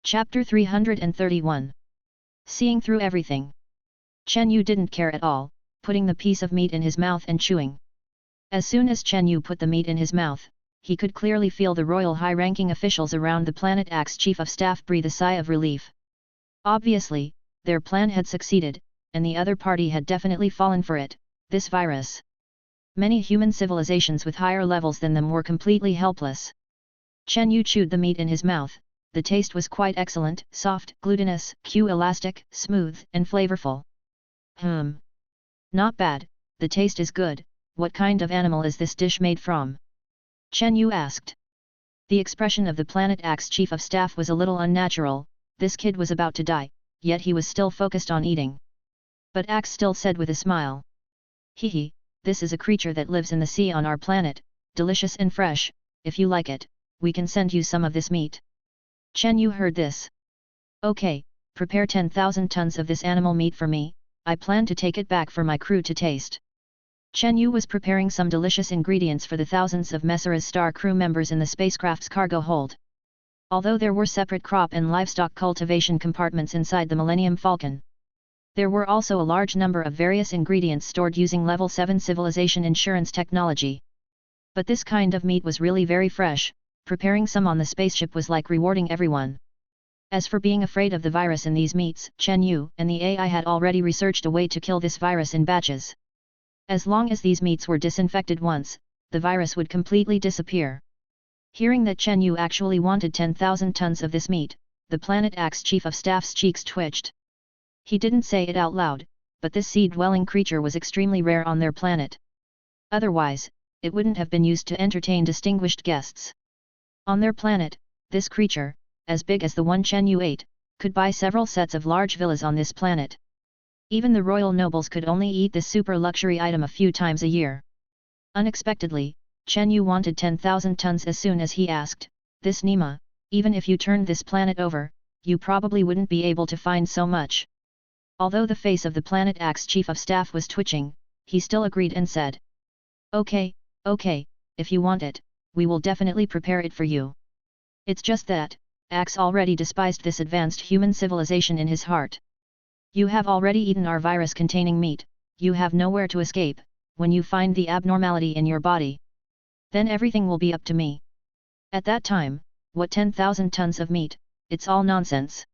Chapter 331. Seeing through everything. Chen Yu didn't care at all, putting the piece of meat in his mouth and chewing. As soon as Chen Yu put the meat in his mouth, he could clearly feel the royal high-ranking officials around the Planet Axe Chief of Staff breathe a sigh of relief. Obviously, their plan had succeeded, and the other party had definitely fallen for it, this virus. Many human civilizations with higher levels than them were completely helpless. Chen Yu chewed the meat in his mouth. The taste was quite excellent, soft, glutinous, elastic, smooth, and flavorful. Not bad, the taste is good. What kind of animal is this dish made from? Chen Yu asked. The expression of the Planet Axe Chief of Staff was a little unnatural. This kid was about to die, yet he was still focused on eating. But Axe still said with a smile. Hehe, this is a creature that lives in the sea on our planet, delicious and fresh. If you like it, we can send you some of this meat. Chen Yu heard this. Okay, prepare 10,000 tons of this animal meat for me, I plan to take it back for my crew to taste. Chen Yu was preparing some delicious ingredients for the thousands of Messrs Star crew members in the spacecraft's cargo hold. Although there were separate crop and livestock cultivation compartments inside the Millennium Falcon, there were also a large number of various ingredients stored using Level 7 civilization insurance technology. But this kind of meat was really very fresh. Preparing some on the spaceship was like rewarding everyone. As for being afraid of the virus in these meats, Chen Yu and the AI had already researched a way to kill this virus in batches. As long as these meats were disinfected once, the virus would completely disappear. Hearing that Chen Yu actually wanted 10,000 tons of this meat, the Planet Axe Chief of Staff's cheeks twitched. He didn't say it out loud, but this sea-dwelling creature was extremely rare on their planet. Otherwise, it wouldn't have been used to entertain distinguished guests. On their planet, this creature, as big as the one Chen Yu ate, could buy several sets of large villas on this planet. Even the royal nobles could only eat this super luxury item a few times a year. Unexpectedly, Chen Yu wanted 10,000 tons as soon as he asked, this Nima, even if you turned this planet over, you probably wouldn't be able to find so much. Although the face of the Planet Axe Chief of Staff was twitching, he still agreed and said. Okay, if you want it, we will definitely prepare it for you. It's just that, Axe already despised this advanced human civilization in his heart. You have already eaten our virus-containing meat, you have nowhere to escape. When you find the abnormality in your body, then everything will be up to me. At that time, what 10,000 tons of meat, it's all nonsense.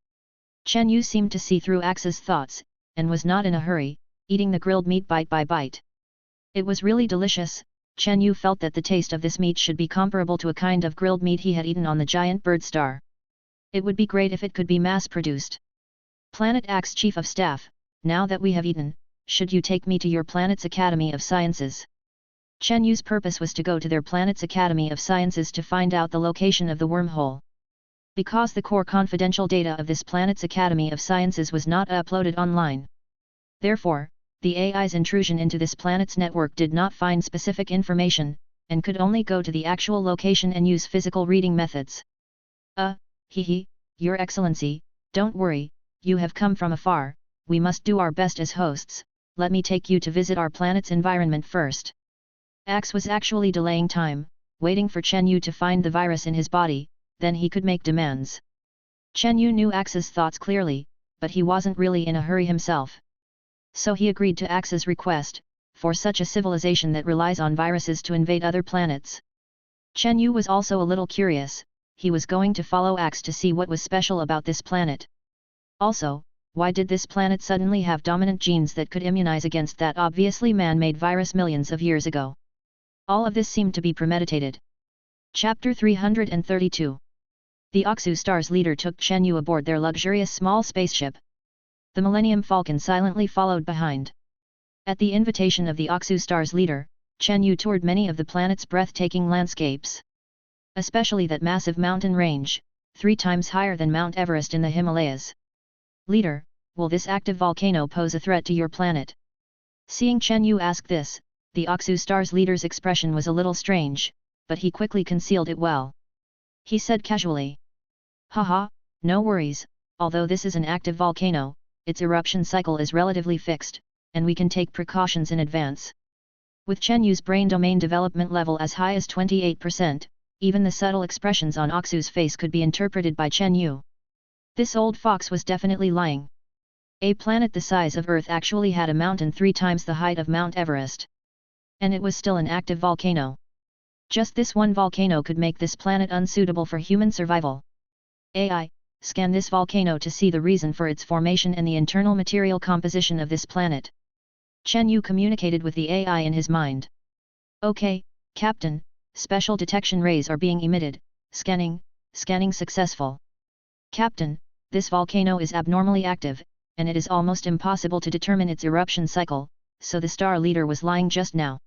Chen Yu seemed to see through Axe's thoughts, and was not in a hurry, eating the grilled meat bite by bite. It was really delicious. Chen Yu felt that the taste of this meat should be comparable to a kind of grilled meat he had eaten on the giant bird star. It would be great if it could be mass-produced. Planet Axe Chief of Staff, now that we have eaten, should you take me to your planet's Academy of Sciences? Chen Yu's purpose was to go to their planet's Academy of Sciences to find out the location of the wormhole. Because the core confidential data of this planet's Academy of Sciences was not uploaded online. Therefore, the AI's intrusion into this planet's network did not find specific information, and could only go to the actual location and use physical reading methods. Your Excellency, don't worry, you have come from afar, we must do our best as hosts, let me take you to visit our planet's environment first. Axe was actually delaying time, waiting for Chen Yu to find the virus in his body, then he could make demands. Chen Yu knew Axe's thoughts clearly, but he wasn't really in a hurry himself. So he agreed to Axe's request, for such a civilization that relies on viruses to invade other planets. Chen Yu was also a little curious, he was going to follow Axe to see what was special about this planet. Also, why did this planet suddenly have dominant genes that could immunize against that obviously man-made virus millions of years ago? All of this seemed to be premeditated. Chapter 332. The Oxu Star's leader took Chen Yu aboard their luxurious small spaceship. The Millennium Falcon silently followed behind. At the invitation of the Oxu Star's leader, Chen Yu toured many of the planet's breathtaking landscapes. Especially that massive mountain range, 3 times higher than Mount Everest in the Himalayas. Leader, will this active volcano pose a threat to your planet? Seeing Chen Yu ask this, the Oxu Star's leader's expression was a little strange, but he quickly concealed it well. He said casually. Haha, no worries, although this is an active volcano, its eruption cycle is relatively fixed, and we can take precautions in advance. With Chen Yu's brain domain development level as high as 28%, even the subtle expressions on Oxu's face could be interpreted by Chen Yu. This old fox was definitely lying. A planet the size of Earth actually had a mountain 3 times the height of Mount Everest. And it was still an active volcano. Just this one volcano could make this planet unsuitable for human survival. AI, scan this volcano to see the reason for its formation and the internal material composition of this planet. Chen Yu communicated with the AI in his mind. Okay, Captain, special detection rays are being emitted, scanning successful. Captain, this volcano is abnormally active, and it is almost impossible to determine its eruption cycle, so the star leader was lying just now.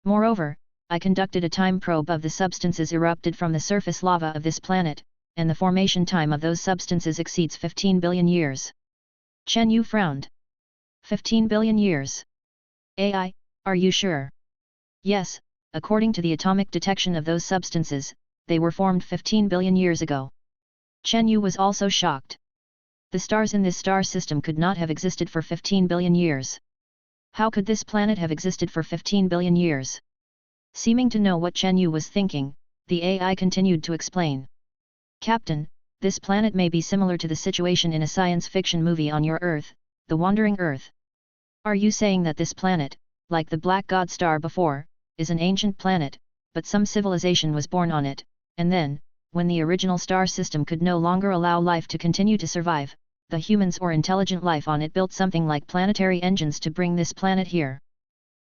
Moreover, I conducted a time probe of the substances erupted from the surface lava of this planet, and the formation time of those substances exceeds 15 billion years. Chen Yu frowned. 15 billion years. AI, are you sure? Yes, according to the atomic detection of those substances, they were formed 15 billion years ago. Chen Yu was also shocked. The stars in this star system could not have existed for 15 billion years. How could this planet have existed for 15 billion years? Seeming to know what Chen Yu was thinking, the AI continued to explain. Captain, this planet may be similar to the situation in a science fiction movie on your Earth, the Wandering Earth. Are you saying that this planet, like the Black God star before, is an ancient planet, but some civilization was born on it, and then, when the original star system could no longer allow life to continue to survive, the humans or intelligent life on it built something like planetary engines to bring this planet here?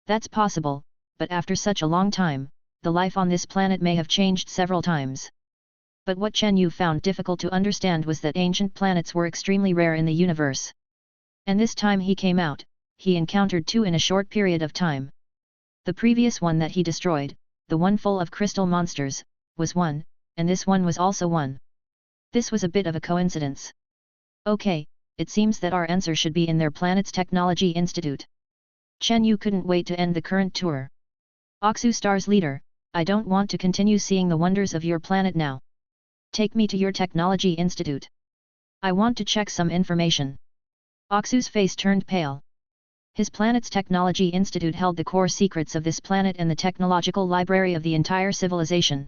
That's possible, but after such a long time, the life on this planet may have changed several times. But what Chen Yu found difficult to understand was that ancient planets were extremely rare in the universe. And this time he came out, he encountered 2 in a short period of time. The previous one that he destroyed, the one full of crystal monsters, was 1, and this one was also 1. This was a bit of a coincidence. Okay, it seems that our answer should be in their planet's technology institute. Chen Yu couldn't wait to end the current tour. Oxu Star's leader, I don't want to continue seeing the wonders of your planet now. Take me to your technology institute. I want to check some information. Oxu's face turned pale. His planet's technology institute held the core secrets of this planet and the technological library of the entire civilization.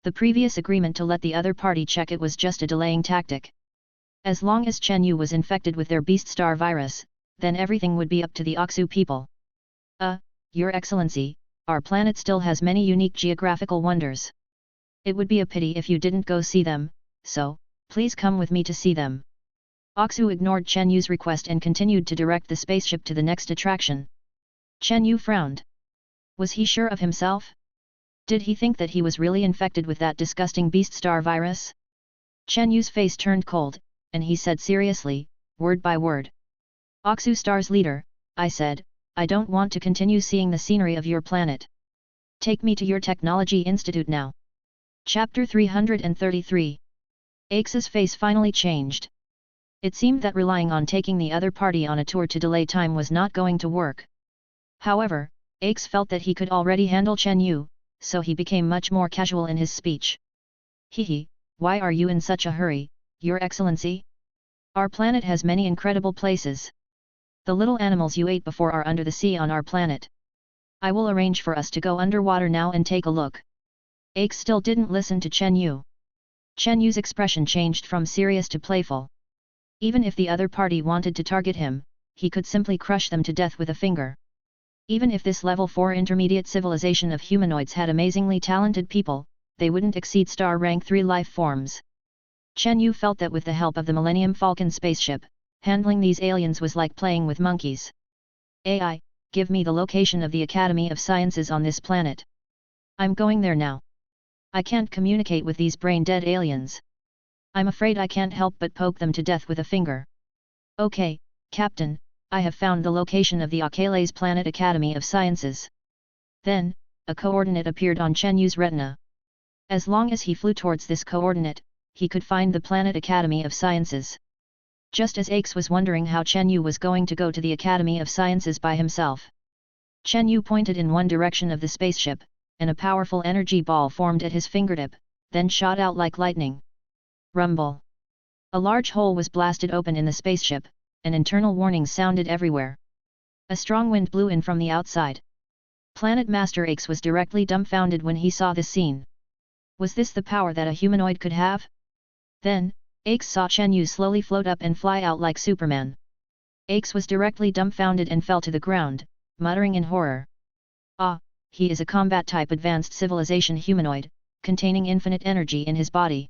The previous agreement to let the other party check it was just a delaying tactic. As long as Chen Yu was infected with their beast star virus, then everything would be up to the Oxu people. Your Excellency, our planet still has many unique geographical wonders. It would be a pity if you didn't go see them, so, please come with me to see them. Oxu ignored Chen Yu's request and continued to direct the spaceship to the next attraction. Chen Yu frowned. Was he sure of himself? Did he think that he was really infected with that disgusting beast star virus? Chen Yu's face turned cold, and he said seriously, word by word. Oxu Star's leader, I said, I don't want to continue seeing the scenery of your planet. Take me to your technology institute now. Chapter 333. Aix's face finally changed. It seemed that relying on taking the other party on a tour to delay time was not going to work. However, Aix felt that he could already handle Chen Yu, so he became much more casual in his speech. Hehe, why are you in such a hurry, Your Excellency? Our planet has many incredible places. The little animals you ate before are under the sea on our planet. I will arrange for us to go underwater now and take a look. Aix still didn't listen to Chen Yu. Chen Yu's expression changed from serious to playful. Even if the other party wanted to target him, he could simply crush them to death with a finger. Even if this level 4 intermediate civilization of humanoids had amazingly talented people, they wouldn't exceed star rank 3 life forms. Chen Yu felt that with the help of the Millennium Falcon spaceship, handling these aliens was like playing with monkeys. AI, give me the location of the Academy of Sciences on this planet. I'm going there now. I can't communicate with these brain-dead aliens. I'm afraid I can't help but poke them to death with a finger. Okay, Captain, I have found the location of the Achilles Planet Academy of Sciences. Then, a coordinate appeared on Chen Yu's retina. As long as he flew towards this coordinate, he could find the Planet Academy of Sciences. Just as Aix was wondering how Chen Yu was going to go to the Academy of Sciences by himself. Chen Yu pointed in one direction of the spaceship, and a powerful energy ball formed at his fingertip, then shot out like lightning. Rumble. A large hole was blasted open in the spaceship, and internal warnings sounded everywhere. A strong wind blew in from the outside. Planet Master Aix was directly dumbfounded when he saw this scene. Was this the power that a humanoid could have? Then, Aix saw Chen Yu slowly float up and fly out like Superman. Aix was directly dumbfounded and fell to the ground, muttering in horror. Ah, he is a combat-type advanced civilization humanoid, containing infinite energy in his body.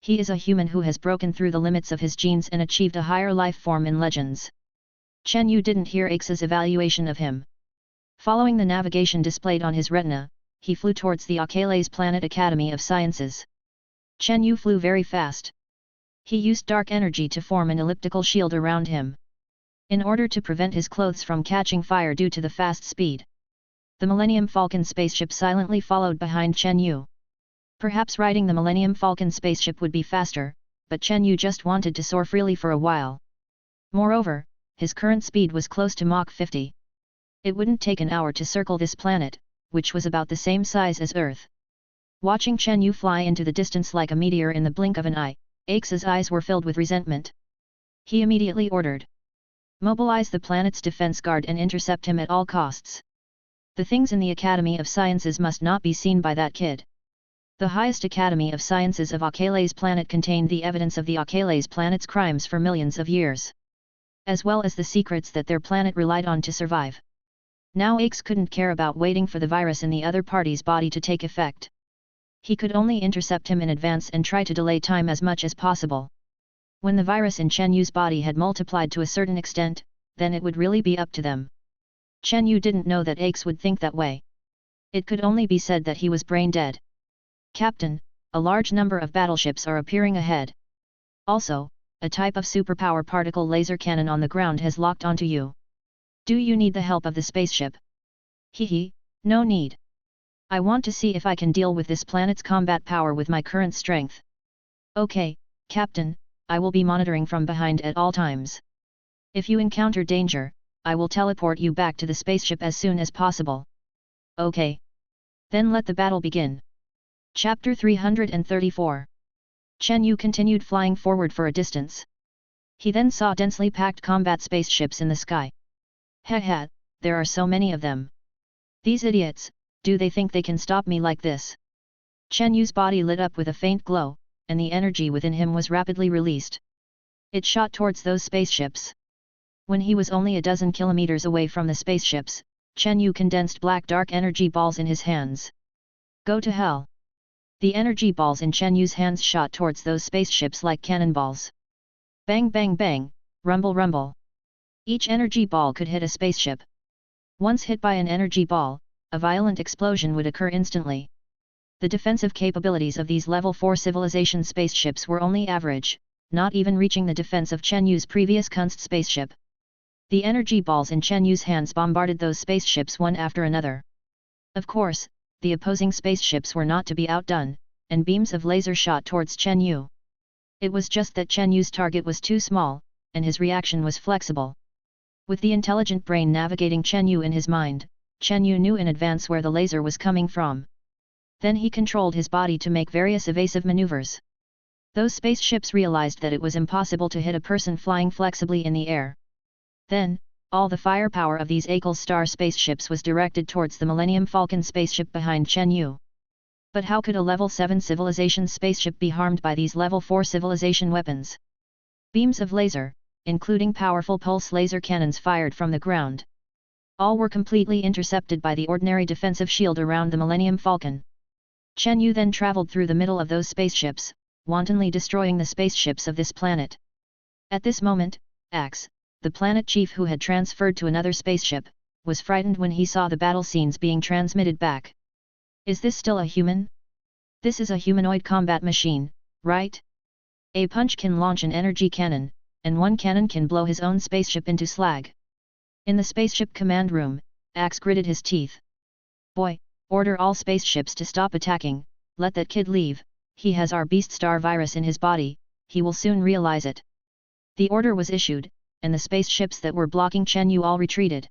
He is a human who has broken through the limits of his genes and achieved a higher life form in legends. Chen Yu didn't hear Aix's evaluation of him. Following the navigation displayed on his retina, he flew towards the Achilles Planet Academy of Sciences. Chen Yu flew very fast. He used dark energy to form an elliptical shield around him, in order to prevent his clothes from catching fire due to the fast speed. The Millennium Falcon spaceship silently followed behind Chen Yu. Perhaps riding the Millennium Falcon spaceship would be faster, but Chen Yu just wanted to soar freely for a while. Moreover, his current speed was close to Mach 50. It wouldn't take an hour to circle this planet, which was about the same size as Earth. Watching Chen Yu fly into the distance like a meteor in the blink of an eye, Aix's eyes were filled with resentment. He immediately ordered, "Mobilize the planet's defense guard and intercept him at all costs. The things in the Academy of Sciences must not be seen by that kid." The highest Academy of Sciences of Achilles planet contained the evidence of the Achilles planet's crimes for millions of years, as well as the secrets that their planet relied on to survive. Now Aix couldn't care about waiting for the virus in the other party's body to take effect. He could only intercept him in advance and try to delay time as much as possible. When the virus in Chen Yu's body had multiplied to a certain extent, then it would really be up to them. Chen Yu didn't know that Aix would think that way. It could only be said that he was brain dead. "Captain, a large number of battleships are appearing ahead. Also, a type of superpower particle laser cannon on the ground has locked onto you. Do you need the help of the spaceship?" "Hehe, no need. I want to see if I can deal with this planet's combat power with my current strength." "Okay, Captain, I will be monitoring from behind at all times. If you encounter danger, I will teleport you back to the spaceship as soon as possible." "Okay. Then let the battle begin." Chapter 334. Chen Yu continued flying forward for a distance. He then saw densely packed combat spaceships in the sky. "Heh, there are so many of them. These idiots, do they think they can stop me like this?" Chen Yu's body lit up with a faint glow, and the energy within him was rapidly released. It shot towards those spaceships. When he was only a dozen kilometers away from the spaceships, Chen Yu condensed black dark energy balls in his hands. "Go to hell!" The energy balls in Chen Yu's hands shot towards those spaceships like cannonballs. Bang bang bang, rumble rumble. Each energy ball could hit a spaceship. Once hit by an energy ball, a violent explosion would occur instantly. The defensive capabilities of these level 4 civilization spaceships were only average, not even reaching the defense of Chen Yu's previous Kunst spaceship. The energy balls in Chen Yu's hands bombarded those spaceships one after another. Of course, the opposing spaceships were not to be outdone, and beams of laser shot towards Chen Yu. It was just that Chen Yu's target was too small, and his reaction was flexible. With the intelligent brain navigating Chen Yu in his mind, Chen Yu knew in advance where the laser was coming from. Then he controlled his body to make various evasive maneuvers. Those spaceships realized that it was impossible to hit a person flying flexibly in the air. Then, all the firepower of these Achilles star spaceships was directed towards the Millennium Falcon spaceship behind Chen Yu. But how could a level 7 civilization spaceship be harmed by these level 4 civilization weapons? Beams of laser, including powerful pulse laser cannons fired from the ground. All were completely intercepted by the ordinary defensive shield around the Millennium Falcon. Chen Yu then traveled through the middle of those spaceships, wantonly destroying the spaceships of this planet. At this moment, Ax, the planet chief who had transferred to another spaceship, was frightened when he saw the battle scenes being transmitted back. "Is this still a human? This is a humanoid combat machine, right? A punch can launch an energy cannon, and one cannon can blow his own spaceship into slag." In the spaceship command room, Ax gritted his teeth. "Boy, order all spaceships to stop attacking, let that kid leave, he has our beast star virus in his body, he will soon realize it." The order was issued, and the spaceships that were blocking Chen Yu all retreated.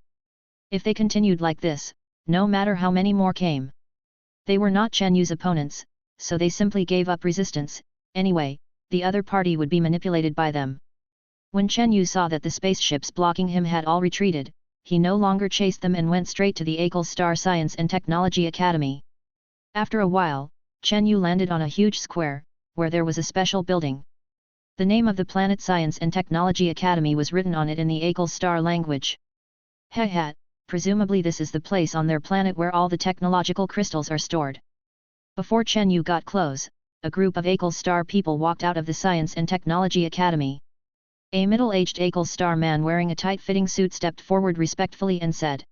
If they continued like this, no matter how many more came, they were not Chen Yu's opponents, so they simply gave up resistance. Anyway, the other party would be manipulated by them. When Chen Yu saw that the spaceships blocking him had all retreated, he no longer chased them and went straight to the Achilles Star Science and Technology Academy. After a while, Chen Yu landed on a huge square, where there was a special building. The name of the Planet Science and Technology Academy was written on it in the Akal Star language. Hehat, presumably this is the place on their planet where all the technological crystals are stored. Before Chen Yu got close, a group of Akal Star people walked out of the Science and Technology Academy. A middle-aged Akal Star man wearing a tight-fitting suit stepped forward respectfully and said,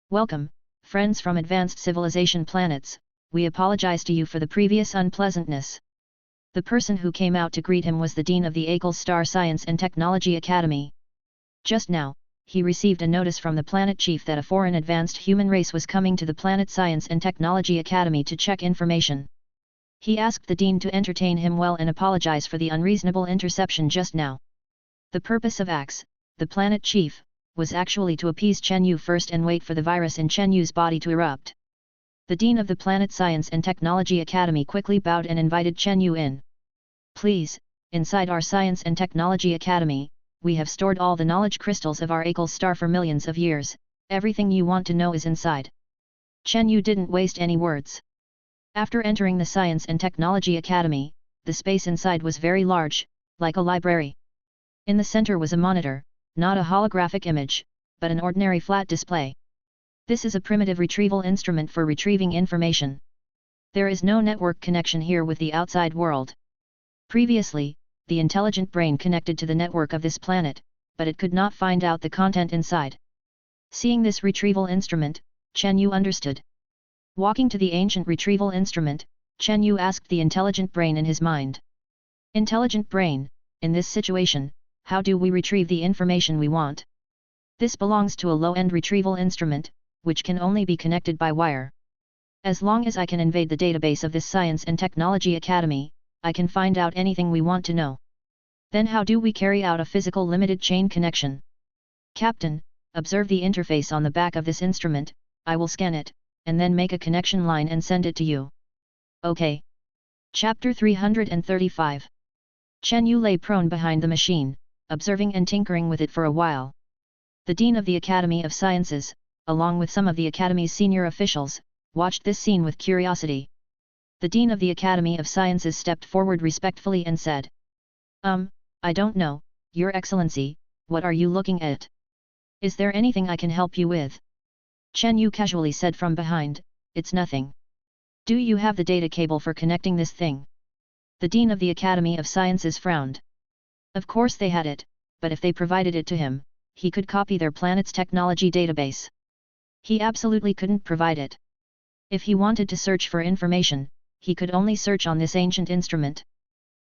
"Welcome, friends from advanced civilization planets, we apologize to you for the previous unpleasantness." The person who came out to greet him was the Dean of the Akal Star Science and Technology Academy. Just now, he received a notice from the planet chief that a foreign advanced human race was coming to the Planet Science and Technology Academy to check information. He asked the Dean to entertain him well and apologize for the unreasonable interception just now. The purpose of Axe, the planet chief, was actually to appease Chen Yu first and wait for the virus in Chen Yu's body to erupt. The Dean of the Planet Science and Technology Academy quickly bowed and invited Chen Yu in. "Please, inside our Science and Technology Academy, we have stored all the knowledge crystals of our Akal Star for millions of years, everything you want to know is inside." Chen Yu didn't waste any words. After entering the Science and Technology Academy, the space inside was very large, like a library. In the center was a monitor, not a holographic image, but an ordinary flat display. This is a primitive retrieval instrument for retrieving information. There is no network connection here with the outside world. Previously, the intelligent brain connected to the network of this planet, but it could not find out the content inside. Seeing this retrieval instrument, Chen Yu understood. Walking to the ancient retrieval instrument, Chen Yu asked the intelligent brain in his mind. "Intelligent brain, in this situation, how do we retrieve the information we want?" This belongs to a low-end retrieval instrument, which can only be connected by wire. As long as I can invade the database of this Science and Technology Academy, I can find out anything we want to know. Then how do we carry out a physical limited chain connection? "Captain, observe the interface on the back of this instrument, I will scan it, and then make a connection line and send it to you." "Okay." Chapter 335. Chen Yu lay prone behind the machine, observing and tinkering with it for a while. The Dean of the Academy of Sciences, along with some of the Academy's senior officials, watched this scene with curiosity. The Dean of the Academy of Sciences stepped forward respectfully and said, I don't know, Your Excellency, what are you looking at? Is there anything I can help you with?" Chen Yu casually said from behind, "It's nothing. Do you have the data cable for connecting this thing?" The Dean of the Academy of Sciences frowned. Of course they had it, but if they provided it to him, he could copy their planet's technology database. He absolutely couldn't provide it. If he wanted to search for information, he could only search on this ancient instrument.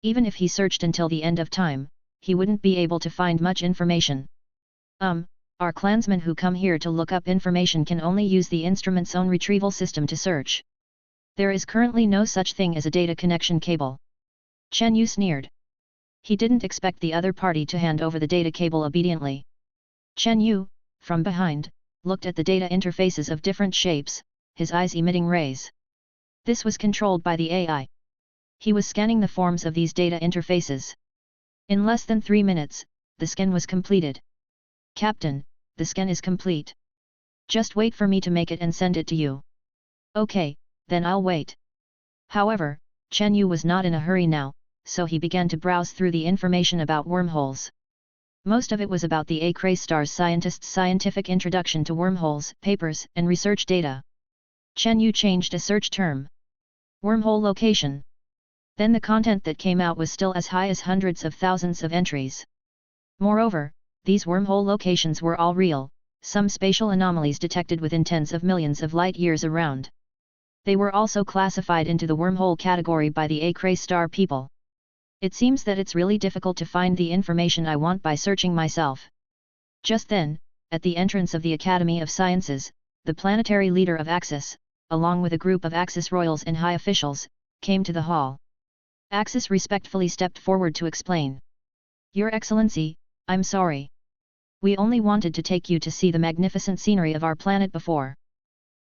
Even if he searched until the end of time, he wouldn't be able to find much information. Our clansmen who come here to look up information can only use the instrument's own retrieval system to search. There is currently no such thing as a data connection cable." Chen Yu sneered. He didn't expect the other party to hand over the data cable obediently. Chen Yu, from behind, looked at the data interfaces of different shapes, his eyes emitting rays. This was controlled by the AI. He was scanning the forms of these data interfaces. In less than 3 minutes, the scan was completed. "Captain, the scan is complete. Just wait for me to make it and send it to you." "Okay, then I'll wait." However, Chen Yu was not in a hurry now, so he began to browse through the information about wormholes. Most of it was about the Akal Star's scientists' scientific introduction to wormholes, papers, and research data. Chen Yu changed a search term. "Wormhole location." Then the content that came out was still as high as hundreds of thousands of entries. Moreover, these wormhole locations were all real, some spatial anomalies detected within tens of millions of light-years around. They were also classified into the wormhole category by the Akal Star people. It seems that it's really difficult to find the information I want by searching myself. Just then, at the entrance of the Academy of Sciences, the planetary leader of Axis, along with a group of Axis royals and high officials, came to the hall. Axis respectfully stepped forward to explain. "Your Excellency, I'm sorry. We only wanted to take you to see the magnificent scenery of our planet before.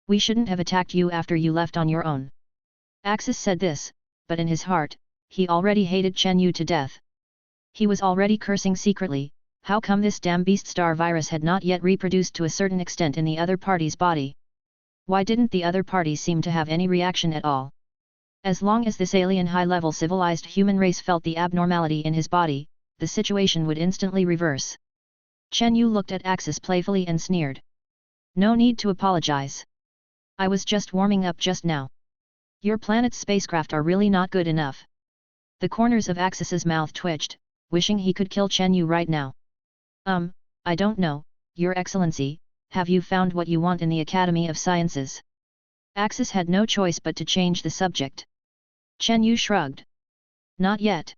We shouldn't have attacked you after you left on your own." Axis said this, but in his heart, he already hated Chen Yu to death. He was already cursing secretly, how come this damn beast star virus had not yet reproduced to a certain extent in the other party's body? Why didn't the other party seem to have any reaction at all? As long as this alien high-level civilized human race felt the abnormality in his body, the situation would instantly reverse. Chen Yu looked at Axis playfully and sneered. No need to apologize. I was just warming up just now. Your planet's spacecraft are really not good enough. The corners of Axis's mouth twitched, wishing he could kill Chen Yu right now. I don't know, Your Excellency, have you found what you want in the Academy of Sciences? Axis had no choice but to change the subject. Chen Yu shrugged. Not yet.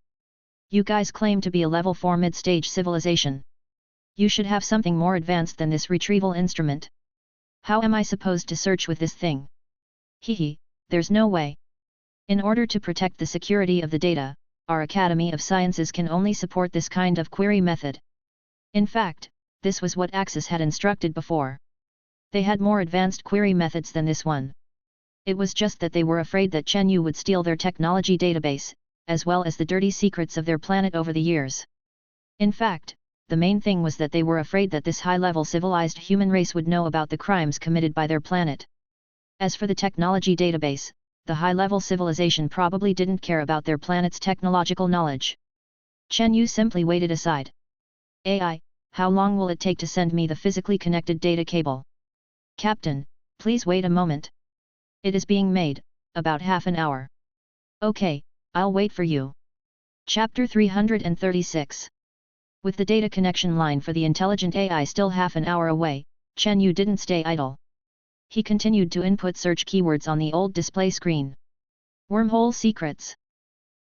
You guys claim to be a level 4 mid-stage civilization. You should have something more advanced than this retrieval instrument. How am I supposed to search with this thing? Hehe, there's no way. In order to protect the security of the data, our Academy of Sciences can only support this kind of query method. In fact, this was what Axis had instructed before. They had more advanced query methods than this one. It was just that they were afraid that Chen Yu would steal their technology database, as well as the dirty secrets of their planet over the years. In fact, the main thing was that they were afraid that this high-level civilized human race would know about the crimes committed by their planet. As for the technology database, the high-level civilization probably didn't care about their planet's technological knowledge. Chen Yu simply waited aside. AI, how long will it take to send me the physically connected data cable? Captain, please wait a moment. It is being made, about half an hour. Okay, I'll wait for you. Chapter 336. With the data connection line for the intelligent AI still half an hour away, Chen Yu didn't stay idle. He continued to input search keywords on the old display screen. Wormhole secrets.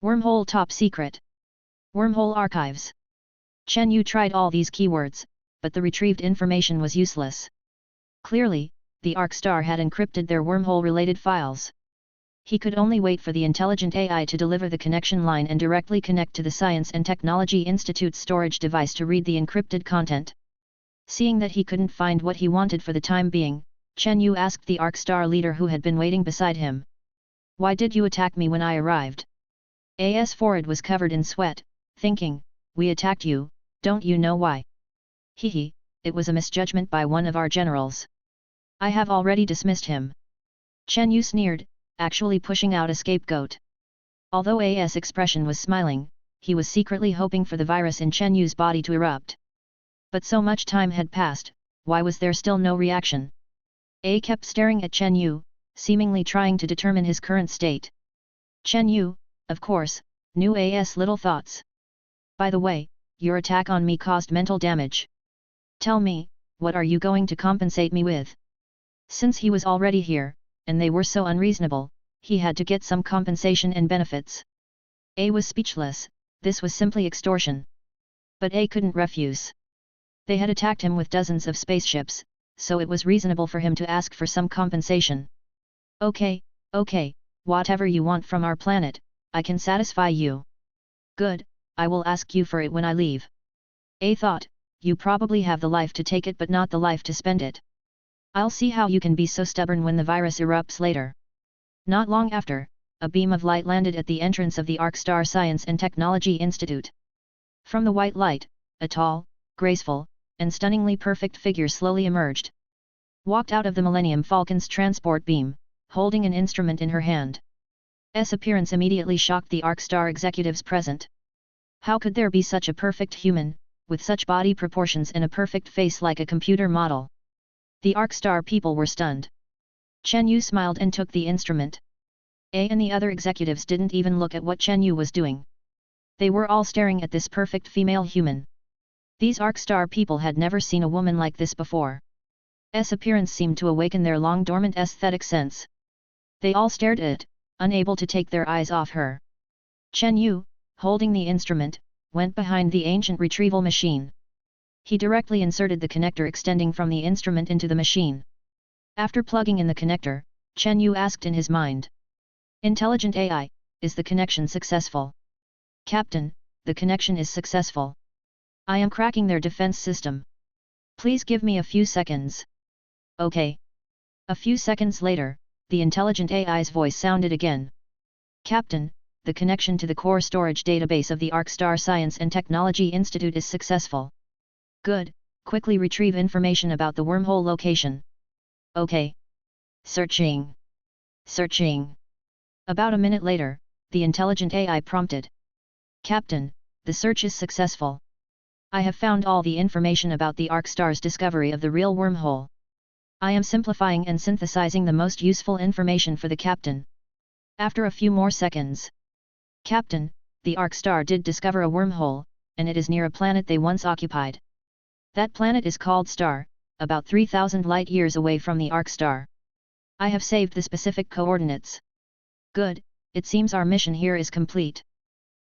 Wormhole top secret. Wormhole archives. Chen Yu tried all these keywords, but the retrieved information was useless. Clearly, the ArcStar had encrypted their wormhole-related files. He could only wait for the intelligent AI to deliver the connection line and directly connect to the Science and Technology Institute's storage device to read the encrypted content. Seeing that he couldn't find what he wanted for the time being, Chen Yu asked the ArcStar leader who had been waiting beside him. Why did you attack me when I arrived? A.S. forehead was covered in sweat, thinking, we attacked you, don't you know why? Hehe, it was a misjudgment by one of our generals. I have already dismissed him. Chen Yu sneered, actually pushing out a scapegoat. Although A.S. expression was smiling, he was secretly hoping for the virus in Chen Yu's body to erupt. But so much time had passed, why was there still no reaction? A kept staring at Chen Yu, seemingly trying to determine his current state. Chen Yu, of course, knew A.S. little thoughts. By the way, your attack on me caused mental damage. Tell me, what are you going to compensate me with? Since he was already here, and they were so unreasonable, he had to get some compensation and benefits. A was speechless, this was simply extortion. But A couldn't refuse. They had attacked him with dozens of spaceships, so it was reasonable for him to ask for some compensation. Okay, whatever you want from our planet, I can satisfy you. Good, I will ask you for it when I leave. A thought, you probably have the life to take it but not the life to spend it. I'll see how you can be so stubborn when the virus erupts later. Not long after, a beam of light landed at the entrance of the ArcStar Science and Technology Institute. From the white light, a tall, graceful, and stunningly perfect figure slowly emerged. Walked out of the Millennium Falcon's transport beam, holding an instrument in her hand. S appearance immediately shocked the ArcStar executives present. How could there be such a perfect human, with such body proportions and a perfect face like a computer model? The ArcStar people were stunned. Chen Yu smiled and took the instrument. A and the other executives didn't even look at what Chen Yu was doing. They were all staring at this perfect female human. These ArcStar people had never seen a woman like this before. S appearance seemed to awaken their long-dormant aesthetic sense. They all stared at it, unable to take their eyes off her. Chen Yu, holding the instrument, went behind the ancient retrieval machine. He directly inserted the connector extending from the instrument into the machine. After plugging in the connector, Chen Yu asked in his mind. Intelligent AI, is the connection successful? Captain, the connection is successful. I am cracking their defense system. Please give me a few seconds. Okay. A few seconds later, the intelligent AI's voice sounded again. Captain, the connection to the core storage database of the ArcStar Science and Technology Institute is successful. Good, quickly retrieve information about the wormhole location. Okay. Searching. About a minute later, the intelligent AI prompted. Captain, the search is successful. I have found all the information about the Arc Star's discovery of the real wormhole. I am simplifying and synthesizing the most useful information for the captain. After a few more seconds. Captain, the Arc Star did discover a wormhole, and it is near a planet they once occupied. That planet is called Star, about 3,000 light-years away from the Arc Star. I have saved the specific coordinates. Good, it seems our mission here is complete.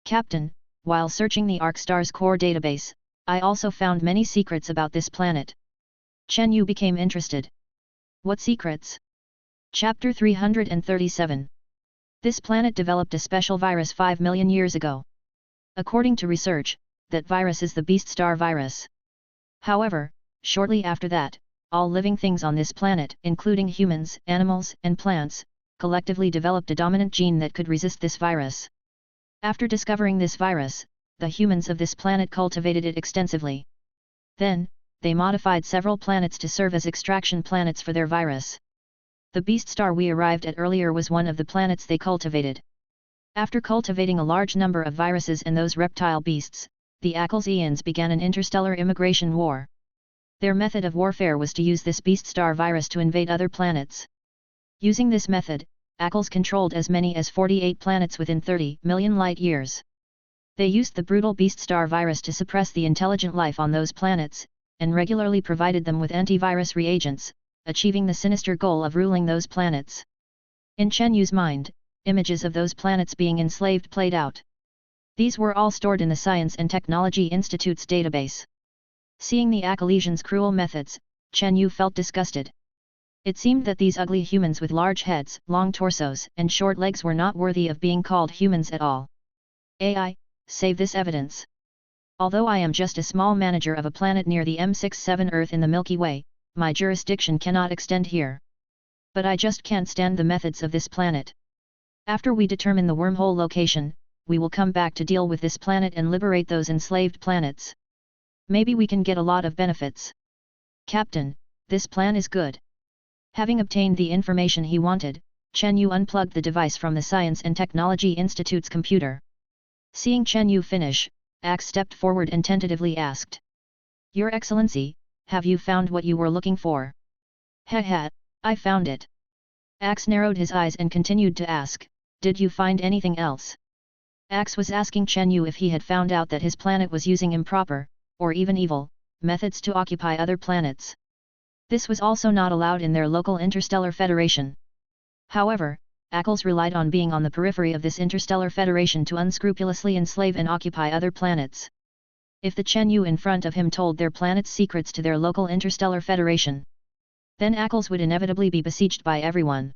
Captain, while searching the Arc Star's core database, I also found many secrets about this planet. Chen Yu became interested. What secrets? Chapter 337. This planet developed a special virus 5 million years ago. According to research, that virus is the Beast Star virus. However, shortly after that, all living things on this planet, including humans, animals, and plants, collectively developed a dominant gene that could resist this virus. After discovering this virus, the humans of this planet cultivated it extensively. Then, they modified several planets to serve as extraction planets for their virus. The Beast Star we arrived at earlier was one of the planets they cultivated. After cultivating a large number of viruses and those reptile beasts, the Acalsians began an interstellar immigration war. Their method of warfare was to use this Beast Star virus to invade other planets. Using this method, Acals controlled as many as 48 planets within 30 million light-years. They used the brutal Beast Star virus to suppress the intelligent life on those planets, and regularly provided them with antivirus reagents, achieving the sinister goal of ruling those planets. In Chen Yu's mind, images of those planets being enslaved played out. These were all stored in the Science and Technology Institute's database. Seeing the Acalesians' cruel methods, Chen Yu felt disgusted. It seemed that these ugly humans with large heads, long torsos, and short legs were not worthy of being called humans at all. AI, save this evidence. Although I am just a small manager of a planet near the M67 Earth in the Milky Way, my jurisdiction cannot extend here. But I just can't stand the methods of this planet. After we determine the wormhole location, we will come back to deal with this planet and liberate those enslaved planets. Maybe we can get a lot of benefits. Captain, this plan is good. Having obtained the information he wanted, Chen Yu unplugged the device from the Science and Technology Institute's computer. Seeing Chen Yu finish, Axe stepped forward and tentatively asked. Your Excellency, have you found what you were looking for? Heh, I found it. Axe narrowed his eyes and continued to ask, did you find anything else? Axe was asking Chen Yu if he had found out that his planet was using improper, or even evil, methods to occupy other planets. This was also not allowed in their local interstellar federation. However, Acals relied on being on the periphery of this interstellar federation to unscrupulously enslave and occupy other planets. If the Chen Yu in front of him told their planet's secrets to their local interstellar federation, then Acals would inevitably be besieged by everyone.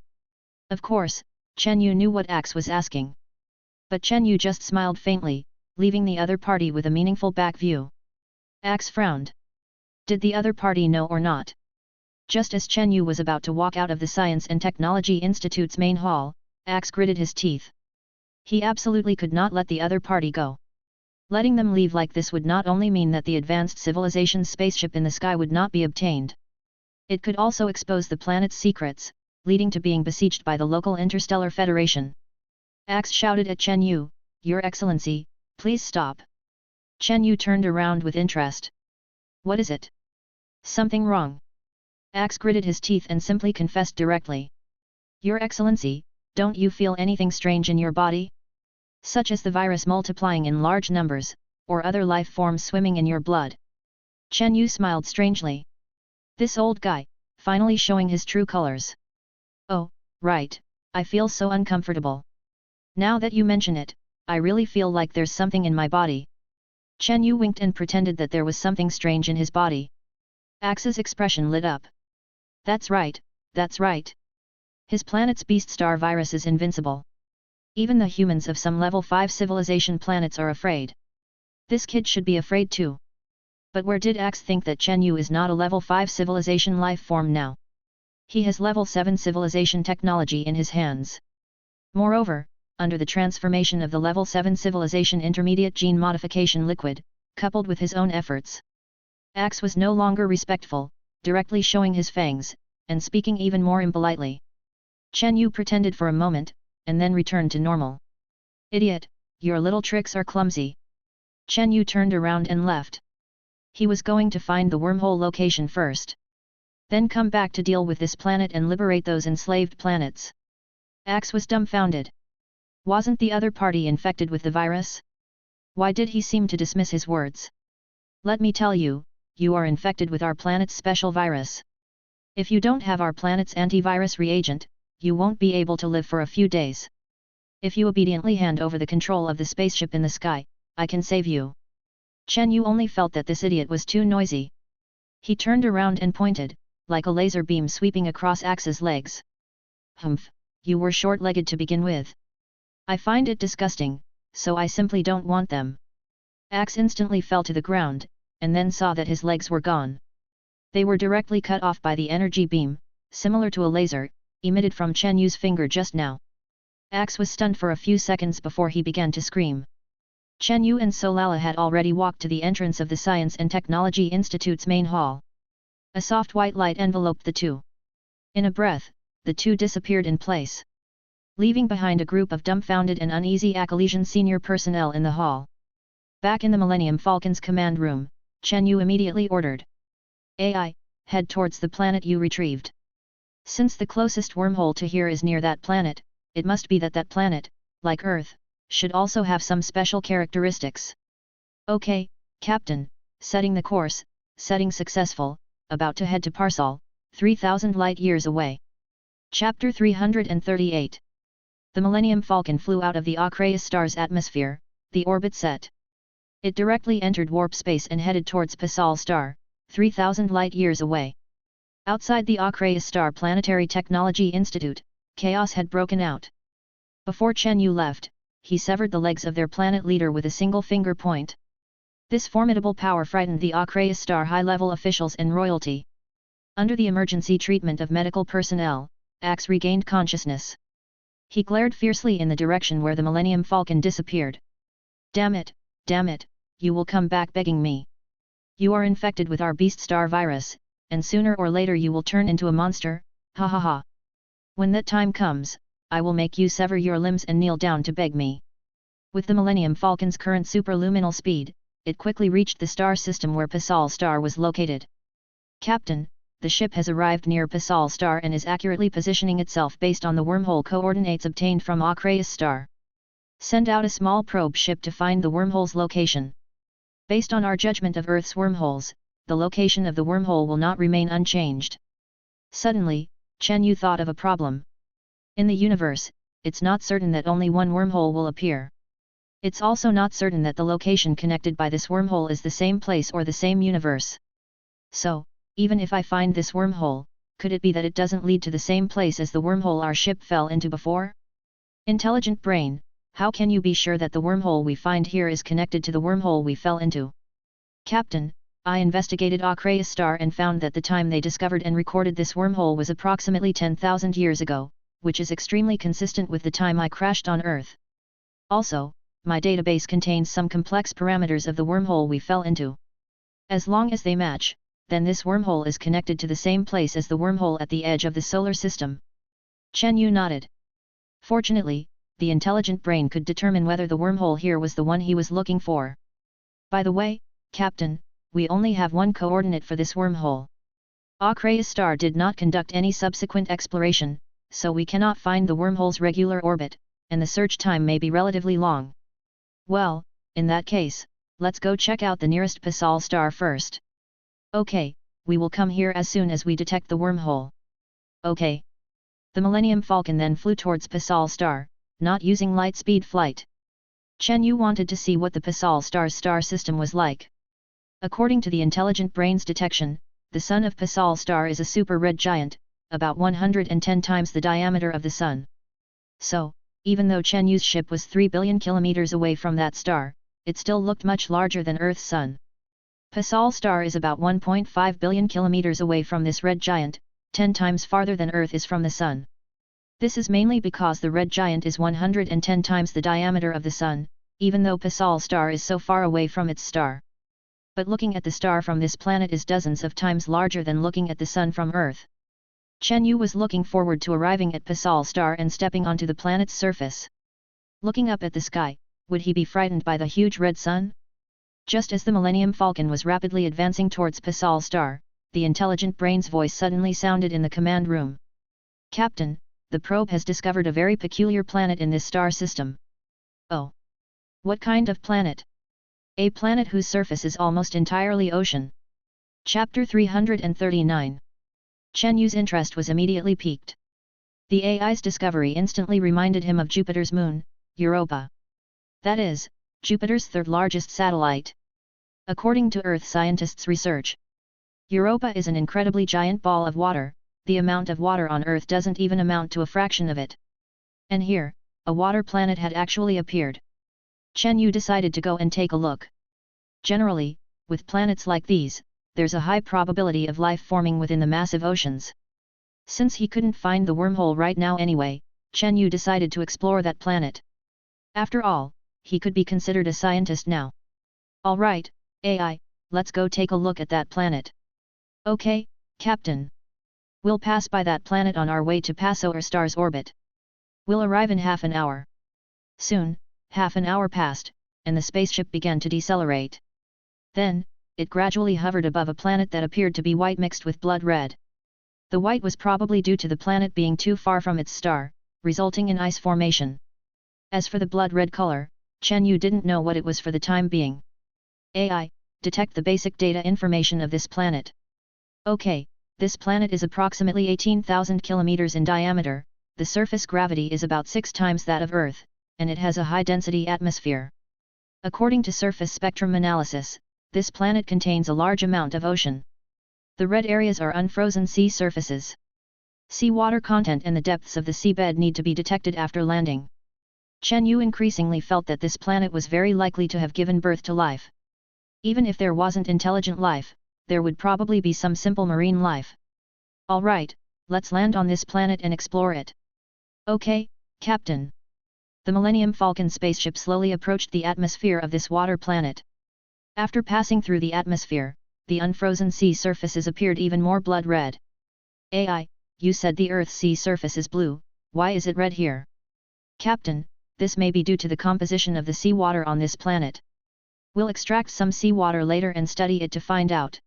Of course, Chen Yu knew what Axe was asking. But Chen Yu just smiled faintly, leaving the other party with a meaningful back view. Axe frowned. Did the other party know or not? Just as Chen Yu was about to walk out of the Science and Technology Institute's main hall, Axe gritted his teeth. He absolutely could not let the other party go. Letting them leave like this would not only mean that the advanced civilization's spaceship in the sky would not be obtained. It could also expose the planet's secrets, leading to being besieged by the local interstellar federation. Axe shouted at Chen Yu, Your Excellency, please stop. Chen Yu turned around with interest. What is it? Something wrong? Axe gritted his teeth and simply confessed directly. Your Excellency, don't you feel anything strange in your body? Such as the virus multiplying in large numbers, or other life forms swimming in your blood. Chen Yu smiled strangely. This old guy, finally showing his true colors. Oh, right, I feel so uncomfortable. Now that you mention it, I really feel like there's something in my body. Chen Yu winked and pretended that there was something strange in his body. Axe's expression lit up. That's right, that's right. His planet's Beast Star virus is invincible. Even the humans of some level 5 civilization planets are afraid. This kid should be afraid too. But where did Axe think that Chen Yu is not a level 5 civilization life form now? He has level 7 civilization technology in his hands. Moreover, under the transformation of the level 7 civilization intermediate gene modification liquid, coupled with his own efforts, Axe was no longer respectful, directly showing his fangs, and speaking even more impolitely. Chen Yu pretended for a moment, and then returned to normal. Idiot, your little tricks are clumsy. Chen Yu turned around and left. He was going to find the wormhole location first. Then come back to deal with this planet and liberate those enslaved planets. Axe was dumbfounded. Wasn't the other party infected with the virus? Why did he seem to dismiss his words? Let me tell you, you are infected with our planet's special virus. If you don't have our planet's antivirus reagent, you won't be able to live for a few days. If you obediently hand over the control of the spaceship in the sky, I can save you. Chen Yu only felt that this idiot was too noisy. He turned around and pointed, like a laser beam sweeping across Axe's legs. Humph, you were short-legged to begin with. I find it disgusting, so I simply don't want them. Axe instantly fell to the ground, and then saw that his legs were gone. They were directly cut off by the energy beam, similar to a laser, emitted from Chen Yu's finger just now. Axe was stunned for a few seconds before he began to scream. Chen Yu and Solala had already walked to the entrance of the Science and Technology Institute's main hall. A soft white light enveloped the two. In a breath, the two disappeared in place, leaving behind a group of dumbfounded and uneasy Acalesian senior personnel in the hall. Back in the Millennium Falcon's command room, Chen Yu immediately ordered. AI, head towards the planet you retrieved. Since the closest wormhole to here is near that planet, it must be that that planet, like Earth, should also have some special characteristics. Okay, Captain, setting the course, setting successful, about to head to Parsal, 3,000 light-years away. Chapter 338. The Millennium Falcon flew out of the Acreus star's atmosphere, the orbit set. It directly entered warp space and headed towards Parsal star, 3,000 light-years away. Outside the Acreus star Planetary Technology Institute, chaos had broken out. Before Chen Yu left, he severed the legs of their planet leader with a single finger point. This formidable power frightened the Acreus star high-level officials and royalty. Under the emergency treatment of medical personnel, Axe regained consciousness. He glared fiercely in the direction where the Millennium Falcon disappeared. Damn it, you will come back begging me. You are infected with our beast star virus, and sooner or later you will turn into a monster, ha ha ha. When that time comes, I will make you sever your limbs and kneel down to beg me. With the Millennium Falcon's current superluminal speed, it quickly reached the star system where Parsal star was located. Captain, the ship has arrived near Parsal star and is accurately positioning itself based on the wormhole coordinates obtained from Acreus star. Send out a small probe ship to find the wormhole's location. Based on our judgment of Earth's wormholes, the location of the wormhole will not remain unchanged. Suddenly, Chen Yu thought of a problem. In the universe, it's not certain that only one wormhole will appear. It's also not certain that the location connected by this wormhole is the same place or the same universe. So, even if I find this wormhole, could it be that it doesn't lead to the same place as the wormhole our ship fell into before? Intelligent brain, how can you be sure that the wormhole we find here is connected to the wormhole we fell into? Captain, I investigated Acreus star and found that the time they discovered and recorded this wormhole was approximately 10,000 years ago, which is extremely consistent with the time I crashed on Earth. Also, my database contains some complex parameters of the wormhole we fell into. As long as they match, then this wormhole is connected to the same place as the wormhole at the edge of the solar system. Chen Yu nodded. Fortunately, the intelligent brain could determine whether the wormhole here was the one he was looking for. By the way, Captain, we only have one coordinate for this wormhole. Acreus star did not conduct any subsequent exploration, so we cannot find the wormhole's regular orbit, and the search time may be relatively long. Well, in that case, let's go check out the nearest Parsal star first. Okay, we will come here as soon as we detect the wormhole. Okay. The Millennium Falcon then flew towards Parsal star, not using light-speed flight. Chen Yu wanted to see what the Parsal star's star system was like. According to the intelligent brain's detection, the sun of Parsal star is a super-red giant, about 110 times the diameter of the sun. So, even though Chen Yu's ship was 3 billion kilometers away from that star, it still looked much larger than Earth's sun. Parsal star is about 1.5 billion kilometers away from this red giant, 10 times farther than Earth is from the sun. This is mainly because the red giant is 110 times the diameter of the sun, even though Parsal star is so far away from its star. But looking at the star from this planet is dozens of times larger than looking at the sun from Earth. Chen Yu was looking forward to arriving at Pasal Star and stepping onto the planet's surface. Looking up at the sky, would he be frightened by the huge red sun? Just as the Millennium Falcon was rapidly advancing towards Pasal Star, the intelligent brain's voice suddenly sounded in the command room. Captain, the probe has discovered a very peculiar planet in this star system. Oh! What kind of planet? A planet whose surface is almost entirely ocean. Chapter 339. Chen Yu's interest was immediately piqued. The AI's discovery instantly reminded him of Jupiter's moon, Europa. That is, Jupiter's third largest satellite. According to Earth scientists' research, Europa is an incredibly giant ball of water. The amount of water on Earth doesn't even amount to a fraction of it. And here, a water planet had actually appeared. Chen Yu decided to go and take a look. Generally, with planets like these, there's a high probability of life forming within the massive oceans. Since he couldn't find the wormhole right now anyway, Chen Yu decided to explore that planet. After all, he could be considered a scientist now. Alright, AI, let's go take a look at that planet. Okay, Captain. We'll pass by that planet on our way to Passover Star's orbit. We'll arrive in half an hour. Soon, half an hour passed, and the spaceship began to decelerate. Then, it gradually hovered above a planet that appeared to be white mixed with blood red. The white was probably due to the planet being too far from its star, resulting in ice formation. As for the blood red color, Chen Yu didn't know what it was for the time being. AI, detect the basic data information of this planet. Okay. This planet is approximately 18,000 kilometers in diameter, the surface gravity is about 6 times that of Earth, and it has a high-density atmosphere. According to surface spectrum analysis, this planet contains a large amount of ocean. The red areas are unfrozen sea surfaces. Seawater content and the depths of the seabed need to be detected after landing. Chen Yu increasingly felt that this planet was very likely to have given birth to life. Even if there wasn't intelligent life, there would probably be some simple marine life. Alright, let's land on this planet and explore it. Okay, Captain. The Millennium Falcon spaceship slowly approached the atmosphere of this water planet. After passing through the atmosphere, the unfrozen sea surfaces appeared even more blood red. AI, you said the Earth's sea surface is blue, why is it red here? Captain, this may be due to the composition of the seawater on this planet. We'll extract some seawater later and study it to find out.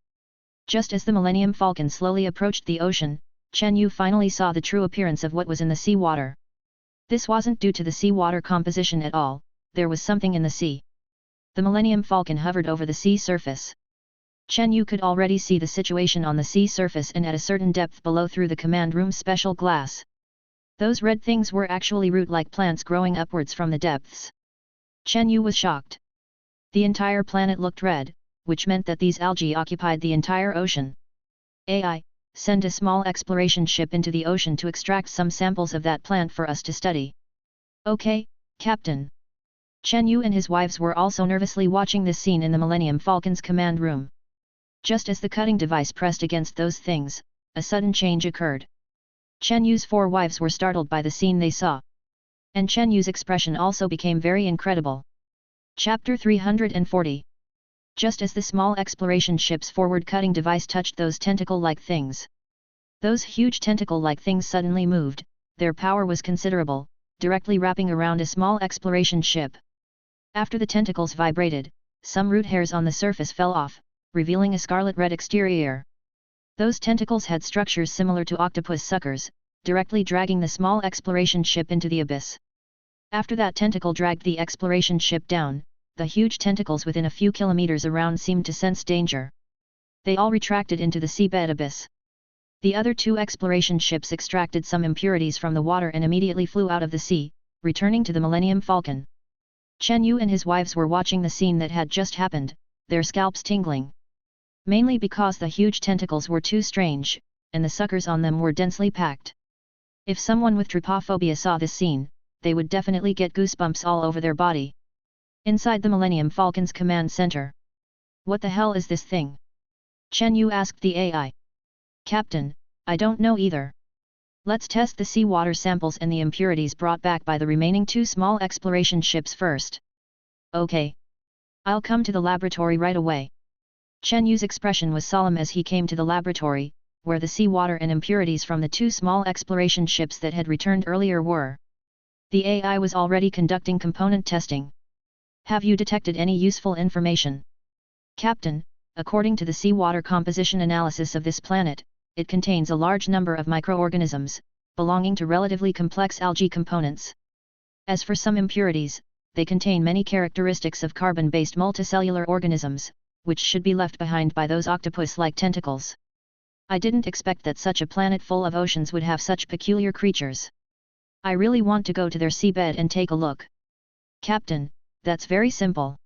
Just as the Millennium Falcon slowly approached the ocean, Chen Yu finally saw the true appearance of what was in the seawater. This wasn't due to the seawater composition at all, there was something in the sea. The Millennium Falcon hovered over the sea surface. Chen Yu could already see the situation on the sea surface and at a certain depth below through the command room's special glass. Those red things were actually root-like plants growing upwards from the depths. Chen Yu was shocked. The entire planet looked red, which meant that these algae occupied the entire ocean. AI, send a small exploration ship into the ocean to extract some samples of that plant for us to study. Okay, Captain. Chen Yu and his wives were also nervously watching this scene in the Millennium Falcon's command room. Just as the cutting device pressed against those things, a sudden change occurred. Chen Yu's 4 wives were startled by the scene they saw. And Chen Yu's expression also became very incredible. Chapter 340. Just as the small exploration ship's forward-cutting device touched those tentacle-like things. Those huge tentacle-like things suddenly moved, their power was considerable, directly wrapping around a small exploration ship. After the tentacles vibrated, some root hairs on the surface fell off, revealing a scarlet-red exterior. Those tentacles had structures similar to octopus suckers, directly dragging the small exploration ship into the abyss. After that tentacle dragged the exploration ship down, the huge tentacles within a few kilometers around seemed to sense danger. They all retracted into the seabed abyss. The other 2 exploration ships extracted some impurities from the water and immediately flew out of the sea, returning to the Millennium Falcon. Chen Yu and his wives were watching the scene that had just happened, their scalps tingling. Mainly because the huge tentacles were too strange, and the suckers on them were densely packed. If someone with trypophobia saw this scene, they would definitely get goosebumps all over their body. Inside the Millennium Falcon's command center. What the hell is this thing? Chen Yu asked the AI. Captain, I don't know either. Let's test the seawater samples and the impurities brought back by the remaining 2 small exploration ships first. Okay. I'll come to the laboratory right away. Chen Yu's expression was solemn as he came to the laboratory, where the seawater and impurities from the 2 small exploration ships that had returned earlier were. The AI was already conducting component testing. Have you detected any useful information? Captain, according to the seawater composition analysis of this planet, it contains a large number of microorganisms, belonging to relatively complex algae components. As for some impurities, they contain many characteristics of carbon-based multicellular organisms, which should be left behind by those octopus-like tentacles. I didn't expect that such a planet full of oceans would have such peculiar creatures. I really want to go to their seabed and take a look. Captain, that's very simple.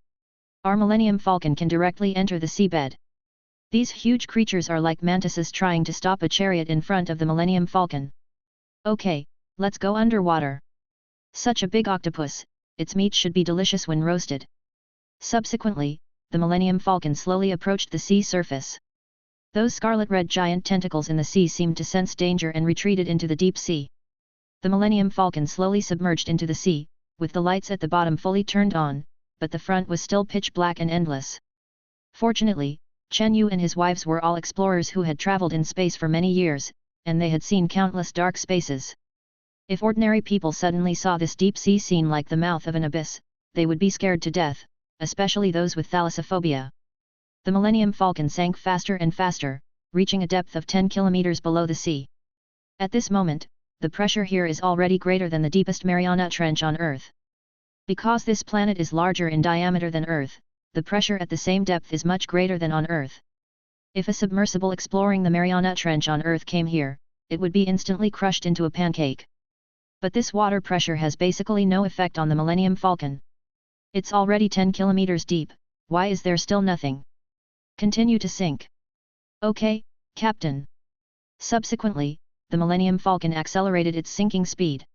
Our Millennium Falcon can directly enter the seabed. These huge creatures are like mantises trying to stop a chariot in front of the Millennium Falcon. Okay, let's go underwater. Such a big octopus, its meat should be delicious when roasted. Subsequently, the Millennium Falcon slowly approached the sea surface. Those scarlet-red giant tentacles in the sea seemed to sense danger and retreated into the deep sea. The Millennium Falcon slowly submerged into the sea, with the lights at the bottom fully turned on, but the front was still pitch black and endless. Fortunately, Chen Yu and his wives were all explorers who had traveled in space for many years, and they had seen countless dark spaces. If ordinary people suddenly saw this deep sea scene like the mouth of an abyss, they would be scared to death, especially those with thalassophobia. The Millennium Falcon sank faster and faster, reaching a depth of 10 kilometers below the sea. At this moment, the pressure here is already greater than the deepest Mariana Trench on Earth. Because this planet is larger in diameter than Earth, the pressure at the same depth is much greater than on Earth. If a submersible exploring the Mariana Trench on Earth came here, it would be instantly crushed into a pancake. But this water pressure has basically no effect on the Millennium Falcon. It's already 10 kilometers deep, why is there still nothing? Continue to sink. Okay, Captain. Subsequently, the Millennium Falcon accelerated its sinking speed.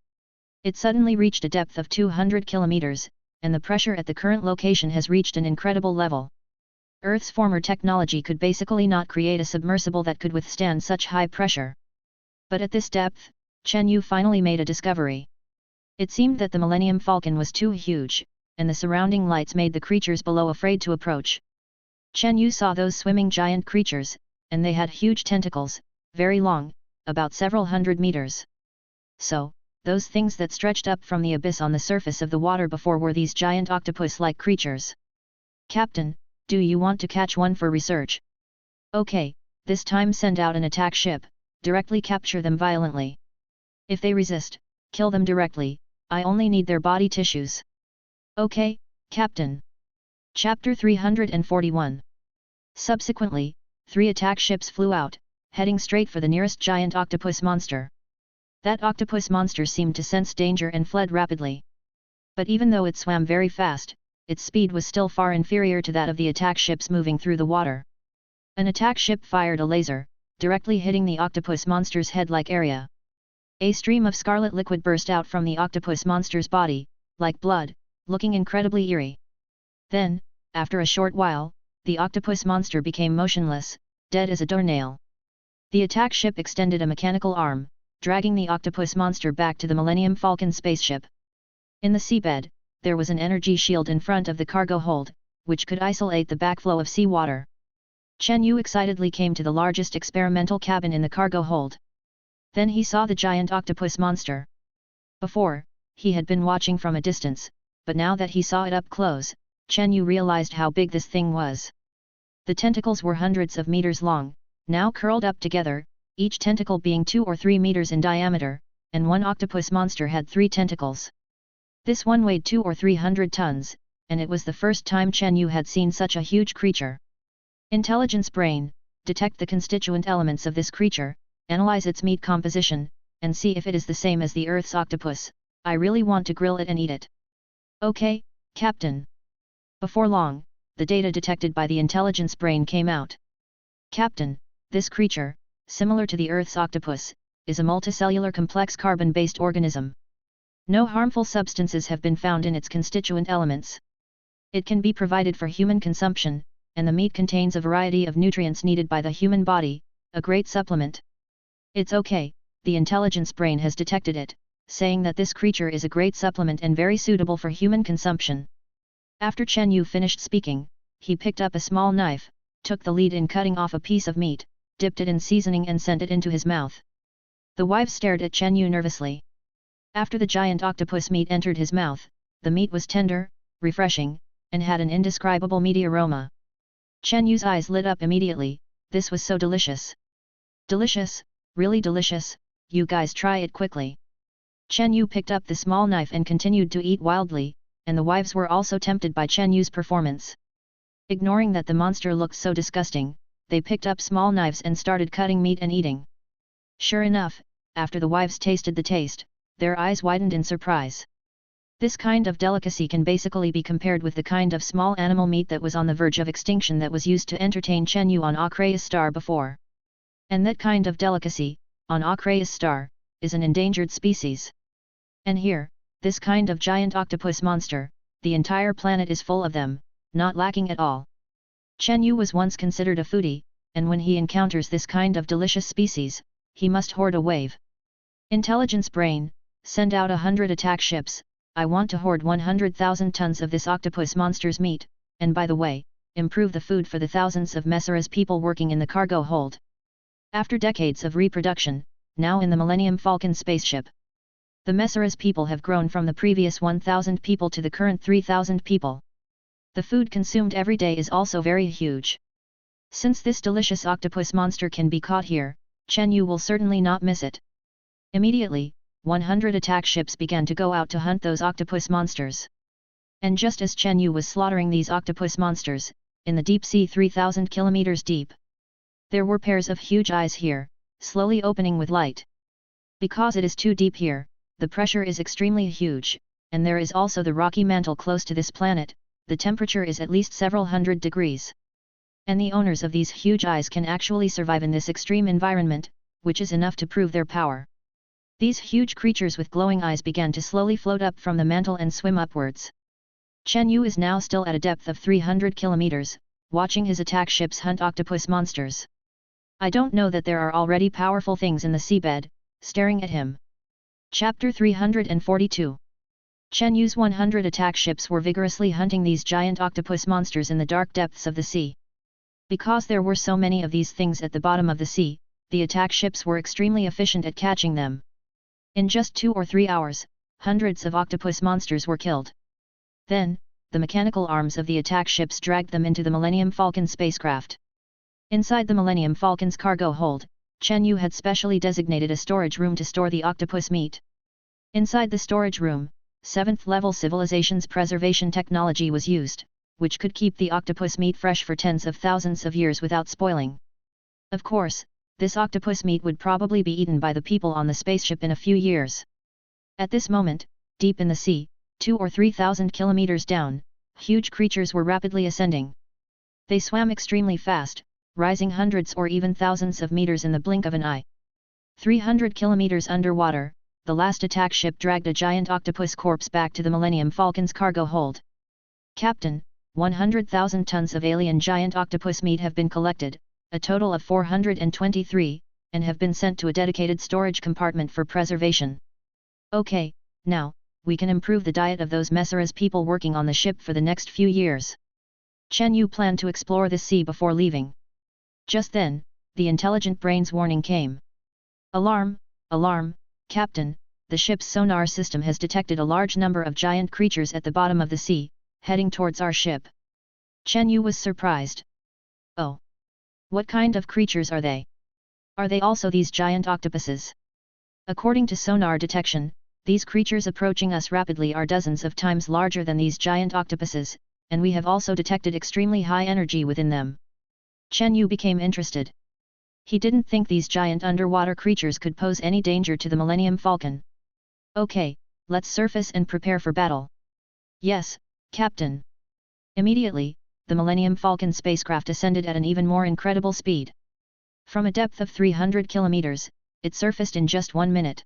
It suddenly reached a depth of 200 kilometers, and the pressure at the current location has reached an incredible level. Earth's former technology could basically not create a submersible that could withstand such high pressure. But at this depth, Chen Yu finally made a discovery. It seemed that the Millennium Falcon was too huge, and the surrounding lights made the creatures below afraid to approach. Chen Yu saw those swimming giant creatures, and they had huge tentacles, very long, about several hundred meters. So, those things that stretched up from the abyss on the surface of the water before were these giant octopus-like creatures. Captain, do you want to catch one for research? Okay, this time send out an attack ship, directly capture them violently. If they resist, kill them directly, I only need their body tissues. Okay, Captain. Chapter 341. Subsequently, 3 attack ships flew out, heading straight for the nearest giant octopus monster. That octopus monster seemed to sense danger and fled rapidly. But even though it swam very fast, its speed was still far inferior to that of the attack ships moving through the water. An attack ship fired a laser, directly hitting the octopus monster's head-like area. A stream of scarlet liquid burst out from the octopus monster's body, like blood, looking incredibly eerie. Then, after a short while, the octopus monster became motionless, dead as a doornail. The attack ship extended a mechanical arm, dragging the octopus monster back to the Millennium Falcon spaceship. In the seabed, there was an energy shield in front of the cargo hold, which could isolate the backflow of seawater. Chen Yu excitedly came to the largest experimental cabin in the cargo hold. Then he saw the giant octopus monster. Before, he had been watching from a distance, but now that he saw it up close, Chen Yu realized how big this thing was. The tentacles were hundreds of meters long, now curled up together, each tentacle being 2 or 3 meters in diameter, and one octopus monster had 3 tentacles. This one weighed 200 or 300 tons, and it was the first time Chen Yu had seen such a huge creature. Intelligence brain, detect the constituent elements of this creature, analyze its meat composition, and see if it is the same as the Earth's octopus. I really want to grill it and eat it. Okay, Captain. Before long, the data detected by the intelligence brain came out. Captain, this creature, similar to the Earth's octopus, is a multicellular complex carbon-based organism. No harmful substances have been found in its constituent elements. It can be provided for human consumption, and the meat contains a variety of nutrients needed by the human body, a great supplement. It's okay, the intelligence brain has detected it, saying that this creature is a great supplement and very suitable for human consumption. After Chen Yu finished speaking, he picked up a small knife, took the lead in cutting off a piece of meat, dipped it in seasoning and sent it into his mouth. The wives stared at Chen Yu nervously. After the giant octopus meat entered his mouth, the meat was tender, refreshing, and had an indescribable meaty aroma. Chen Yu's eyes lit up immediately. This was so delicious. Delicious, really delicious, you guys try it quickly. Chen Yu picked up the small knife and continued to eat wildly, and the wives were also tempted by Chen Yu's performance. Ignoring that the monster looked so disgusting, they picked up small knives and started cutting meat and eating. Sure enough, after the wives tasted the taste, their eyes widened in surprise. This kind of delicacy can basically be compared with the kind of small animal meat that was on the verge of extinction that was used to entertain Chen Yu on Acreus star before. And that kind of delicacy, on Acreus star, is an endangered species. And here, this kind of giant octopus monster, the entire planet is full of them, not lacking at all. Chen Yu was once considered a foodie, and when he encounters this kind of delicious species, he must hoard a wave. Intelligence brain, send out 100 attack ships. I want to hoard 100,000 tons of this octopus monster's meat, and by the way, improve the food for the thousands of Messera's people working in the cargo hold. After decades of reproduction, now in the Millennium Falcon spaceship, the Messera's people have grown from the previous 1,000 people to the current 3,000 people. The food consumed every day is also very huge. Since this delicious octopus monster can be caught here, Chen Yu will certainly not miss it. Immediately, 100 attack ships began to go out to hunt those octopus monsters. And just as Chen Yu was slaughtering these octopus monsters, in the deep sea 3,000 kilometers deep, there were pairs of huge eyes here, slowly opening with light. Because it is too deep here, the pressure is extremely huge, and there is also the rocky mantle close to this planet, the temperature is at least several hundred degrees. And the owners of these huge eyes can actually survive in this extreme environment, which is enough to prove their power. These huge creatures with glowing eyes began to slowly float up from the mantle and swim upwards. Chen Yu is now still at a depth of 300 kilometers, watching his attack ships hunt octopus monsters. I don't know that there are already powerful things in the seabed, staring at him. Chapter 342. Chen Yu's 100 attack ships were vigorously hunting these giant octopus monsters in the dark depths of the sea. Because there were so many of these things at the bottom of the sea, the attack ships were extremely efficient at catching them. In just 2 or 3 hours, hundreds of octopus monsters were killed. Then, the mechanical arms of the attack ships dragged them into the Millennium Falcon spacecraft. Inside the Millennium Falcon's cargo hold, Chen Yu had specially designated a storage room to store the octopus meat. Inside the storage room, 7th level civilization's preservation technology was used, which could keep the octopus meat fresh for tens of thousands of years without spoiling. Of course, this octopus meat would probably be eaten by the people on the spaceship in a few years. At this moment, deep in the sea, 2 or 3,000 kilometers down, huge creatures were rapidly ascending. They swam extremely fast, rising hundreds or even thousands of meters in the blink of an eye. 300 kilometers underwater, the last attack ship dragged a giant octopus corpse back to the Millennium Falcon's cargo hold. Captain, 100,000 tons of alien giant octopus meat have been collected, a total of 423, and have been sent to a dedicated storage compartment for preservation. Okay, now, we can improve the diet of those Messera's people working on the ship for the next few years. Chen Yu planned to explore the sea before leaving. Just then, the intelligent brain's warning came. Alarm, alarm, Captain, the ship's sonar system has detected a large number of giant creatures at the bottom of the sea, heading towards our ship. Chen Yu was surprised. Oh! What kind of creatures are they? Are they also these giant octopuses? According to sonar detection, these creatures approaching us rapidly are dozens of times larger than these giant octopuses, and we have also detected extremely high energy within them. Chen Yu became interested. He didn't think these giant underwater creatures could pose any danger to the Millennium Falcon. Okay, let's surface and prepare for battle. Yes, Captain. Immediately, the Millennium Falcon spacecraft ascended at an even more incredible speed. From a depth of 300 kilometers, it surfaced in just 1 minute.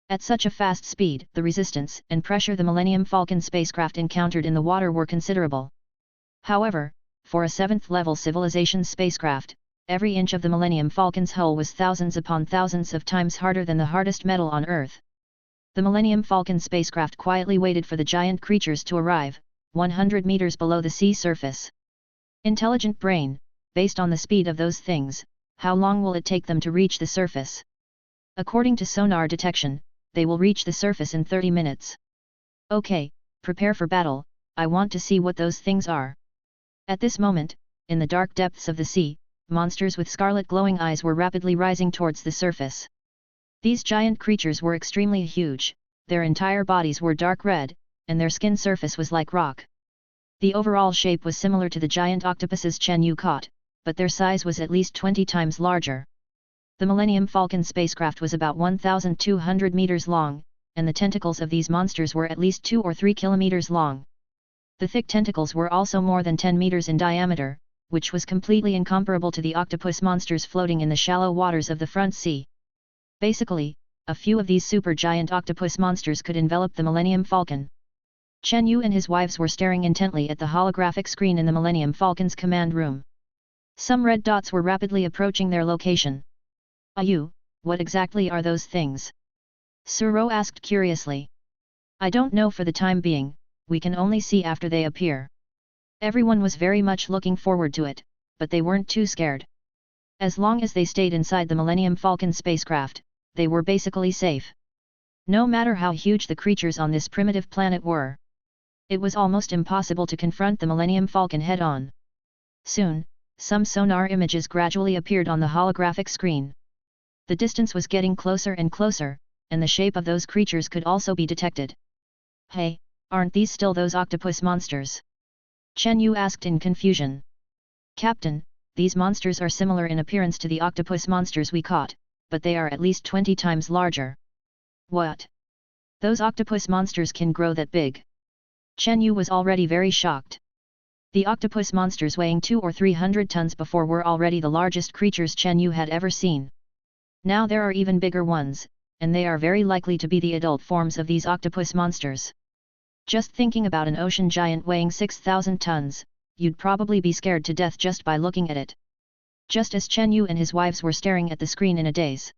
At such a fast speed, the resistance and pressure the Millennium Falcon spacecraft encountered in the water were considerable. However, for a 7th level civilization spacecraft, every inch of the Millennium Falcon's hull was thousands upon thousands of times harder than the hardest metal on Earth. The Millennium Falcon spacecraft quietly waited for the giant creatures to arrive, 100 meters below the sea surface. Intelligent brain, based on the speed of those things, How long will it take them to reach the surface? According to sonar detection, they will reach the surface in 30 minutes. Okay, prepare for battle, I want to see what those things are. At this moment, in the dark depths of the sea, monsters with scarlet glowing eyes were rapidly rising towards the surface. These giant creatures were extremely huge, their entire bodies were dark red, and their skin surface was like rock. The overall shape was similar to the giant octopuses Chen Yu caught, but their size was at least 20 times larger. The Millennium Falcon spacecraft was about 1,200 meters long, and the tentacles of these monsters were at least 2 or 3 kilometers long. The thick tentacles were also more than 10 meters in diameter, which was completely incomparable to the octopus monsters floating in the shallow waters of the front sea. Basically, a few of these supergiant octopus monsters could envelop the Millennium Falcon. Chen Yu and his wives were staring intently at the holographic screen in the Millennium Falcon's command room. Some red dots were rapidly approaching their location. "Yu, what exactly are those things?" Suro asked curiously. "I don't know for the time being, we can only see after they appear." Everyone was very much looking forward to it, but they weren't too scared. As long as they stayed inside the Millennium Falcon spacecraft, they were basically safe. No matter how huge the creatures on this primitive planet were, it was almost impossible to confront the Millennium Falcon head-on. Soon, some sonar images gradually appeared on the holographic screen. The distance was getting closer and closer, and the shape of those creatures could also be detected. "Hey, aren't these still those octopus monsters?" Chen Yu asked in confusion. "Captain, these monsters are similar in appearance to the octopus monsters we caught, but they are at least 20 times larger." "What? Those octopus monsters can grow that big?" Chen Yu was already very shocked. The octopus monsters weighing 200 or 300 tons before were already the largest creatures Chen Yu had ever seen. Now there are even bigger ones, and they are very likely to be the adult forms of these octopus monsters. Just thinking about an ocean giant weighing 6,000 tons, you'd probably be scared to death just by looking at it. Just as Chen Yu and his wives were staring at the screen in a daze.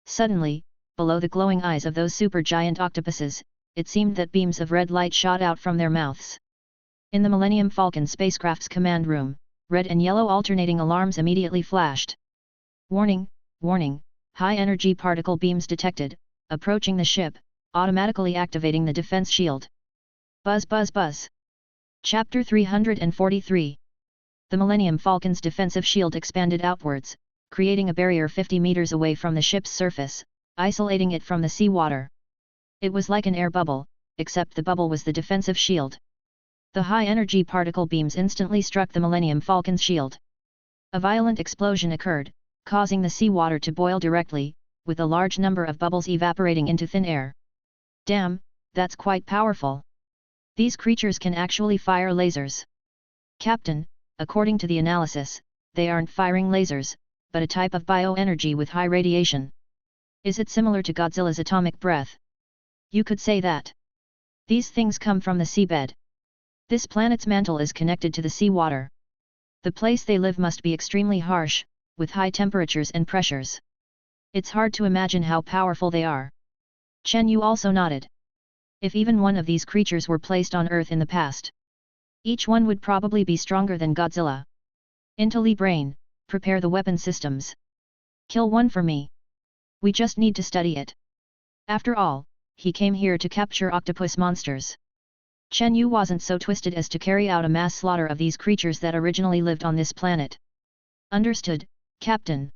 Suddenly, below the glowing eyes of those supergiant octopuses, it seemed that beams of red light shot out from their mouths. In the Millennium Falcon spacecraft's command room, red and yellow alternating alarms immediately flashed. "Warning, warning, high-energy particle beams detected, approaching the ship, automatically activating the defense shield." Buzz buzz buzz. Chapter 343. The Millennium Falcon's defensive shield expanded outwards, creating a barrier 50 meters away from the ship's surface, isolating it from the seawater. It was like an air bubble, except the bubble was the defensive shield. The high-energy particle beams instantly struck the Millennium Falcon's shield. A violent explosion occurred, causing the seawater to boil directly, with a large number of bubbles evaporating into thin air. "Damn, that's quite powerful. These creatures can actually fire lasers." "Captain, according to the analysis, they aren't firing lasers, but a type of bioenergy with high radiation. Is it similar to Godzilla's atomic breath?" "You could say that. These things come from the seabed. This planet's mantle is connected to the seawater. The place they live must be extremely harsh, with high temperatures and pressures. It's hard to imagine how powerful they are." Chen Yu also nodded. If even one of these creatures were placed on Earth in the past, each one would probably be stronger than Godzilla. "Intelli brain, prepare the weapon systems. Kill one for me. We just need to study it. After all, he came here to capture octopus monsters." Chen Yu wasn't so twisted as to carry out a mass slaughter of these creatures that originally lived on this planet. "Understood, Captain."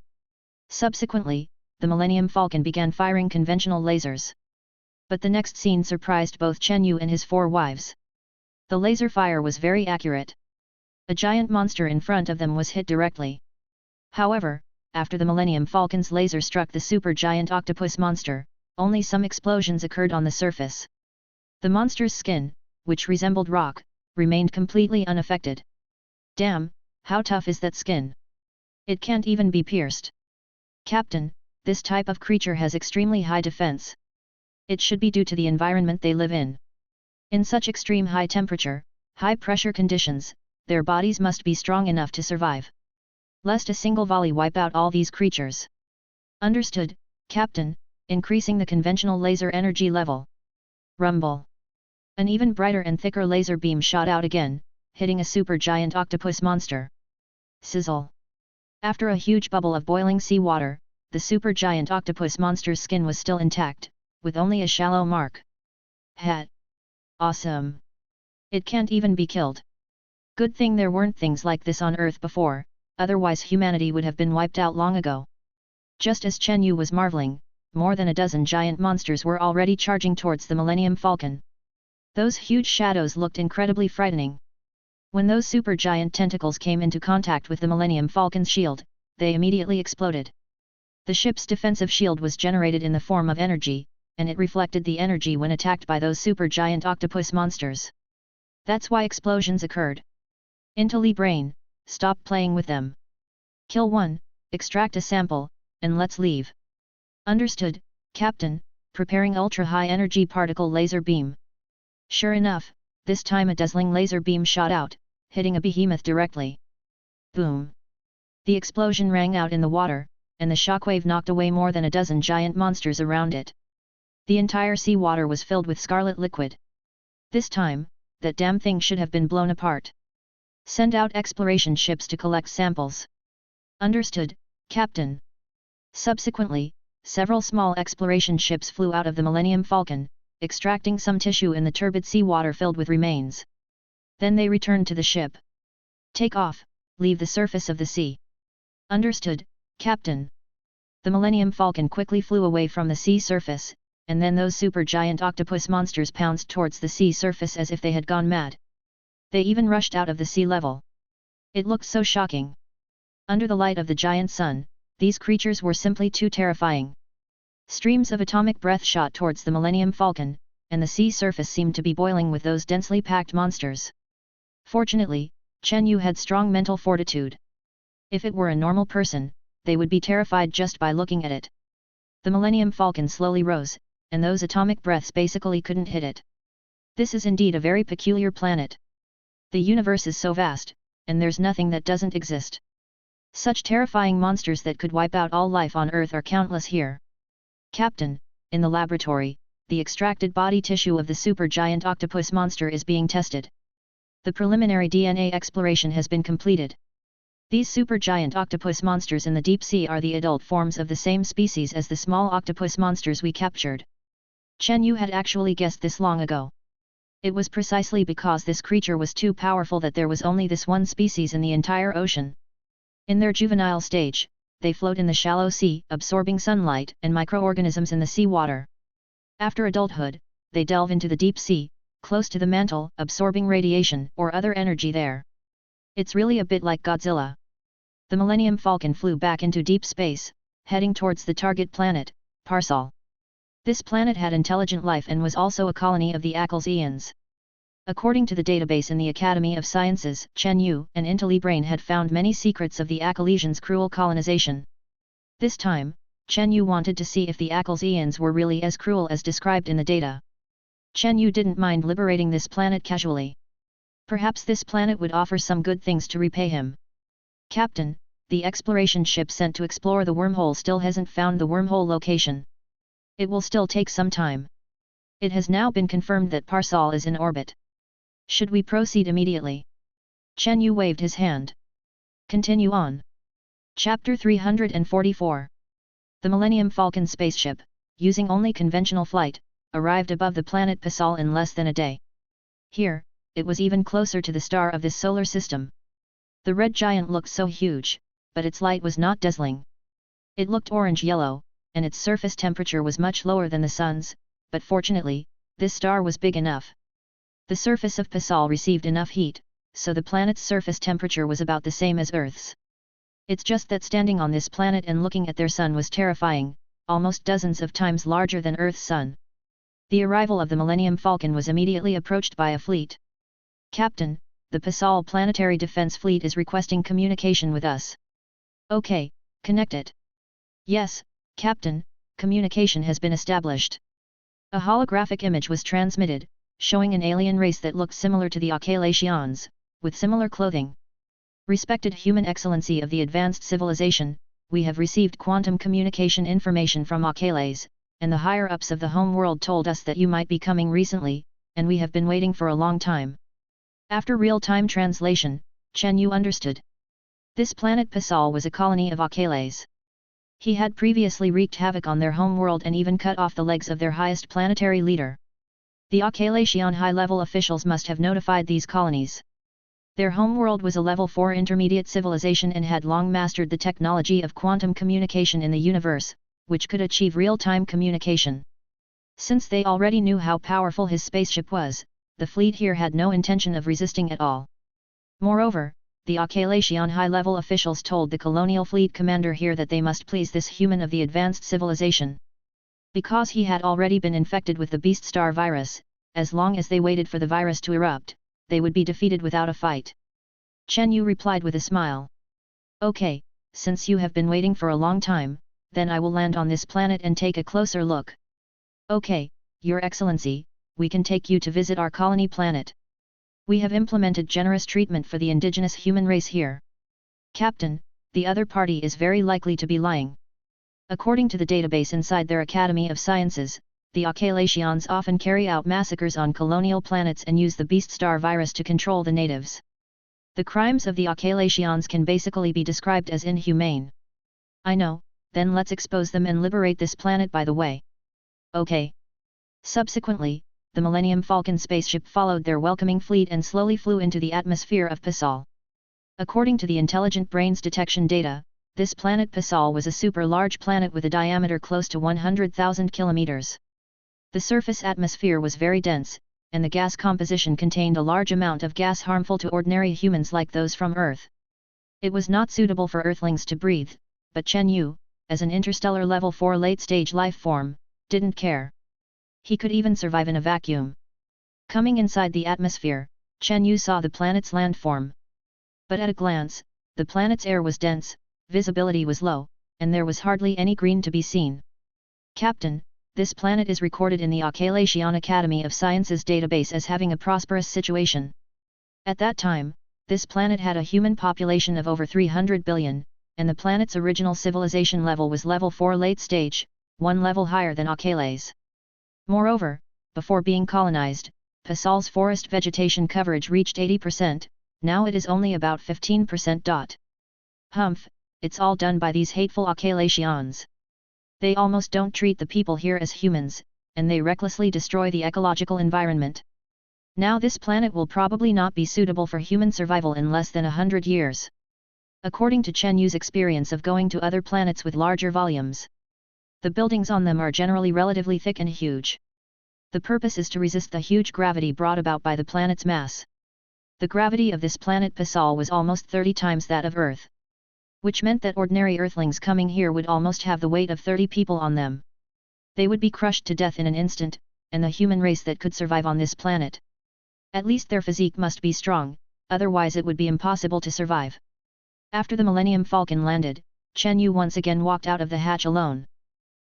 Subsequently, the Millennium Falcon began firing conventional lasers. But the next scene surprised both Chen Yu and his 4 wives. The laser fire was very accurate. A giant monster in front of them was hit directly. However, after the Millennium Falcon's laser struck the supergiant octopus monster, only some explosions occurred on the surface. The monster's skin, which resembled rock, remained completely unaffected. "Damn, how tough is that skin? It can't even be pierced." "Captain, this type of creature has extremely high defense. It should be due to the environment they live in. In such extreme high temperature, high pressure conditions, their bodies must be strong enough to survive. Lest a single volley wipe out all these creatures." "Understood, Captain, increasing the conventional laser energy level." Rumble. An even brighter and thicker laser beam shot out again, hitting a supergiant octopus monster. Sizzle. After a huge bubble of boiling seawater, the supergiant octopus monster's skin was still intact, with only a shallow mark. Het! Awesome! It can't even be killed. Good thing there weren't things like this on Earth before, otherwise humanity would have been wiped out long ago. Just as Chen Yu was marveling, more than a dozen giant monsters were already charging towards the Millennium Falcon. Those huge shadows looked incredibly frightening. When those supergiant tentacles came into contact with the Millennium Falcon's shield, they immediately exploded. The ship's defensive shield was generated in the form of energy, and it reflected the energy when attacked by those supergiant octopus monsters. That's why explosions occurred. Intelli brain, stop playing with them. Kill one, extract a sample, and let's leave. Understood, Captain, preparing ultra-high energy particle laser beam. Sure enough, this time a dazzling laser beam shot out, hitting a behemoth directly. Boom! The explosion rang out in the water, and the shockwave knocked away more than a dozen giant monsters around it. The entire seawater was filled with scarlet liquid. This time, that damn thing should have been blown apart. Send out exploration ships to collect samples. Understood, Captain. Subsequently, several small exploration ships flew out of the Millennium Falcon, extracting some tissue in the turbid seawater filled with remains. Then they returned to the ship. Take off, leave the surface of the sea. Understood, Captain. The Millennium Falcon quickly flew away from the sea surface, and then those supergiant octopus monsters pounced towards the sea surface as if they had gone mad. They even rushed out of the sea level. It looked so shocking. Under the light of the giant sun, these creatures were simply too terrifying. Streams of atomic breath shot towards the Millennium Falcon, and the sea surface seemed to be boiling with those densely packed monsters. Fortunately, Chen Yu had strong mental fortitude. If it were a normal person, they would be terrified just by looking at it. The Millennium Falcon slowly rose, and those atomic breaths basically couldn't hit it. This is indeed a very peculiar planet. The universe is so vast, and there's nothing that doesn't exist. Such terrifying monsters that could wipe out all life on Earth are countless here. Captain, in the laboratory, the extracted body tissue of the supergiant octopus monster is being tested. The preliminary DNA exploration has been completed. These supergiant octopus monsters in the deep sea are the adult forms of the same species as the small octopus monsters we captured. Chen Yu had actually guessed this long ago. It was precisely because this creature was too powerful that there was only this one species in the entire ocean. In their juvenile stage, they float in the shallow sea, absorbing sunlight and microorganisms in the seawater. After adulthood, they delve into the deep sea, close to the mantle, absorbing radiation or other energy there. It's really a bit like Godzilla. The Millennium Falcon flew back into deep space, heading towards the target planet, Parsal. This planet had intelligent life and was also a colony of the Acalesians. According to the database in the Academy of Sciences, Chen Yu and Intelli Brain had found many secrets of the Acalesians' cruel colonization. This time, Chen Yu wanted to see if the Acalesians were really as cruel as described in the data. Chen Yu didn't mind liberating this planet casually. Perhaps this planet would offer some good things to repay him. Captain, the exploration ship sent to explore the wormhole still hasn't found the wormhole location. It will still take some time. It has now been confirmed that Parsal is in orbit. Should we proceed immediately? Chen Yu waved his hand. Continue on. Chapter 344. The Millennium Falcon spaceship, using only conventional flight, arrived above the planet Parsal in less than a day. Here, it was even closer to the star of this solar system. The red giant looked so huge, but its light was not dazzling. It looked orange-yellow, and its surface temperature was much lower than the sun's, but fortunately, this star was big enough. The surface of Parsal received enough heat, so the planet's surface temperature was about the same as Earth's. It's just that standing on this planet and looking at their sun was terrifying, almost dozens of times larger than Earth's sun. The arrival of the Millennium Falcon was immediately approached by a fleet. Captain, the Parsal Planetary Defense Fleet is requesting communication with us. Okay, connect it. Yes, Captain, communication has been established. A holographic image was transmitted, showing an alien race that looked similar to the Acalesians, with similar clothing. Respected Human Excellency of the advanced civilization, we have received quantum communication information from Acales, and the higher-ups of the home world told us that you might be coming recently, and we have been waiting for a long time. After real-time translation, Chen Yu understood. This planet Pasal was a colony of Achilles. He had previously wreaked havoc on their homeworld and even cut off the legs of their highest planetary leader. The Achilesian high-level officials must have notified these colonies. Their homeworld was a level 4 intermediate civilization and had long mastered the technology of quantum communication in the universe, which could achieve real-time communication. Since they already knew how powerful his spaceship was, the fleet here had no intention of resisting at all. Moreover, the Achilesian high-level officials told the colonial fleet commander here that they must please this human of the advanced civilization. Because he had already been infected with the beast star virus, as long as they waited for the virus to erupt, they would be defeated without a fight. Chen Yu replied with a smile. Okay, since you have been waiting for a long time, then I will land on this planet and take a closer look. Okay, Your Excellency, we can take you to visit our colony planet. We have implemented generous treatment for the indigenous human race here. Captain, the other party is very likely to be lying. According to the database inside their Academy of Sciences, the Achilesians often carry out massacres on colonial planets and use the beast star virus to control the natives. The crimes of the Achilesians can basically be described as inhumane. I know, then let's expose them and liberate this planet by the way. Okay. Subsequently, the Millennium Falcon spaceship followed their welcoming fleet and slowly flew into the atmosphere of Pasal. According to the Intelligent Brains detection data, this planet Pasal was a super-large planet with a diameter close to 100,000 kilometers. The surface atmosphere was very dense, and the gas composition contained a large amount of gas harmful to ordinary humans like those from Earth. It was not suitable for Earthlings to breathe, but Chen Yu, as an interstellar level 4 late-stage life form, didn't care. He could even survive in a vacuum. Coming inside the atmosphere, Chen Yu saw the planet's landform. But at a glance, the planet's air was dense, visibility was low, and there was hardly any green to be seen. Captain, this planet is recorded in the Achilesian Academy of Sciences database as having a prosperous situation. At that time, this planet had a human population of over 300 billion, and the planet's original civilization level was level 4 late stage, one level higher than Achilles. Moreover, before being colonized, Pasal's forest vegetation coverage reached 80%, now it is only about 15%. Humph, it's all done by these hateful Achilesians. They almost don't treat the people here as humans, and they recklessly destroy the ecological environment. Now this planet will probably not be suitable for human survival in less than 100 years. According to Chen Yu's experience of going to other planets with larger volumes, the buildings on them are generally relatively thick and huge. The purpose is to resist the huge gravity brought about by the planet's mass. The gravity of this planet Pasal was almost 30 times that of Earth, which meant that ordinary Earthlings coming here would almost have the weight of 30 people on them. They would be crushed to death in an instant, and the human race that could survive on this planet. At least their physique must be strong, otherwise it would be impossible to survive. After the Millennium Falcon landed, Chen Yu once again walked out of the hatch alone.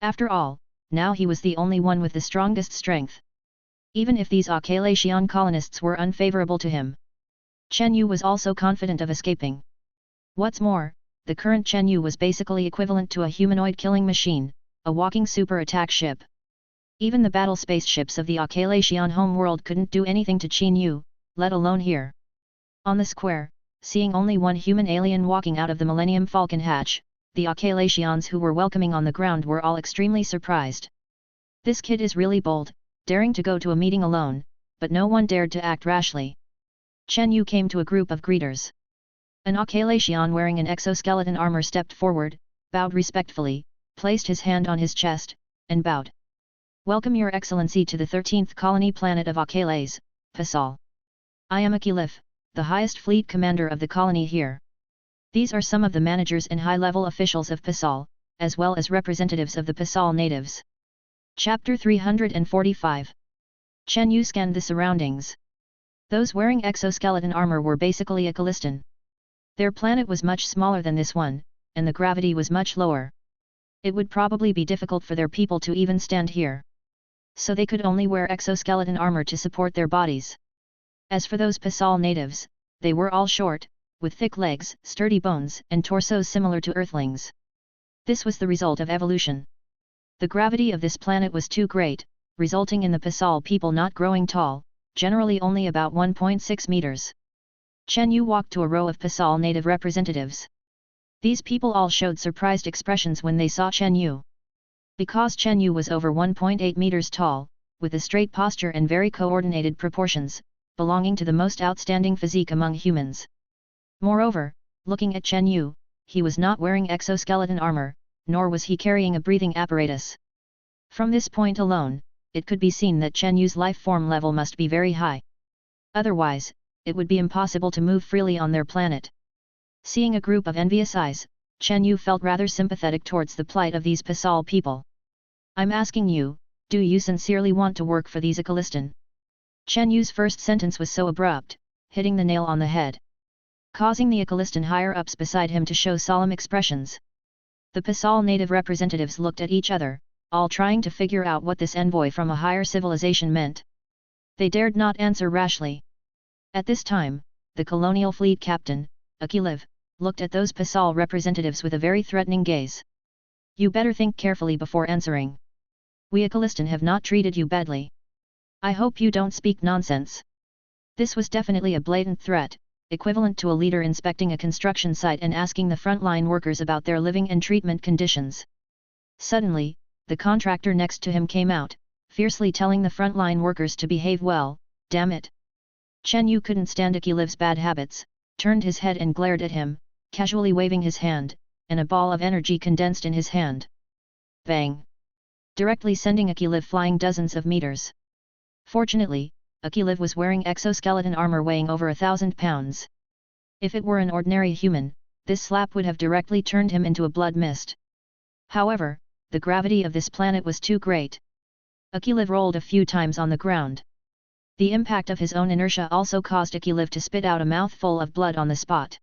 After all, now he was the only one with the strongest strength. Even if these Achilesian colonists were unfavorable to him, Chen Yu was also confident of escaping. What's more, the current Chen Yu was basically equivalent to a humanoid killing machine, a walking super attack ship. Even the battle spaceships of the Achilesian homeworld couldn't do anything to Chen Yu, let alone here. On the square, seeing only one human alien walking out of the Millennium Falcon hatch, the Achilesians who were welcoming on the ground were all extremely surprised. This kid is really bold, daring to go to a meeting alone, but no one dared to act rashly. Chen Yu came to a group of greeters. An Achilesian wearing an exoskeleton armor stepped forward, bowed respectfully, placed his hand on his chest, and bowed. Welcome Your Excellency to the 13th colony planet of Achilles, Pasal. I am Achilles, the highest fleet commander of the colony here. These are some of the managers and high-level officials of Pasal, as well as representatives of the Pasal natives. Chapter 345. Chen Yu scanned the surroundings. Those wearing exoskeleton armor were basically a Callistan. Their planet was much smaller than this one, and the gravity was much lower. It would probably be difficult for their people to even stand here. So they could only wear exoskeleton armor to support their bodies. As for those Pasal natives, they were all short, with thick legs, sturdy bones, and torsos similar to Earthlings. This was the result of evolution. The gravity of this planet was too great, resulting in the Pasal people not growing tall, generally only about 1.6 meters. Chen Yu walked to a row of Pasal native representatives. These people all showed surprised expressions when they saw Chen Yu. Because Chen Yu was over 1.8 meters tall, with a straight posture and very coordinated proportions, belonging to the most outstanding physique among humans. Moreover, looking at Chen Yu, he was not wearing exoskeleton armor, nor was he carrying a breathing apparatus. From this point alone, it could be seen that Chen Yu's life form level must be very high. Otherwise, it would be impossible to move freely on their planet. Seeing a group of envious eyes, Chen Yu felt rather sympathetic towards the plight of these Pasal people. I'm asking you, do you sincerely want to work for these Akalistan? Chen Yu's first sentence was so abrupt, hitting the nail on the head, causing the Akalistan higher-ups beside him to show solemn expressions. The Pasal native representatives looked at each other, all trying to figure out what this envoy from a higher civilization meant. They dared not answer rashly. At this time, the colonial fleet captain, Akiliv, looked at those Pasal representatives with a very threatening gaze. You better think carefully before answering. We Akalistan have not treated you badly. I hope you don't speak nonsense. This was definitely a blatant threat, equivalent to a leader inspecting a construction site and asking the frontline workers about their living and treatment conditions. Suddenly, the contractor next to him came out, fiercely telling the frontline workers to behave well. Damn it! Chen Yu couldn't stand Akiliv's bad habits, turned his head and glared at him, casually waving his hand, and a ball of energy condensed in his hand. Bang! Directly sending Akiliv flying dozens of meters. Fortunately, Akiliv was wearing exoskeleton armor weighing over 1,000 pounds. If it were an ordinary human, this slap would have directly turned him into a blood mist. However, the gravity of this planet was too great. Akiliv rolled a few times on the ground. The impact of his own inertia also caused Akiliv to spit out a mouthful of blood on the spot.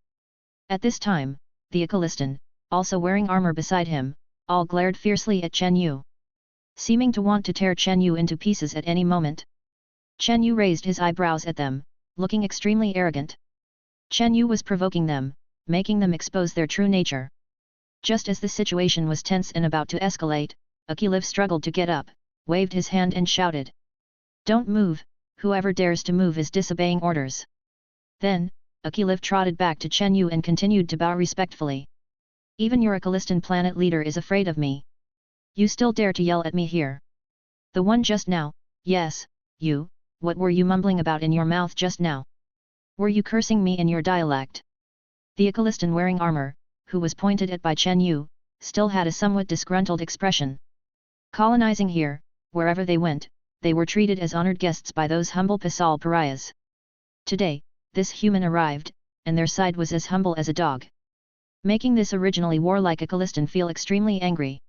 At this time, the Akalistan, also wearing armor beside him, all glared fiercely at Chen Yu, seeming to want to tear Chen Yu into pieces at any moment. Chen Yu raised his eyebrows at them, looking extremely arrogant. Chen Yu was provoking them, making them expose their true nature. Just as the situation was tense and about to escalate, Akiliv struggled to get up, waved his hand and shouted. Don't move, whoever dares to move is disobeying orders. Then, Akiliv trotted back to Chen Yu and continued to bow respectfully. Even your Akalistan planet leader is afraid of me. You still dare to yell at me here? The one just now, yes, you, what were you mumbling about in your mouth just now? Were you cursing me in your dialect? The Akalistan wearing armor, who was pointed at by Chen Yu, still had a somewhat disgruntled expression. Colonizing here, wherever they went, they were treated as honored guests by those humble Pasal pariahs. Today, this human arrived, and their side was as humble as a dog, making this originally warlike Akalistan feel extremely angry.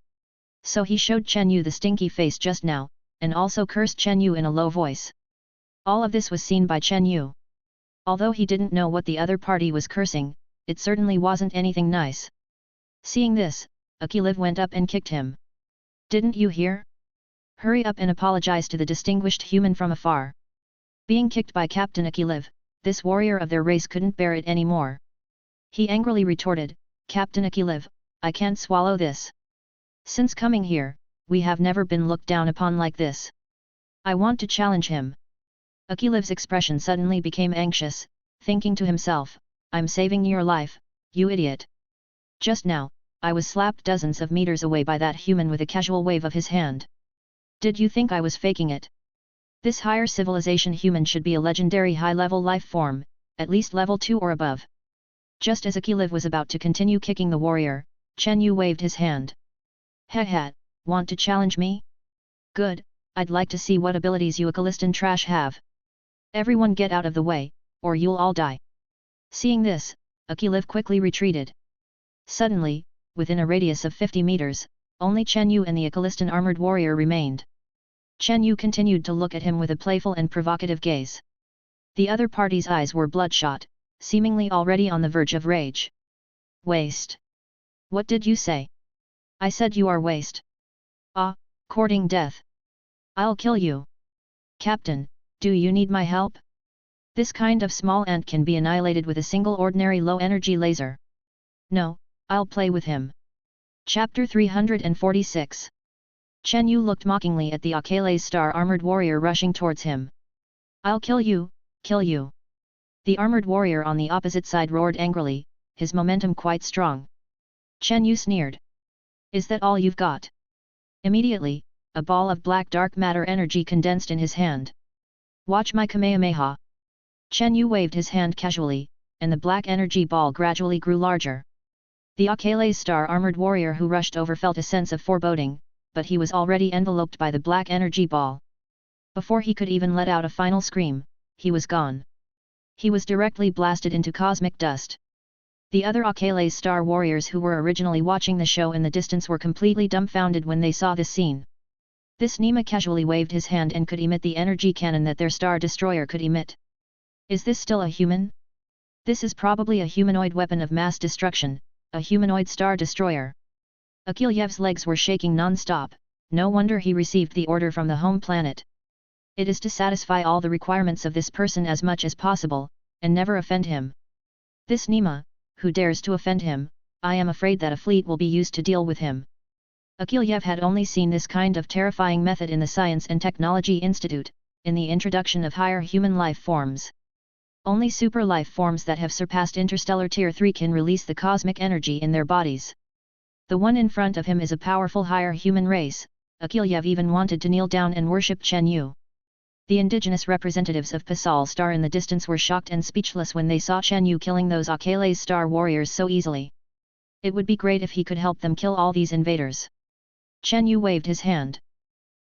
So he showed Chen Yu the stinky face just now, and also cursed Chen Yu in a low voice. All of this was seen by Chen Yu. Although he didn't know what the other party was cursing, it certainly wasn't anything nice. Seeing this, Akiliv went up and kicked him. Didn't you hear? Hurry up and apologize to the distinguished human from afar. Being kicked by Captain Akiliv, this warrior of their race couldn't bear it anymore. He angrily retorted, Captain Akiliv, I can't swallow this. Since coming here, we have never been looked down upon like this. I want to challenge him. Akiliv's expression suddenly became anxious, thinking to himself, I'm saving your life, you idiot. Just now, I was slapped dozens of meters away by that human with a casual wave of his hand. Did you think I was faking it? This higher civilization human should be a legendary high-level life form, at least level 2 or above. Just as Akiliv was about to continue kicking the warrior, Chen Yu waved his hand. Heh, want to challenge me? Good, I'd like to see what abilities you Akalistan trash have. Everyone get out of the way, or you'll all die. Seeing this, Akiliv quickly retreated. Suddenly, within a radius of 50 meters, only Chen Yu and the Akalistan armored warrior remained. Chen Yu continued to look at him with a playful and provocative gaze. The other party's eyes were bloodshot, seemingly already on the verge of rage. Waste. What did you say? I said you are waste. Ah, courting death. I'll kill you. Captain, do you need my help? This kind of small ant can be annihilated with a single ordinary low-energy laser. No, I'll play with him. Chapter 346. Chen Yu looked mockingly at the Akele's star-armored warrior rushing towards him. I'll kill you, kill you. The armored warrior on the opposite side roared angrily, his momentum quite strong. Chen Yu sneered. Is that all you've got? Immediately, a ball of black dark matter energy condensed in his hand. Watch my Kamehameha. Chen Yu waved his hand casually, and the black energy ball gradually grew larger. The Achilles Star armored warrior who rushed over felt a sense of foreboding, but he was already enveloped by the black energy ball. Before he could even let out a final scream, he was gone. He was directly blasted into cosmic dust. The other Achilles Star warriors who were originally watching the show in the distance were completely dumbfounded when they saw this scene. This Nema casually waved his hand and could emit the energy cannon that their star destroyer could emit. Is this still a human? This is probably a humanoid weapon of mass destruction, a humanoid star destroyer. Akilyev's legs were shaking non-stop, no wonder he received the order from the home planet. It is to satisfy all the requirements of this person as much as possible, and never offend him. This Nema, who dares to offend him, I am afraid that a fleet will be used to deal with him. Akilyev had only seen this kind of terrifying method in the Science and Technology Institute, in the introduction of higher human life forms. Only super life forms that have surpassed interstellar Tier 3 can release the cosmic energy in their bodies. The one in front of him is a powerful higher human race. Akilyev even wanted to kneel down and worship Chen Yu. The indigenous representatives of Pasal Star in the distance were shocked and speechless when they saw Chen Yu killing those Achilles Star warriors so easily. It would be great if he could help them kill all these invaders. Chen Yu waved his hand.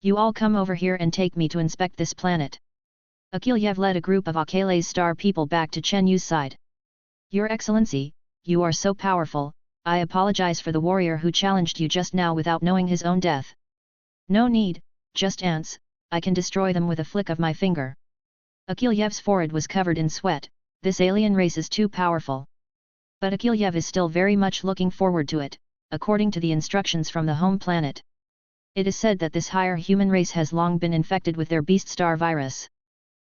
You all come over here and take me to inspect this planet. Akilyev led a group of Achilles Star people back to Chen Yu's side. Your Excellency, you are so powerful, I apologize for the warrior who challenged you just now without knowing his own death. No need, just ants, I can destroy them with a flick of my finger. Akilyev's forehead was covered in sweat, this alien race is too powerful. But Akilyev is still very much looking forward to it, according to the instructions from the home planet. It is said that this higher human race has long been infected with their beast star virus.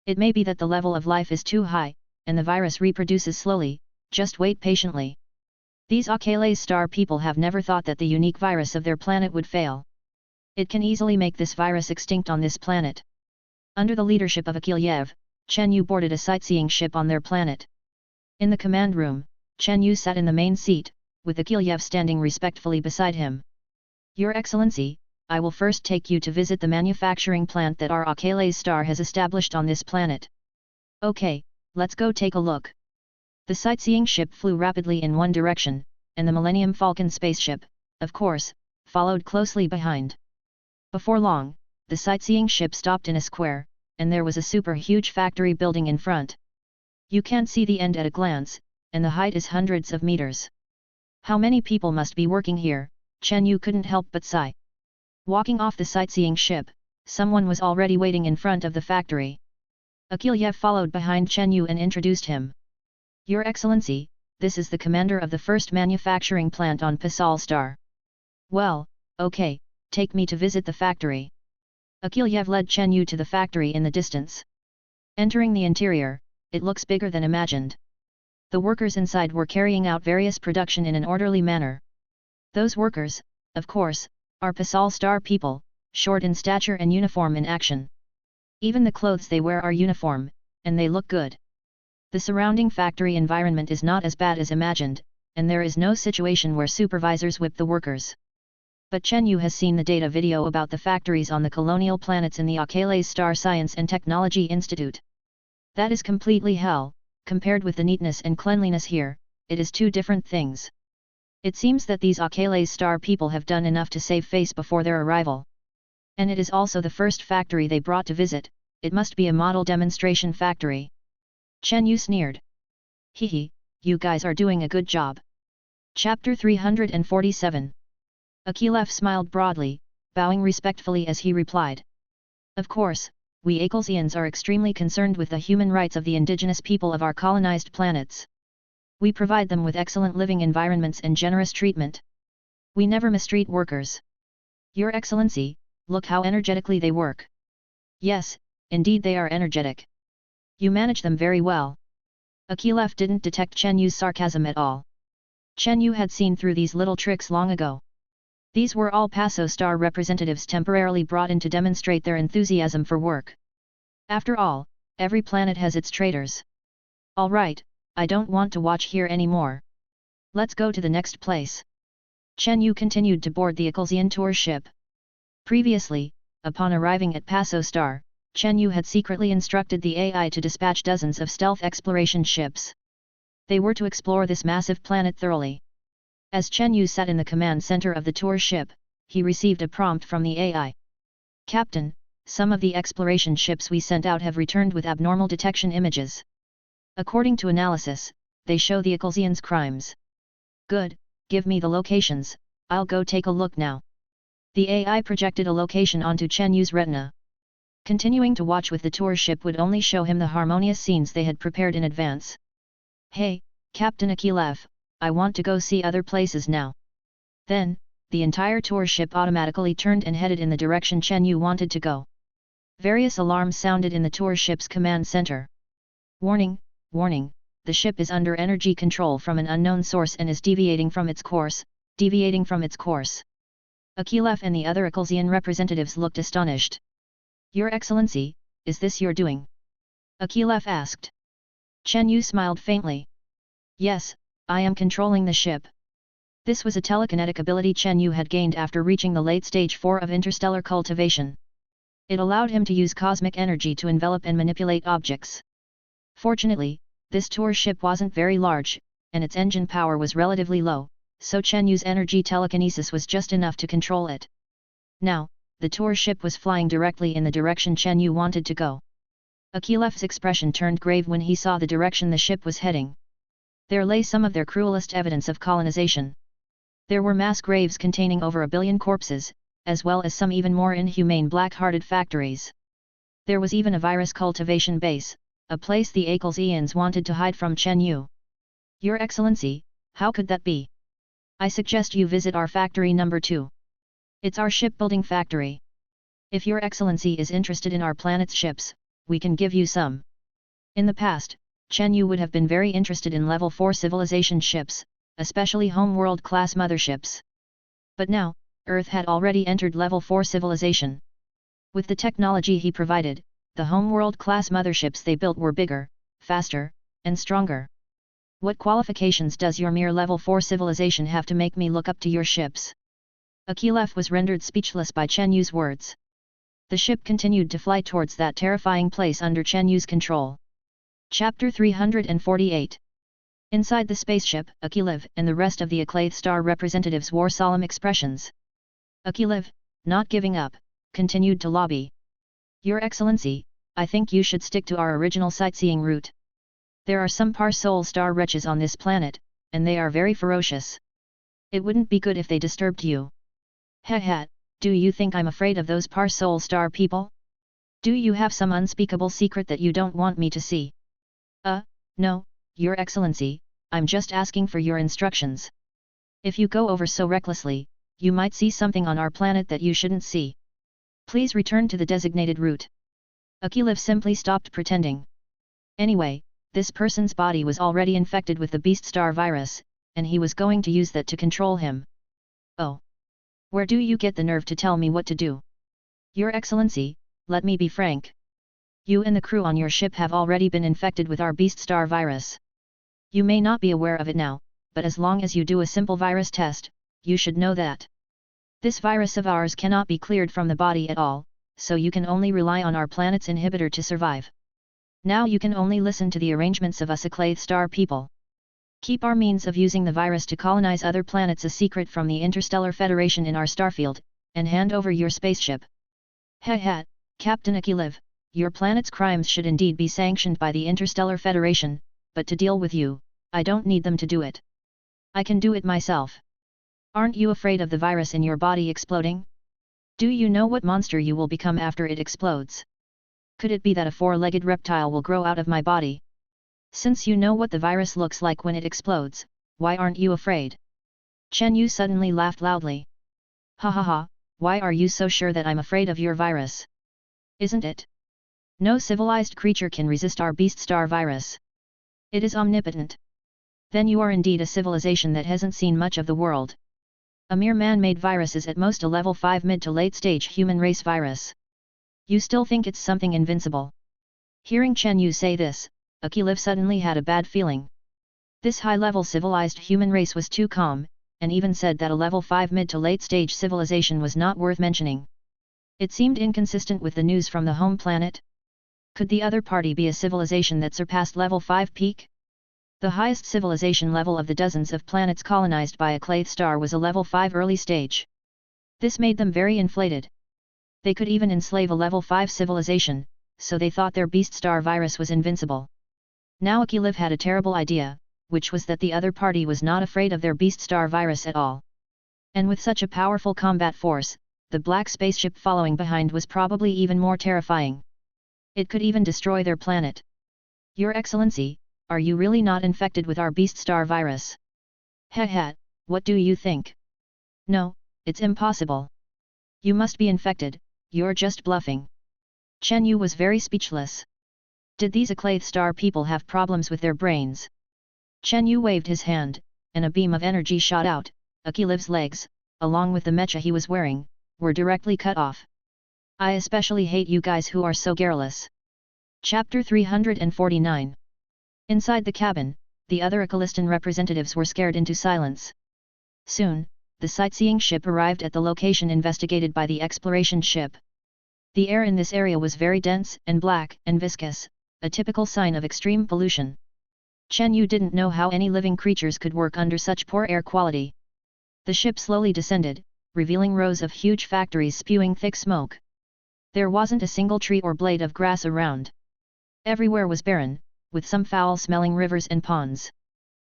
It may be that the level of life is too high, and the virus reproduces slowly, just wait patiently. These Achilles Star people have never thought that the unique virus of their planet would fail. It can easily make this virus extinct on this planet. Under the leadership of Akilyev, Chen Yu boarded a sightseeing ship on their planet. In the command room, Chen Yu sat in the main seat, with Akilyev standing respectfully beside him. Your Excellency, I will first take you to visit the manufacturing plant that our Achilles Star has established on this planet. Okay, let's go take a look. The sightseeing ship flew rapidly in one direction, and the Millennium Falcon spaceship, of course, followed closely behind. Before long, the sightseeing ship stopped in a square, and there was a super huge factory building in front. You can't see the end at a glance, and the height is hundreds of meters. How many people must be working here? Chen Yu couldn't help but sigh. Walking off the sightseeing ship, someone was already waiting in front of the factory. Akilyev followed behind Chen Yu and introduced him. Your Excellency, this is the commander of the first manufacturing plant on Pasal Star. Well, okay, take me to visit the factory. Akilyev led Chen Yu to the factory in the distance. Entering the interior, it looks bigger than imagined. The workers inside were carrying out various production in an orderly manner. Those workers, of course, are Pasal Star people, short in stature and uniform in action. Even the clothes they wear are uniform, and they look good. The surrounding factory environment is not as bad as imagined, and there is no situation where supervisors whip the workers. But Chen Yu has seen the data video about the factories on the colonial planets in the Achilles Star Science and Technology Institute. That is completely hell, compared with the neatness and cleanliness here, it is two different things. It seems that these Achilles Star people have done enough to save face before their arrival. And it is also the first factory they brought to visit, it must be a model demonstration factory. Chen Yu sneered. Hehe, you guys are doing a good job. Chapter 347. Akilyev smiled broadly, bowing respectfully as he replied. Of course, we Akelsians are extremely concerned with the human rights of the indigenous people of our colonized planets. We provide them with excellent living environments and generous treatment. We never mistreat workers. Your Excellency, look how energetically they work. Yes, indeed they are energetic. You manage them very well. Akilyev didn't detect Chen Yu's sarcasm at all. Chen Yu had seen through these little tricks long ago. These were all Paso Star representatives temporarily brought in to demonstrate their enthusiasm for work. After all, every planet has its traitors. Alright, I don't want to watch here anymore. Let's go to the next place. Chen Yu continued to board the Ecclesian tour ship. Previously, upon arriving at Paso Star, Chen Yu had secretly instructed the AI to dispatch dozens of stealth exploration ships. They were to explore this massive planet thoroughly. As Chen Yu sat in the command center of the tour ship, he received a prompt from the AI. Captain, some of the exploration ships we sent out have returned with abnormal detection images. According to analysis, they show the Ecclesian's crimes. Good, give me the locations, I'll go take a look now. The AI projected a location onto Chen Yu's retina. Continuing to watch with the tour ship would only show him the harmonious scenes they had prepared in advance. Hey, Captain Akilev, I want to go see other places now. Then, the entire tour ship automatically turned and headed in the direction Chen Yu wanted to go. Various alarms sounded in the tour ship's command center. Warning, warning, the ship is under energy control from an unknown source and is deviating from its course. Akilev and the other Ecclesian representatives looked astonished. Your Excellency, is this your doing? Akilev asked. Chen Yu smiled faintly. Yes, I am controlling the ship. This was a telekinetic ability Chen Yu had gained after reaching the late stage 4 of interstellar cultivation. It allowed him to use cosmic energy to envelop and manipulate objects. Fortunately, this tour ship wasn't very large, and its engine power was relatively low, so Chen Yu's energy telekinesis was just enough to control it. Now, the tour ship was flying directly in the direction Chen Yu wanted to go. Akilev's expression turned grave when he saw the direction the ship was heading. There lay some of their cruelest evidence of colonization. There were mass graves containing over 1 billion corpses, as well as some even more inhumane black-hearted factories. There was even a virus cultivation base, a place the Ecclesians wanted to hide from Chen Yu. Your Excellency, how could that be? I suggest you visit our factory number 2. It's our shipbuilding factory. If your Excellency is interested in our planet's ships, we can give you some. In the past, Chen Yu would have been very interested in level 4 civilization ships, especially homeworld class motherships. But now, Earth had already entered level 4 civilization. With the technology he provided, the homeworld class motherships they built were bigger, faster, and stronger. What qualifications does your mere level 4 civilization have to make me look up to your ships? Akilev was rendered speechless by Chen Yu's words. The ship continued to fly towards that terrifying place under Chen Yu's control. Chapter 348. Inside the spaceship, Akilev and the rest of the Ecclesian Star representatives wore solemn expressions. Akilev, not giving up, continued to lobby. Your Excellency, I think you should stick to our original sightseeing route. There are some Par-Sol star wretches on this planet, and they are very ferocious. It wouldn't be good if they disturbed you. Heh, do you think I'm afraid of those Par-Sol star people? Do you have some unspeakable secret that you don't want me to see? No, Your Excellency, I'm just asking for your instructions. If you go over so recklessly, you might see something on our planet that you shouldn't see. Please return to the designated route. Akilev simply stopped pretending. Anyway, this person's body was already infected with the Beast Star virus, and he was going to use that to control him. Oh! Where do you get the nerve to tell me what to do? Your Excellency, let me be frank. You and the crew on your ship have already been infected with our Beast Star virus. You may not be aware of it now, but as long as you do a simple virus test, you should know that. This virus of ours cannot be cleared from the body at all, so you can only rely on our planet's inhibitor to survive. Now you can only listen to the arrangements of us Ecclesian Star people. Keep our means of using the virus to colonize other planets a secret from the Interstellar Federation in our starfield, and hand over your spaceship. Heh, Captain Akilev, your planet's crimes should indeed be sanctioned by the Interstellar Federation, but to deal with you, I don't need them to do it. I can do it myself. Aren't you afraid of the virus in your body exploding? Do you know what monster you will become after it explodes? Could it be that a four-legged reptile will grow out of my body? Since you know what the virus looks like when it explodes, why aren't you afraid? Chen Yu suddenly laughed loudly. Ha, why are you so sure that I'm afraid of your virus? Isn't it? No civilized creature can resist our Beast Star virus. It is omnipotent. Then you are indeed a civilization that hasn't seen much of the world. A mere man-made virus is at most a level 5 mid to late stage human race virus. You still think it's something invincible. Hearing Chen Yu say this, Akiliv suddenly had a bad feeling. This high-level civilized human race was too calm, and even said that a level 5 mid to late stage civilization was not worth mentioning. It seemed inconsistent with the news from the home planet. Could the other party be a civilization that surpassed level 5 peak? The highest civilization level of the dozens of planets colonized by a Claith star was a level 5 early stage. This made them very inflated. They could even enslave a level 5 civilization, so they thought their beast star virus was invincible. Now Akiliv had a terrible idea, which was that the other party was not afraid of their beast star virus at all. And with such a powerful combat force, the black spaceship following behind was probably even more terrifying. It could even destroy their planet. Your Excellency, are you really not infected with our beast star virus? Heh, what do you think? No, it's impossible. You must be infected, you're just bluffing. Chen Yu was very speechless. Did these Aclaith star people have problems with their brains? Chen Yu waved his hand, and a beam of energy shot out. Akiliv's legs, along with the mecha he was wearing, were directly cut off. I especially hate you guys who are so garrulous. Chapter 349. Inside the cabin, the other Akalistan representatives were scared into silence. Soon, the sightseeing ship arrived at the location investigated by the exploration ship. The air in this area was very dense and black and viscous, a typical sign of extreme pollution. Chen Yu didn't know how any living creatures could work under such poor air quality. The ship slowly descended, revealing rows of huge factories spewing thick smoke. There wasn't a single tree or blade of grass around. Everywhere was barren, with some foul-smelling rivers and ponds.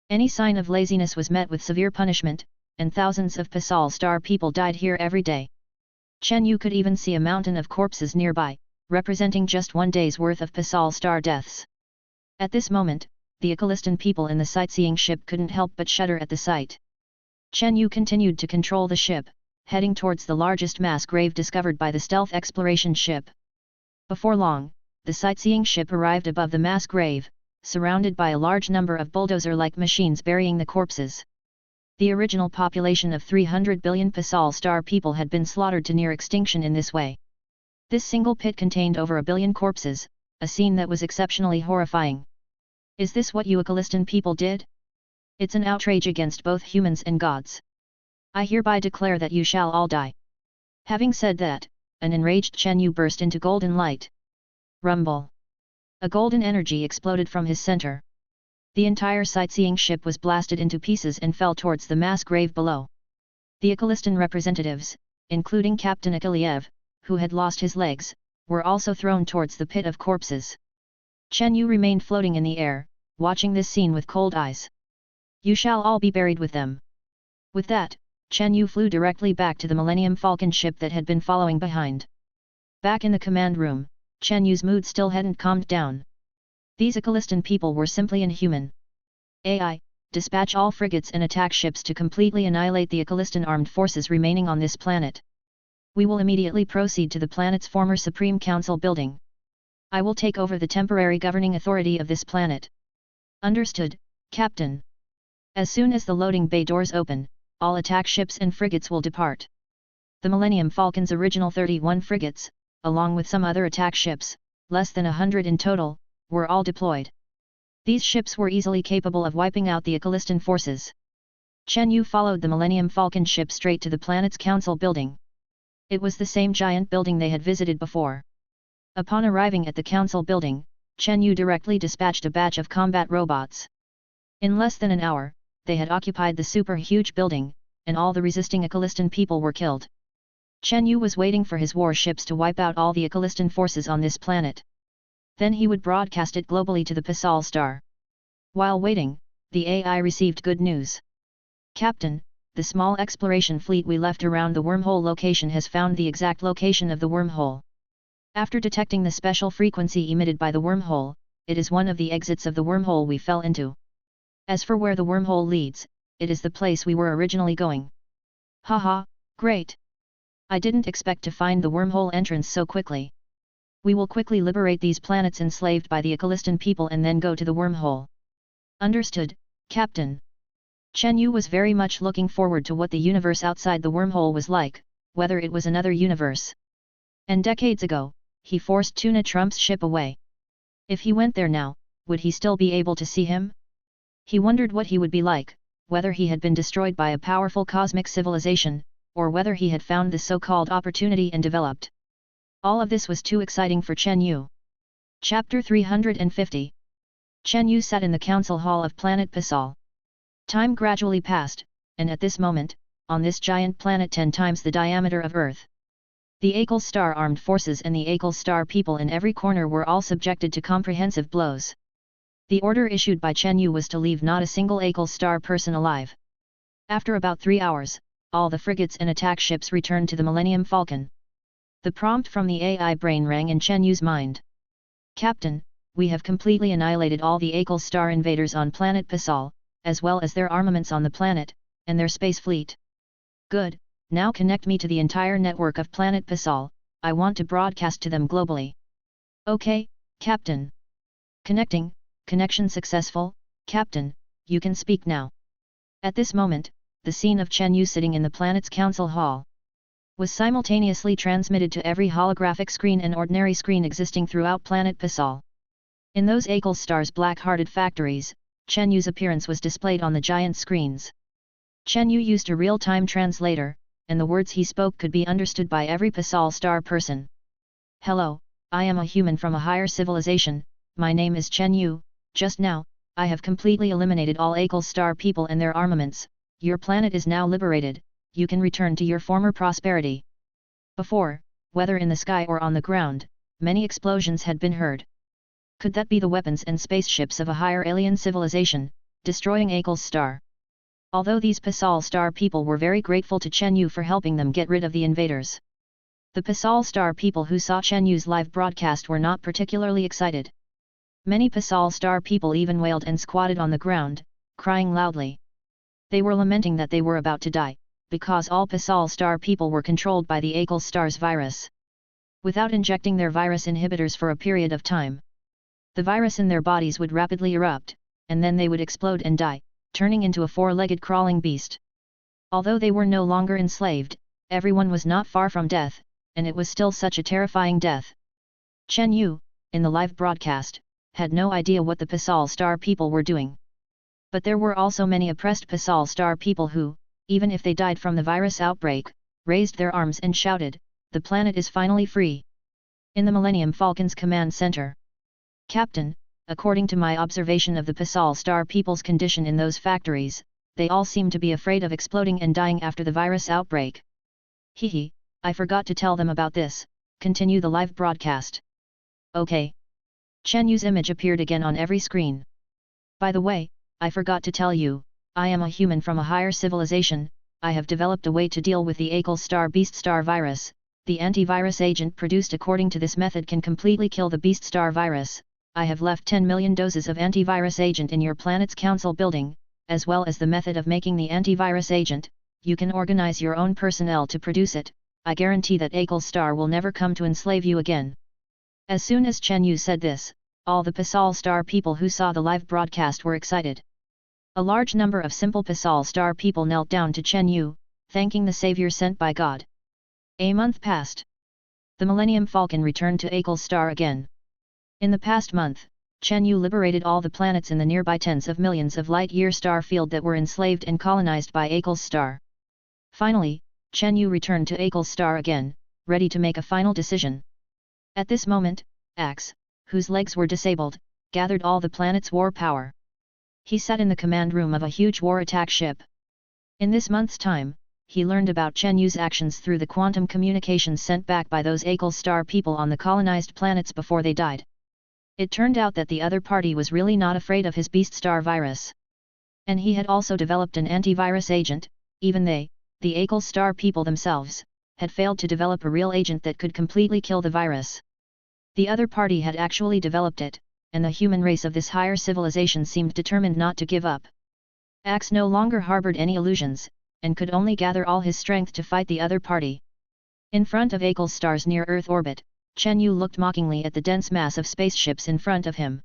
Any sign of laziness was met with severe punishment, and thousands of Pasal Star people died here every day. Chen Yu could even see a mountain of corpses nearby, representing just one day's worth of Pasal Star deaths. At this moment, the Akalistan people in the sightseeing ship couldn't help but shudder at the sight. Chen Yu continued to control the ship, heading towards the largest mass grave discovered by the stealth exploration ship. Before long, the sightseeing ship arrived above the mass grave, surrounded by a large number of bulldozer-like machines burying the corpses. The original population of 300 billion Pasal Star people had been slaughtered to near extinction in this way. This single pit contained over 1 billion corpses, a scene that was exceptionally horrifying. Is this what you Akalistan people did? It's an outrage against both humans and gods. I hereby declare that you shall all die. Having said that, an enraged Chen Yu burst into golden light. Rumble. A golden energy exploded from his center. The entire sightseeing ship was blasted into pieces and fell towards the mass grave below. The Akalistan representatives, including Captain Akiliev, who had lost his legs, were also thrown towards the pit of corpses. Chen Yu remained floating in the air, watching this scene with cold eyes. You shall all be buried with them. With that, Chen Yu flew directly back to the Millennium Falcon ship that had been following behind. Back in the command room, Chen Yu's mood still hadn't calmed down. These Akalistan people were simply inhuman. AI, dispatch all frigates and attack ships to completely annihilate the Akalistan armed forces remaining on this planet. We will immediately proceed to the planet's former Supreme Council building. I will take over the temporary governing authority of this planet. Understood, Captain. As soon as the loading bay doors open, all attack ships and frigates will depart. The Millennium Falcon's original 31 frigates, along with some other attack ships, less than 100 in total, were all deployed. These ships were easily capable of wiping out the Akalistan forces. Chen Yu followed the Millennium Falcon ship straight to the planet's council building. It was the same giant building they had visited before. Upon arriving at the council building, Chen Yu directly dispatched a batch of combat robots. In less than an hour, they had occupied the super-huge building, and all the resisting Akalistan people were killed. Chen Yu was waiting for his warships to wipe out all the Akalistan forces on this planet. Then he would broadcast it globally to the Pasal Star. While waiting, the AI received good news. Captain, the small exploration fleet we left around the wormhole location has found the exact location of the wormhole. After detecting the special frequency emitted by the wormhole, it is one of the exits of the wormhole we fell into. As for where the wormhole leads, it is the place we were originally going. Haha, great! I didn't expect to find the wormhole entrance so quickly. We will quickly liberate these planets enslaved by the Akalistan people and then go to the wormhole. Understood, Captain. Chen Yu was very much looking forward to what the universe outside the wormhole was like, whether it was another universe. And decades ago, he forced Tuna Trump's ship away. If he went there now, would he still be able to see him? He wondered what he would be like, whether he had been destroyed by a powerful cosmic civilization, or whether he had found this so-called opportunity and developed. All of this was too exciting for Chen Yu. Chapter 350. Chen Yu sat in the council hall of planet Pasal. Time gradually passed, and at this moment, on this giant planet 10 times the diameter of Earth, the Akal Star armed forces and the Akal Star people in every corner were all subjected to comprehensive blows. The order issued by Chen Yu was to leave not a single Akal Star person alive. After about 3 hours, all the frigates and attack ships returned to the Millennium Falcon. The prompt from the AI brain rang in Chen Yu's mind. Captain, we have completely annihilated all the Akal Star invaders on planet Pasal, as well as their armaments on the planet, and their space fleet. Good, now connect me to the entire network of planet Pasal, I want to broadcast to them globally. Okay, Captain. Connecting, connection successful, Captain, you can speak now. At this moment, the scene of Chen Yu sitting in the planet's council hall was simultaneously transmitted to every holographic screen and ordinary screen existing throughout planet Pasal. In those Akal Star's black-hearted factories, Chen Yu's appearance was displayed on the giant screens. Chen Yu used a real-time translator, and the words he spoke could be understood by every Pasal Star person. Hello, I am a human from a higher civilization, my name is Chen Yu, just now, I have completely eliminated all Akal Star people and their armaments, your planet is now liberated, you can return to your former prosperity. Before, whether in the sky or on the ground, many explosions had been heard. Could that be the weapons and spaceships of a higher alien civilization, destroying Akal Star? Although these Pasal Star people were very grateful to Chen Yu for helping them get rid of the invaders, the Pasal Star people who saw Chen Yu's live broadcast were not particularly excited. Many Pasal Star people even wailed and squatted on the ground, crying loudly. They were lamenting that they were about to die, because all Pasal Star people were controlled by the Akal Star's virus. Without injecting their virus inhibitors for a period of time, the virus in their bodies would rapidly erupt, and then they would explode and die, turning into a four-legged crawling beast. Although they were no longer enslaved, everyone was not far from death, and it was still such a terrifying death. Chen Yu, in the live broadcast, had no idea what the Pasal Star people were doing. But there were also many oppressed Pasal Star people who, even if they died from the virus outbreak, raised their arms and shouted, "The planet is finally free." In the Millennium Falcon's command center. Captain, according to my observation of the Pasal Star people's condition in those factories, they all seem to be afraid of exploding and dying after the virus outbreak. Hehe, I forgot to tell them about this, continue the live broadcast. Okay. Chen Yu's image appeared again on every screen. By the way, I forgot to tell you, I am a human from a higher civilization, I have developed a way to deal with the Akal Star Beast Star virus, the antivirus agent produced according to this method can completely kill the Beast Star virus. I have left 10 million doses of antivirus agent in your planet's council building, as well as the method of making the antivirus agent, you can organize your own personnel to produce it, I guarantee that Akal Star will never come to enslave you again. As soon as Chen Yu said this, all the Pasal Star people who saw the live broadcast were excited. A large number of simple Pasal Star people knelt down to Chen Yu, thanking the savior sent by God. A month passed. The Millennium Falcon returned to Akal Star again. In the past month, Chen Yu liberated all the planets in the nearby tens of millions of light-year star field that were enslaved and colonized by Akal Star. Finally, Chen Yu returned to Akal Star again, ready to make a final decision. At this moment, Axe, whose legs were disabled, gathered all the planet's war power. He sat in the command room of a huge war attack ship. In this month's time, he learned about Chen Yu's actions through the quantum communications sent back by those Akal Star people on the colonized planets before they died. It turned out that the other party was really not afraid of his Beast Star virus. And he had also developed an antivirus agent, even they, the Akal Star people themselves, had failed to develop a real agent that could completely kill the virus. The other party had actually developed it, and the human race of this higher civilization seemed determined not to give up. Axe no longer harbored any illusions, and could only gather all his strength to fight the other party. In front of Akal Star's near-Earth orbit, Chen Yu looked mockingly at the dense mass of spaceships in front of him.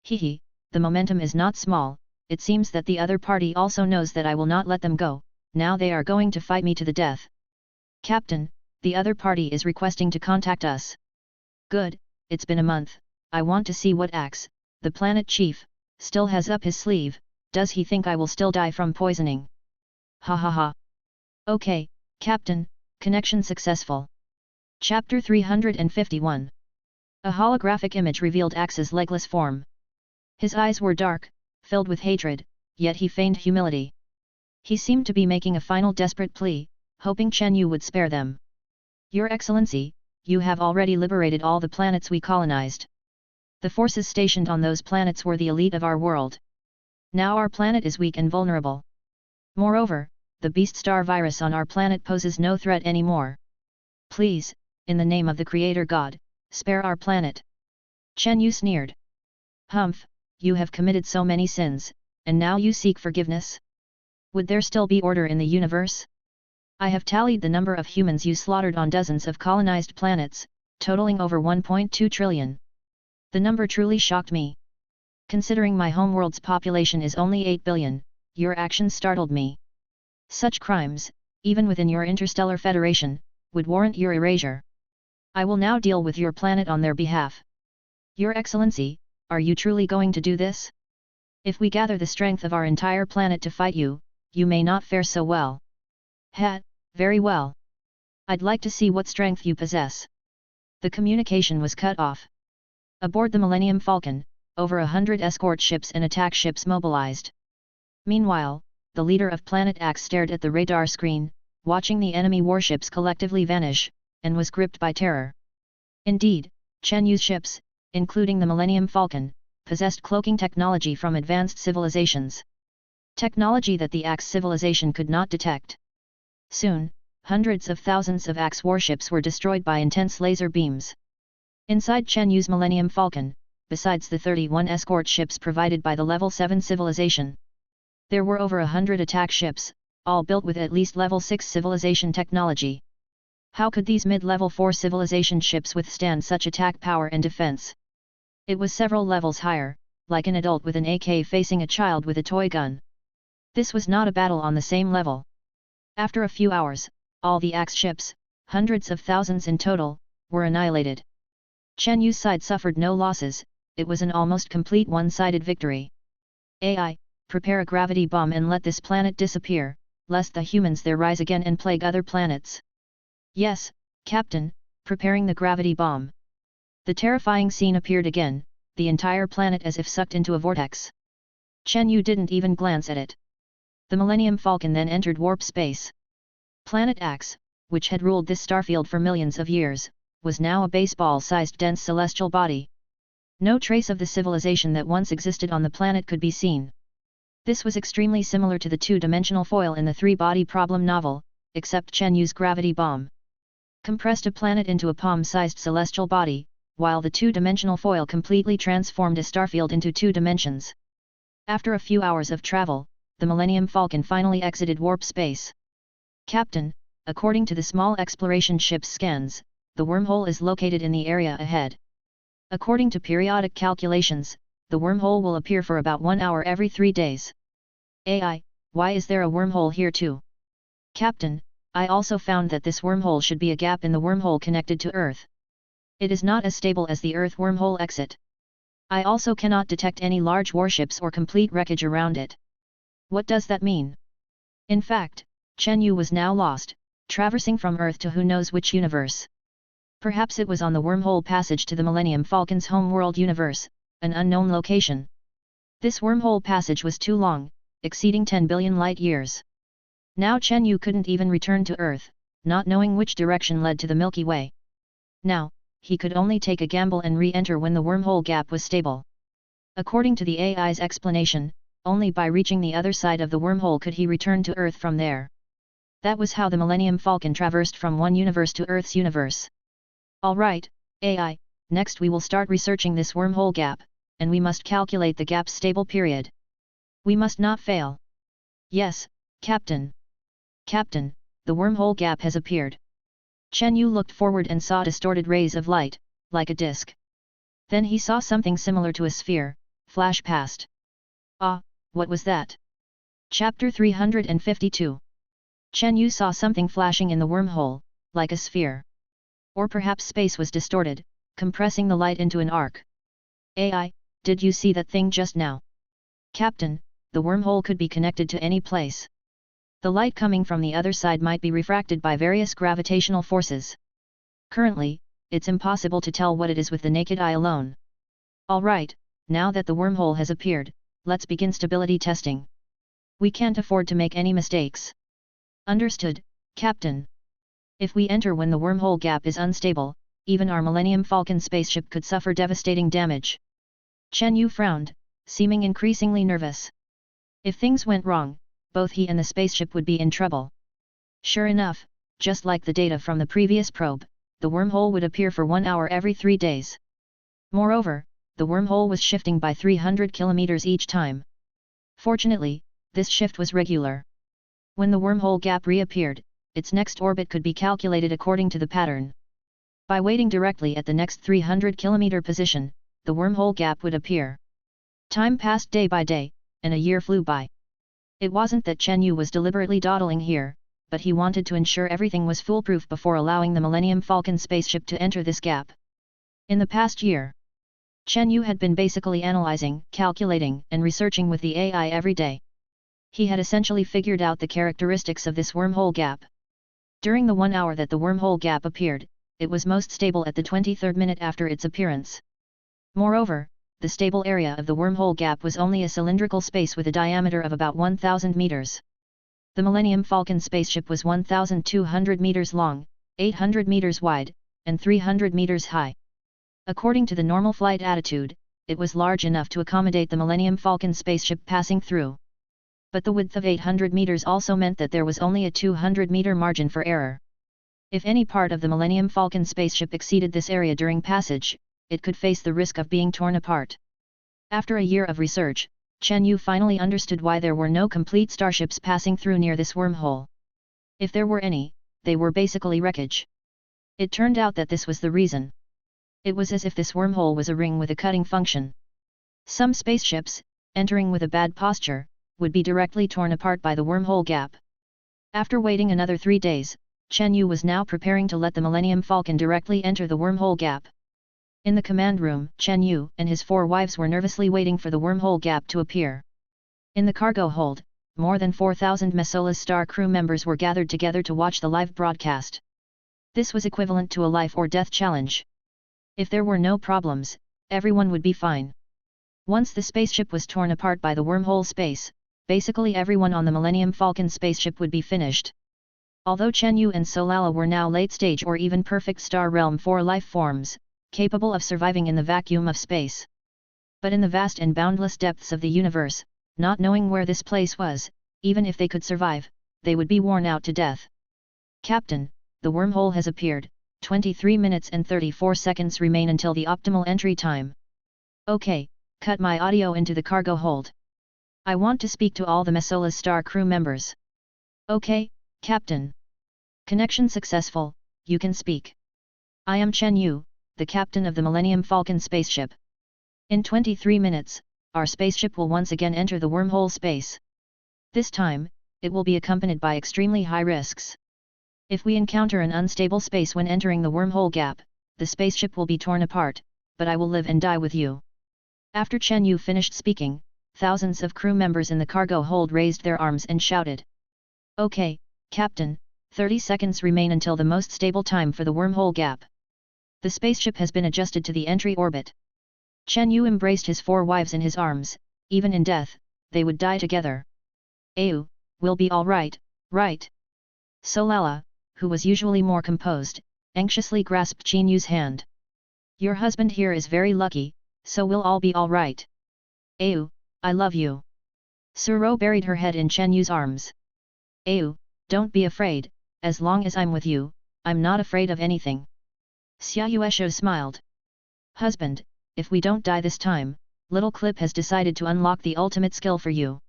Hehe, the momentum is not small, it seems that the other party also knows that I will not let them go, now they are going to fight me to the death. Captain, the other party is requesting to contact us. Good, it's been a month, I want to see what Axe, the planet chief, still has up his sleeve. Does he think I will still die from poisoning? Ha ha ha. Okay, Captain, connection successful. Chapter 351. A holographic image revealed Axe's legless form. His eyes were dark, filled with hatred, yet he feigned humility. He seemed to be making a final desperate plea, hoping Chen Yu would spare them. Your Excellency, you have already liberated all the planets we colonized. The forces stationed on those planets were the elite of our world. Now our planet is weak and vulnerable. Moreover, the beast star virus on our planet poses no threat anymore. Please, in the name of the Creator God, spare our planet. Chen Yu sneered. Humph, you have committed so many sins, and now you seek forgiveness? Would there still be order in the universe? I have tallied the number of humans you slaughtered on dozens of colonized planets, totaling over 1.2 trillion. The number truly shocked me. Considering my homeworld's population is only 8 billion, your actions startled me. Such crimes, even within your interstellar federation, would warrant your erasure. I will now deal with your planet on their behalf. Your Excellency, are you truly going to do this? If we gather the strength of our entire planet to fight you, you may not fare so well. Very well. I'd like to see what strength you possess. The communication was cut off. Aboard the Millennium Falcon, over 100 escort ships and attack ships mobilized. Meanwhile, the leader of Planet Axe stared at the radar screen, watching the enemy warships collectively vanish, and was gripped by terror. Indeed, Chen Yu's ships, including the Millennium Falcon, possessed cloaking technology from advanced civilizations. Technology that the Axe civilization could not detect. Soon, hundreds of thousands of Axe warships were destroyed by intense laser beams. Inside Chen Yu's Millennium Falcon, besides the 31 escort ships provided by the Level 7 civilization, there were over 100 attack ships, all built with at least Level 6 civilization technology. How could these mid-level 4 civilization ships withstand such attack power and defense? It was several levels higher, like an adult with an AK facing a child with a toy gun. This was not a battle on the same level. After a few hours, all the Axe ships, hundreds of thousands in total, were annihilated. Chen Yu's side suffered no losses, it was an almost complete one-sided victory. AI, prepare a gravity bomb and let this planet disappear, lest the humans there rise again and plague other planets. Yes, Captain, preparing the gravity bomb. The terrifying scene appeared again, the entire planet as if sucked into a vortex. Chen Yu didn't even glance at it. The Millennium Falcon then entered warp space. Planet Axe, which had ruled this starfield for millions of years, was now a baseball-sized dense celestial body. No trace of the civilization that once existed on the planet could be seen. This was extremely similar to the two-dimensional foil in the three-body problem novel, except Chen Yu's gravity bomb compressed a planet into a palm-sized celestial body, while the two-dimensional foil completely transformed a starfield into 2 dimensions. After a few hours of travel, the Millennium Falcon finally exited warp space. Captain, according to the small exploration ship's scans, the wormhole is located in the area ahead. According to periodic calculations, the wormhole will appear for about 1 hour every 3 days. AI, why is there a wormhole here too? Captain, I also found that this wormhole should be a gap in the wormhole connected to Earth. It is not as stable as the Earth wormhole exit. I also cannot detect any large warships or complete wreckage around it. What does that mean? In fact, Chen Yu was now lost, traversing from Earth to who knows which universe. Perhaps it was on the wormhole passage to the Millennium Falcon's homeworld universe, an unknown location. This wormhole passage was too long, exceeding 10 billion light-years. Now Chen Yu couldn't even return to Earth, not knowing which direction led to the Milky Way. Now, he could only take a gamble and re-enter when the wormhole gap was stable. According to the AI's explanation, only by reaching the other side of the wormhole could he return to Earth from there. That was how the Millennium Falcon traversed from one universe to Earth's universe. Alright, AI, next we will start researching this wormhole gap, and we must calculate the gap's stable period. We must not fail. Yes, Captain. Captain, the wormhole gap has appeared. Chen Yu looked forward and saw distorted rays of light, like a disk. Then he saw something similar to a sphere, flash past. Ah, what was that? Chapter 352. Chen Yu saw something flashing in the wormhole, like a sphere. Or perhaps space was distorted, compressing the light into an arc. AI, Did you see that thing just now? Captain, the wormhole could be connected to any place. The light coming from the other side might be refracted by various gravitational forces. Currently, it's impossible to tell what it is with the naked eye alone. Alright, now that the wormhole has appeared, let's begin stability testing. We can't afford to make any mistakes. Understood, Captain. If we enter when the wormhole gap is unstable, even our Millennium Falcon spaceship could suffer devastating damage. Chen Yu frowned, seeming increasingly nervous. If things went wrong, both he and the spaceship would be in trouble. Sure enough, just like the data from the previous probe, the wormhole would appear for 1 hour every 3 days. Moreover, the wormhole was shifting by 300 kilometers each time. Fortunately, this shift was regular. When the wormhole gap reappeared, its next orbit could be calculated according to the pattern. By waiting directly at the next 300 kilometer position, the wormhole gap would appear. Time passed day by day, and a year flew by. It wasn't that Chen Yu was deliberately dawdling here, but he wanted to ensure everything was foolproof before allowing the Millennium Falcon spaceship to enter this gap. In the past year, Chen Yu had been basically analyzing, calculating, and researching with the AI every day. He had essentially figured out the characteristics of this wormhole gap. During the 1 hour that the wormhole gap appeared, it was most stable at the 23rd minute after its appearance. Moreover, the stable area of the wormhole gap was only a cylindrical space with a diameter of about 1,000 meters. The Millennium Falcon spaceship was 1,200 meters long, 800 meters wide, and 300 meters high. According to the normal flight attitude, it was large enough to accommodate the Millennium Falcon spaceship passing through. But the width of 800 meters also meant that there was only a 200-meter margin for error. If any part of the Millennium Falcon spaceship exceeded this area during passage, it could face the risk of being torn apart. After a year of research, Chen Yu finally understood why there were no complete starships passing through near this wormhole. If there were any, they were basically wreckage. It turned out that this was the reason. It was as if this wormhole was a ring with a cutting function. Some spaceships, entering with a bad posture, would be directly torn apart by the wormhole gap. After waiting another 3 days, Chen Yu was now preparing to let the Millennium Falcon directly enter the wormhole gap. In the command room, Chen Yu and his 4 wives were nervously waiting for the wormhole gap to appear. In the cargo hold, more than 4,000 Mesola's star crew members were gathered together to watch the live broadcast. This was equivalent to a life or death challenge. If there were no problems, everyone would be fine. Once the spaceship was torn apart by the wormhole space, basically everyone on the Millennium Falcon spaceship would be finished. Although Chen Yu and Solala were now late-stage or even perfect Star Realm 4 life forms, capable of surviving in the vacuum of space. But in the vast and boundless depths of the universe, not knowing where this place was, even if they could survive, they would be worn out to death. Captain, the wormhole has appeared, 23 minutes and 34 seconds remain until the optimal entry time. Okay, cut my audio into the cargo hold. I want to speak to all the Mesola's star crew members. Okay, Captain. Connection successful, you can speak. I am Chen Yu, the captain of the Millennium Falcon spaceship. In 23 minutes, our spaceship will once again enter the wormhole space. This time, it will be accompanied by extremely high risks. If we encounter an unstable space when entering the wormhole gap, the spaceship will be torn apart, but I will live and die with you. After Chen Yu finished speaking, thousands of crew members in the cargo hold raised their arms and shouted. Okay, Captain, 30 seconds remain until the most stable time for the wormhole gap. The spaceship has been adjusted to the entry orbit. Chen Yu embraced his 4 wives in his arms. Even in death, they would die together. Ayu, we'll be all right, right? Solala, who was usually more composed, anxiously grasped Chen Yu's hand. Your husband here is very lucky, so we'll all be all right. Ayu, I love you. Suro buried her head in Chen Yu's arms. Ayu, don't be afraid, as long as I'm with you, I'm not afraid of anything. Xiaoyuesho smiled. Husband, if we don't die this time, Little Clip has decided to unlock the ultimate skill for you.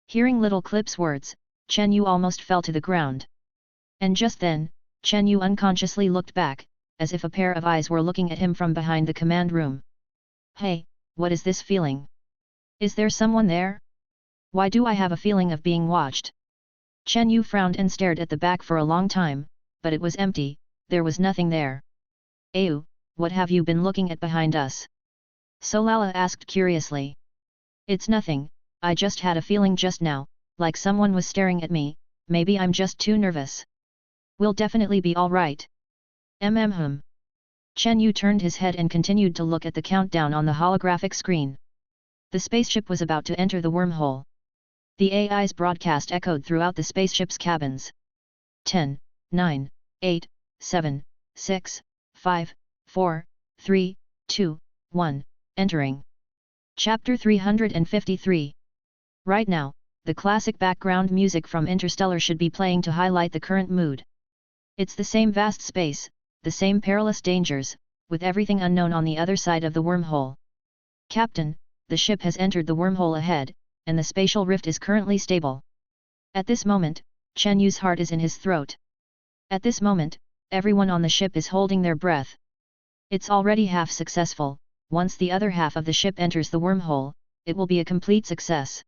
Hearing Little Clip's words, Chen Yu almost fell to the ground. And just then, Chen Yu unconsciously looked back, as if a pair of eyes were looking at him from behind the command room. Hey, what is this feeling? Is there someone there? Why do I have a feeling of being watched? Chen Yu frowned and stared at the back for a long time, but it was empty, there was nothing there. Ayu, what have you been looking at behind us? Solala asked curiously. It's nothing, I just had a feeling just now, like someone was staring at me, maybe I'm just too nervous. We'll definitely be alright. Chen Yu turned his head and continued to look at the countdown on the holographic screen. The spaceship was about to enter the wormhole. The AI's broadcast echoed throughout the spaceship's cabins. 10, 9, 8, 7, 6, 5, 4, 3, 2, 1, entering. Chapter 353. Right now, the classic background music from Interstellar should be playing to highlight the current mood. It's the same vast space, the same perilous dangers, with everything unknown on the other side of the wormhole. Captain, the ship has entered the wormhole ahead, and the spatial rift is currently stable. At this moment, Chen Yu's heart is in his throat. At this moment, everyone on the ship is holding their breath. It's already half successful. Once the other half of the ship enters the wormhole, it will be a complete success.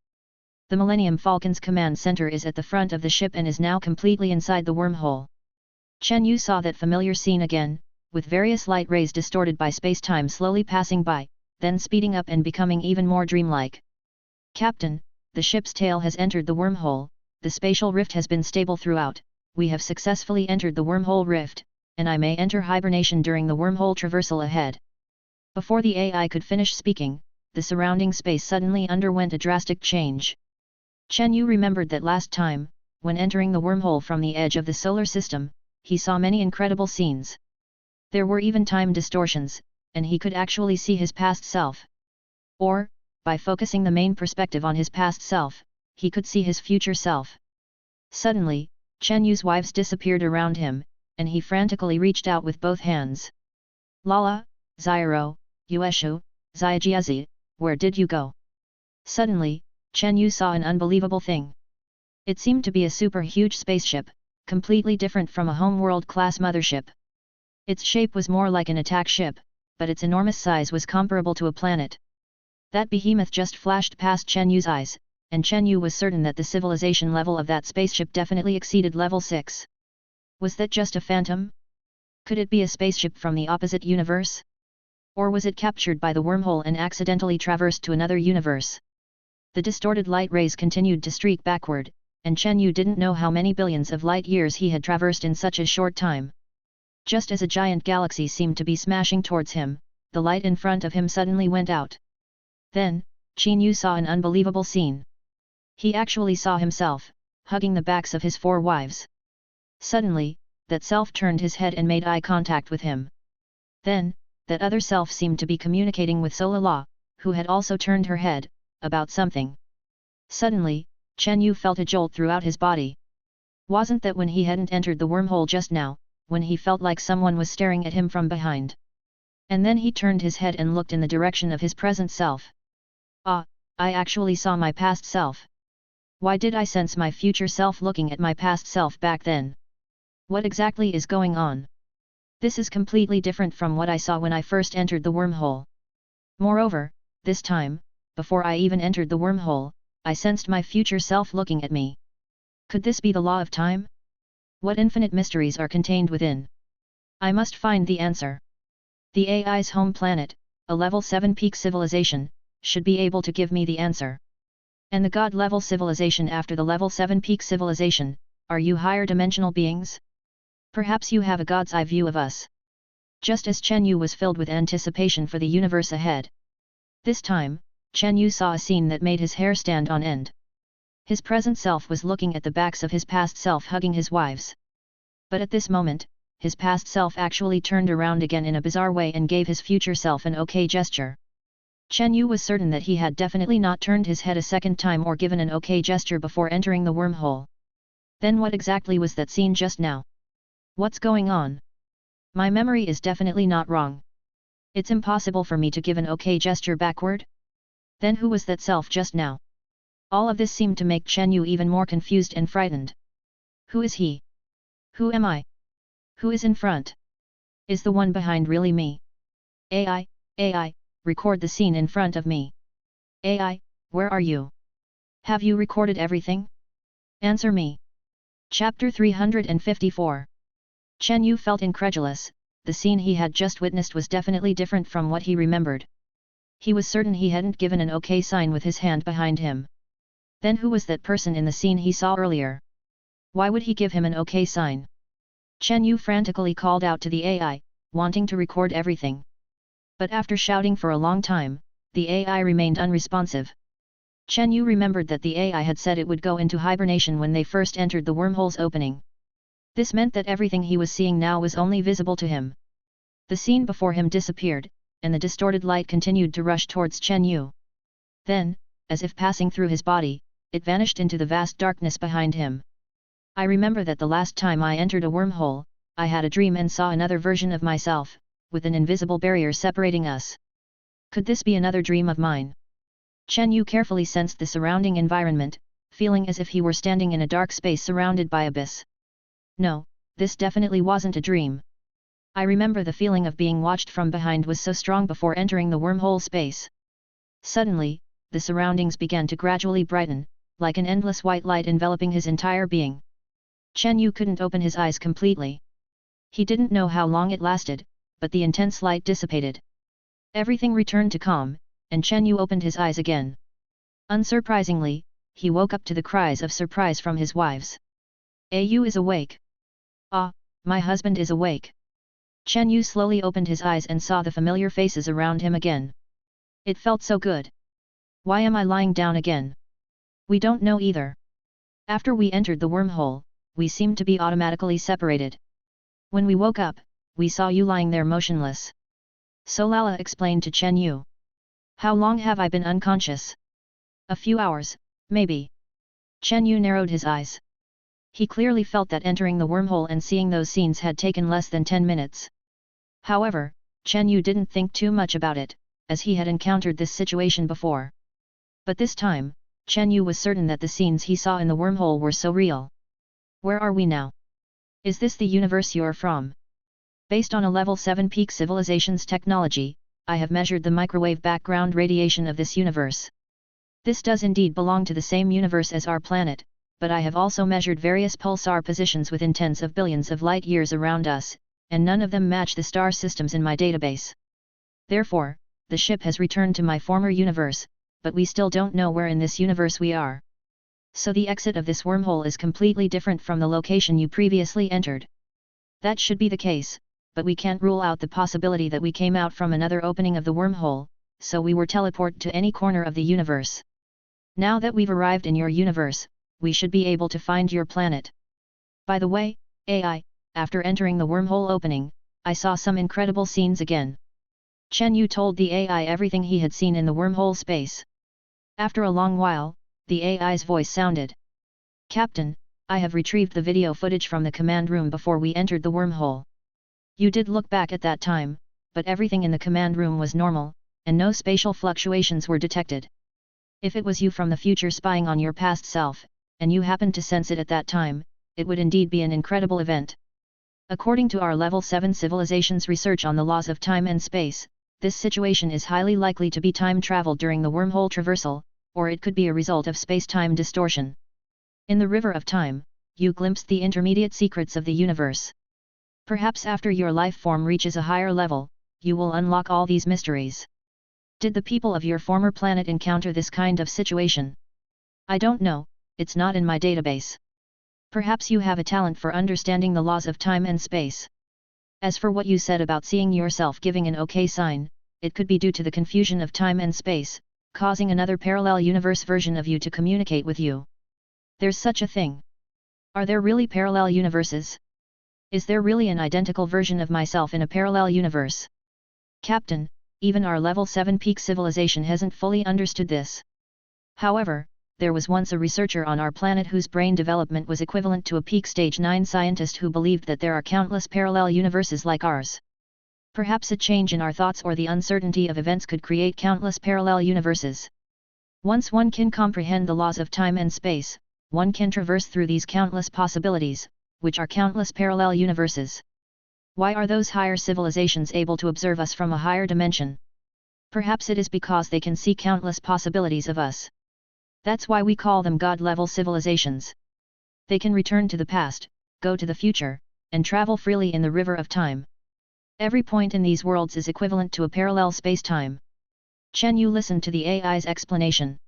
The Millennium Falcon's command center is at the front of the ship and is now completely inside the wormhole. Chen Yu saw that familiar scene again, with various light rays distorted by space-time slowly passing by, then speeding up and becoming even more dreamlike. Captain, the ship's tail has entered the wormhole, the spatial rift has been stable throughout, we have successfully entered the wormhole rift, and I may enter hibernation during the wormhole traversal ahead. Before the AI could finish speaking, the surrounding space suddenly underwent a drastic change. Chen Yu remembered that last time, when entering the wormhole from the edge of the solar system, he saw many incredible scenes. There were even time distortions, and he could actually see his past self. Or, by focusing the main perspective on his past self, he could see his future self. Suddenly, Chen Yu's wives disappeared around him, and he frantically reached out with both hands. Lala, Zyro, Yueshu, Zaijiazi, where did you go? Suddenly, Chen Yu saw an unbelievable thing. It seemed to be a super huge spaceship, completely different from a homeworld-class mothership. Its shape was more like an attack ship, but its enormous size was comparable to a planet. That behemoth just flashed past Chen Yu's eyes, and Chen Yu was certain that the civilization level of that spaceship definitely exceeded level 6. Was that just a phantom? Could it be a spaceship from the opposite universe? Or was it captured by the wormhole and accidentally traversed to another universe? The distorted light rays continued to streak backward, and Chen Yu didn't know how many billions of light years he had traversed in such a short time. Just as a giant galaxy seemed to be smashing towards him, the light in front of him suddenly went out. Then, Chen Yu saw an unbelievable scene. He actually saw himself, hugging the backs of his 4 wives. Suddenly, that self turned his head and made eye contact with him. Then, that other self seemed to be communicating with Solala, who had also turned her head, about something. Suddenly, Chen Yu felt a jolt throughout his body. Wasn't that when he hadn't entered the wormhole just now, when he felt like someone was staring at him from behind? And then he turned his head and looked in the direction of his present self. Ah, I actually saw my past self. Why did I sense my future self looking at my past self back then? What exactly is going on? This is completely different from what I saw when I first entered the wormhole. Moreover, this time, before I even entered the wormhole, I sensed my future self looking at me. Could this be the law of time? What infinite mysteries are contained within? I must find the answer. The AI's home planet, a level 7 peak civilization, should be able to give me the answer. And the God level civilization after the level 7 peak civilization, are you higher dimensional beings? Perhaps you have a God's eye view of us. Just as Chen Yu was filled with anticipation for the universe ahead. This time, Chen Yu saw a scene that made his hair stand on end. His present self was looking at the backs of his past self hugging his wives. But at this moment, his past self actually turned around again in a bizarre way and gave his future self an okay gesture. Chen Yu was certain that he had definitely not turned his head a second time or given an okay gesture before entering the wormhole. Then what exactly was that scene just now? What's going on? My memory is definitely not wrong. It's impossible for me to give an okay gesture backward? Then who was that self just now? All of this seemed to make Chen Yu even more confused and frightened. Who is he? Who am I? Who is in front? Is the one behind really me? AI, record the scene in front of me. AI, where are you? Have you recorded everything? Answer me. Chapter 354. Chen Yu felt incredulous. The scene he had just witnessed was definitely different from what he remembered. He was certain he hadn't given an OK sign with his hand behind him. Then who was that person in the scene he saw earlier? Why would he give him an OK sign? Chen Yu frantically called out to the AI, wanting to record everything. But after shouting for a long time, the AI remained unresponsive. Chen Yu remembered that the AI had said it would go into hibernation when they first entered the wormhole's opening. This meant that everything he was seeing now was only visible to him. The scene before him disappeared, and the distorted light continued to rush towards Chen Yu. Then, as if passing through his body, it vanished into the vast darkness behind him. I remember that the last time I entered a wormhole, I had a dream and saw another version of myself, with an invisible barrier separating us. Could this be another dream of mine? Chen Yu carefully sensed the surrounding environment, feeling as if he were standing in a dark space surrounded by abyss. No, this definitely wasn't a dream. I remember the feeling of being watched from behind was so strong before entering the wormhole space. Suddenly, the surroundings began to gradually brighten, like an endless white light enveloping his entire being. Chen Yu couldn't open his eyes completely. He didn't know how long it lasted, but the intense light dissipated. Everything returned to calm, and Chen Yu opened his eyes again. Unsurprisingly, he woke up to the cries of surprise from his wives. "Yu is awake. Ah, my husband is awake." Chen Yu slowly opened his eyes and saw the familiar faces around him again. It felt so good. Why am I lying down again? We don't know either. After we entered the wormhole, we seemed to be automatically separated. When we woke up, we saw you lying there motionless. Solala explained to Chen Yu. How long have I been unconscious? A few hours, maybe. Chen Yu narrowed his eyes. He clearly felt that entering the wormhole and seeing those scenes had taken less than 10 minutes. However, Chen Yu didn't think too much about it, as he had encountered this situation before. But this time, Chen Yu was certain that the scenes he saw in the wormhole were so real. Where are we now? Is this the universe you're from? Based on a level 7 peak civilization's technology, I have measured the microwave background radiation of this universe. This does indeed belong to the same universe as our planet, but I have also measured various pulsar positions within tens of billions of light years around us, and none of them match the star systems in my database. Therefore, the ship has returned to my former universe, but we still don't know where in this universe we are. So the exit of this wormhole is completely different from the location you previously entered. That should be the case, but we can't rule out the possibility that we came out from another opening of the wormhole, so we were teleported to any corner of the universe. Now that we've arrived in your universe, we should be able to find your planet. By the way, AI, after entering the wormhole opening, I saw some incredible scenes again. Chen Yu told the AI everything he had seen in the wormhole space. After a long while, the AI's voice sounded. Captain, I have retrieved the video footage from the command room before we entered the wormhole. You did look back at that time, but everything in the command room was normal, and no spatial fluctuations were detected. If it was you from the future spying on your past self, and you happened to sense it at that time, it would indeed be an incredible event. According to our Level 7 civilization's research on the laws of time and space, this situation is highly likely to be time travel during the wormhole traversal, or it could be a result of space-time distortion. In the river of time, you glimpsed the intermediate secrets of the universe. Perhaps after your life form reaches a higher level, you will unlock all these mysteries. Did the people of your former planet encounter this kind of situation? I don't know, it's not in my database. Perhaps you have a talent for understanding the laws of time and space. As for what you said about seeing yourself giving an OK sign, it could be due to the confusion of time and space, causing another parallel universe version of you to communicate with you. There's such a thing. Are there really parallel universes? Is there really an identical version of myself in a parallel universe? Captain, even our level 7 peak civilization hasn't fully understood this. However, there was once a researcher on our planet whose brain development was equivalent to a peak stage 9 scientist who believed that there are countless parallel universes like ours. Perhaps a change in our thoughts or the uncertainty of events could create countless parallel universes. Once one can comprehend the laws of time and space, one can traverse through these countless possibilities, which are countless parallel universes. Why are those higher civilizations able to observe us from a higher dimension? Perhaps it is because they can see countless possibilities of us. That's why we call them God-level civilizations. They can return to the past, go to the future, and travel freely in the river of time. Every point in these worlds is equivalent to a parallel space-time. Chen Yu listened to the AI's explanation.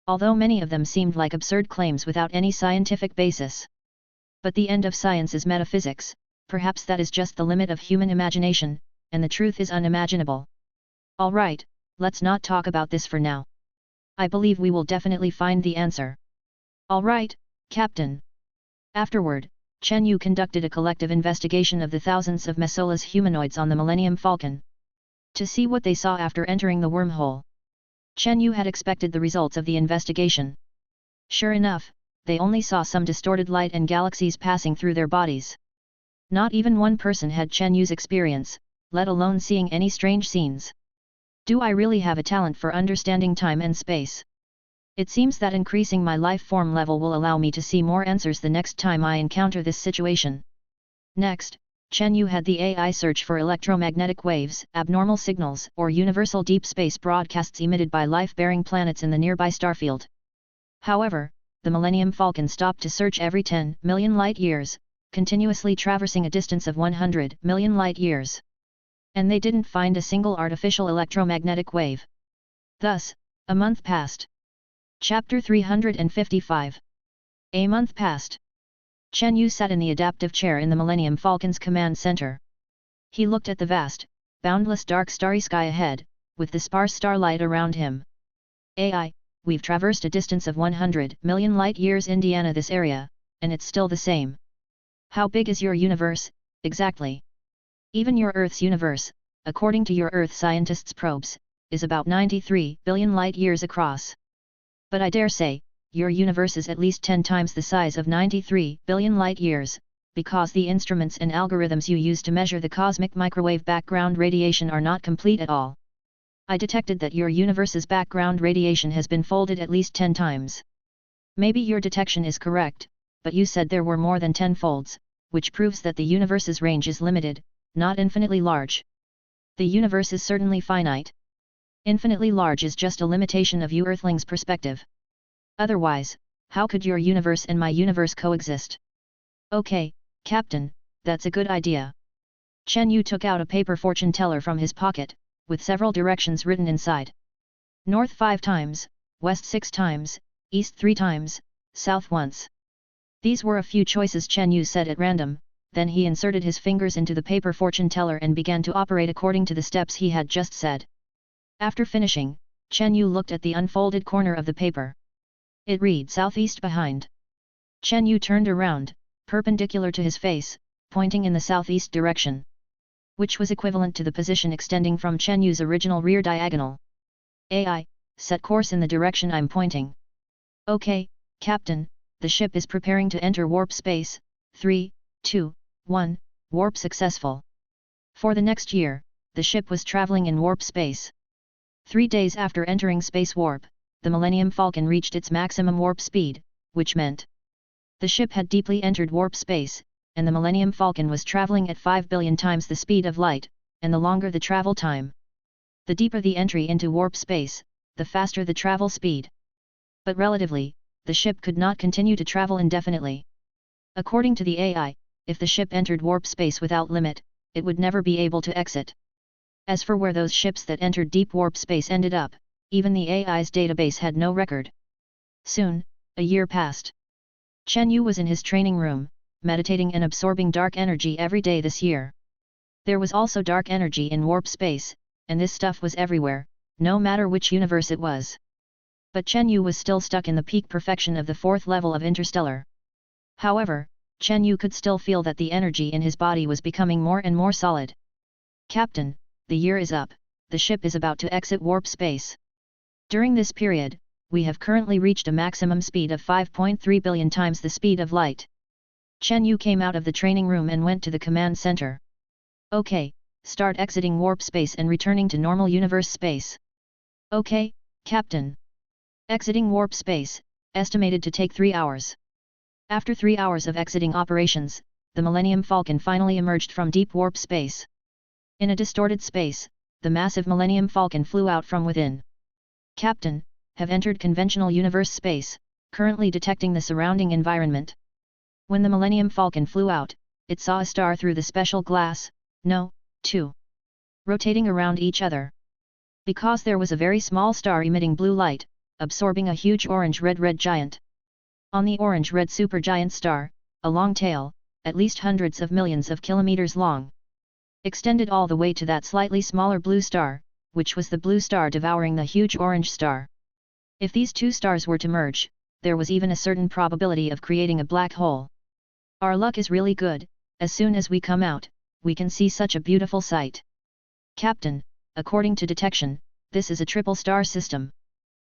Although many of them seemed like absurd claims without any scientific basis. But the end of science is metaphysics, perhaps that is just the limit of human imagination, and the truth is unimaginable. Alright, let's not talk about this for now. I believe we will definitely find the answer. Alright, Captain. Afterward, Chen Yu conducted a collective investigation of the thousands of Mesola's humanoids on the Millennium Falcon. To see what they saw after entering the wormhole. Chen Yu had expected the results of the investigation. Sure enough, they only saw some distorted light and galaxies passing through their bodies. Not even one person had Chen Yu's experience, let alone seeing any strange scenes. Do I really have a talent for understanding time and space? It seems that increasing my life form level will allow me to see more answers the next time I encounter this situation. Next, Chen Yu had the AI search for electromagnetic waves, abnormal signals, or universal deep space broadcasts emitted by life-bearing planets in the nearby starfield. However, the Millennium Falcon stopped to search every 10 million light-years, continuously traversing a distance of 100 million light-years. And they didn't find a single artificial electromagnetic wave. Thus, a month passed. Chapter 355. A month passed. Chen Yu sat in the adaptive chair in the Millennium Falcon's command center. He looked at the vast, boundless dark starry sky ahead, with the sparse starlight around him. AI, we've traversed a distance of 100 million light-years Indiana this area, and it's still the same. How big is your universe, exactly? Even your Earth's universe, according to your Earth scientists' probes, is about 93 billion light-years across. But I dare say, your universe is at least 10 times the size of 93 billion light-years, because the instruments and algorithms you use to measure the cosmic microwave background radiation are not complete at all. I detected that your universe's background radiation has been folded at least 10 times. Maybe your detection is correct, but you said there were more than 10 folds, which proves that the universe's range is limited, not infinitely large. The universe is certainly finite. Infinitely large is just a limitation of you Earthlings' perspective. Otherwise, how could your universe and my universe coexist? Okay, Captain, that's a good idea. Chen Yu took out a paper fortune teller from his pocket, with several directions written inside. North 5 times, west 6 times, east 3 times, south once. These were a few choices Chen Yu said at random, then he inserted his fingers into the paper fortune teller and began to operate according to the steps he had just said. After finishing, Chen Yu looked at the unfolded corner of the paper. It read southeast behind. Chen Yu turned around, perpendicular to his face, pointing in the southeast direction, which was equivalent to the position extending from Chen Yu's original rear diagonal. AI, set course in the direction I'm pointing. Okay, Captain, the ship is preparing to enter warp space. 3, 2, 1, warp successful. For the next year, the ship was traveling in warp space. 3 days after entering space warp, the Millennium Falcon reached its maximum warp speed, which meant the ship had deeply entered warp space, and the Millennium Falcon was traveling at 5 billion times the speed of light, and the longer the travel time. The deeper the entry into warp space, the faster the travel speed. But relatively, the ship could not continue to travel indefinitely. According to the AI, if the ship entered warp space without limit, it would never be able to exit. As for where those ships that entered deep warp space ended up, even the AI's database had no record. Soon, a year passed. Chen Yu was in his training room, meditating and absorbing dark energy every day this year. There was also dark energy in warp space, and this stuff was everywhere, no matter which universe it was. But Chen Yu was still stuck in the peak perfection of the 4th level of interstellar. However, Chen Yu could still feel that the energy in his body was becoming more and more solid. Captain, the year is up, the ship is about to exit warp space. During this period, we have currently reached a maximum speed of 5.3 billion times the speed of light. Chen Yu came out of the training room and went to the command center. Okay, start exiting warp space and returning to normal universe space. Okay, Captain. Exiting warp space, estimated to take 3 hours. After 3 hours of exiting operations, the Millennium Falcon finally emerged from deep warp space. In a distorted space, the massive Millennium Falcon flew out from within. Captain, have entered conventional universe space, currently detecting the surrounding environment. When the Millennium Falcon flew out, it saw a star through the special glass, no, 2. Rotating around each other. Because there was a very small star emitting blue light, absorbing a huge orange-red giant. On the orange-red supergiant star, a long tail, at least hundreds of millions of kilometers long, extended all the way to that slightly smaller blue star, which was the blue star devouring the huge orange star. If these two stars were to merge, there was even a certain probability of creating a black hole. Our luck is really good, as soon as we come out, we can see such a beautiful sight. Captain, according to detection, this is a triple star system.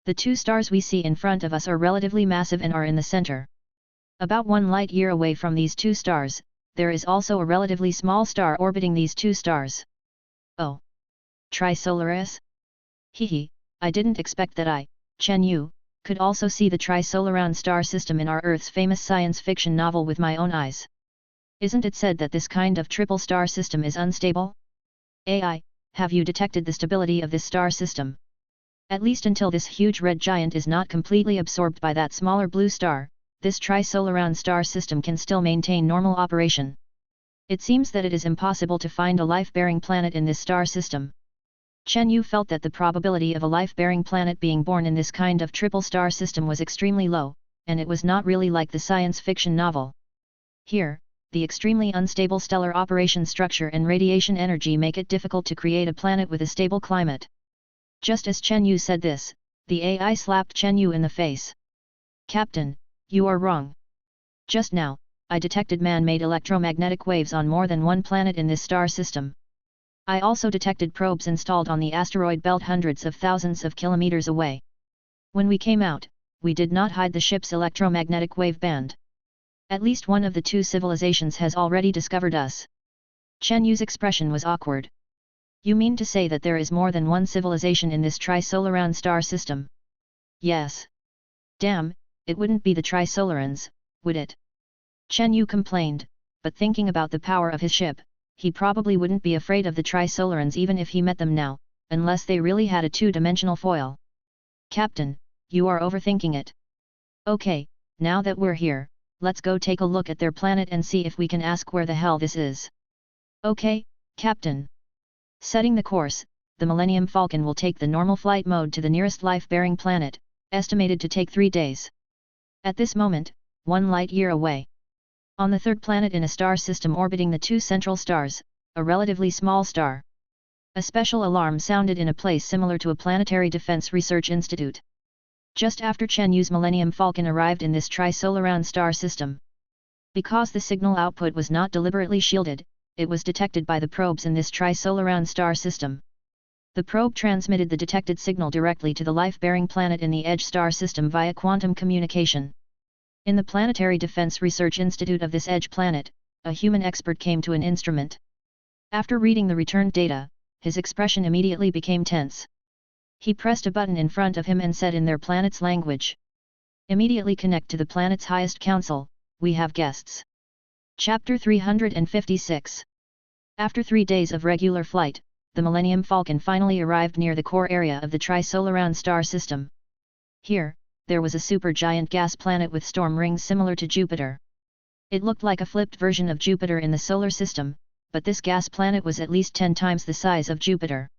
The two stars we see in front of us are relatively massive and are in the center. About 1 light-year away from these two stars, there is also a relatively small star orbiting these two stars. Oh! Trisolaris? Hehe, I didn't expect that I, Chen Yu, could also see the Trisolaran star system in our Earth's famous science fiction novel with my own eyes. Isn't it said that this kind of triple star system is unstable? AI, have you detected the stability of this star system? At least until this huge red giant is not completely absorbed by that smaller blue star, this Trisolaran star system can still maintain normal operation. It seems that it is impossible to find a life-bearing planet in this star system. Chen Yu felt that the probability of a life-bearing planet being born in this kind of triple star system was extremely low, and it was not really like the science fiction novel. Here, the extremely unstable stellar operation structure and radiation energy make it difficult to create a planet with a stable climate. Just as Chen Yu said this, the AI slapped Chen Yu in the face. Captain, you are wrong. Just now, I detected man-made electromagnetic waves on more than one planet in this star system. I also detected probes installed on the asteroid belt hundreds of thousands of kilometers away. When we came out, we did not hide the ship's electromagnetic wave band. At least one of the two civilizations has already discovered us. Chen Yu's expression was awkward. You mean to say that there is more than one civilization in this Trisolaran star system? Yes. Damn, it wouldn't be the Trisolarans, would it? Chen Yu complained, but thinking about the power of his ship, he probably wouldn't be afraid of the Trisolarans even if he met them now, unless they really had a two-dimensional foil. Captain, you are overthinking it. Okay, now that we're here, let's go take a look at their planet and see if we can ask where the hell this is. Okay, Captain. Setting the course, the Millennium Falcon will take the normal flight mode to the nearest life-bearing planet, estimated to take 3 days. At this moment, 1 light-year away. On the third planet in a star system orbiting the two central stars, a relatively small star. A special alarm sounded in a place similar to a planetary defense research institute. Just after Chen Yu's Millennium Falcon arrived in this Trisolaran star system. Because the signal output was not deliberately shielded, it was detected by the probes in this Trisolaran star system. The probe transmitted the detected signal directly to the life-bearing planet in the Edge star system via quantum communication. In the Planetary Defense Research Institute of this Edge planet, a human expert came to an instrument. After reading the returned data, his expression immediately became tense. He pressed a button in front of him and said in their planet's language, "Immediately connect to the planet's highest council, we have guests." Chapter 356. After 3 days of regular flight, the Millennium Falcon finally arrived near the core area of the Trisolaran star system. Here, there was a supergiant gas planet with storm rings similar to Jupiter. It looked like a flipped version of Jupiter in the solar system, but this gas planet was at least 10 times the size of Jupiter.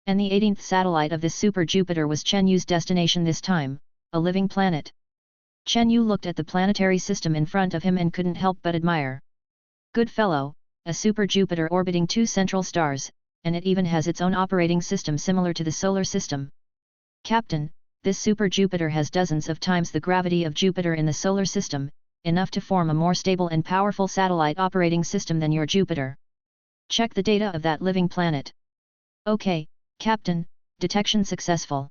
And the 18th satellite of this super Jupiter was Chen Yu's destination this time, a living planet. Chen Yu looked at the planetary system in front of him and couldn't help but admire. Good fellow, a super Jupiter orbiting two central stars, and it even has its own operating system similar to the solar system. Captain, this super Jupiter has dozens of times the gravity of Jupiter in the solar system, enough to form a more stable and powerful satellite operating system than your Jupiter. Check the data of that living planet. Okay, Captain, detection successful.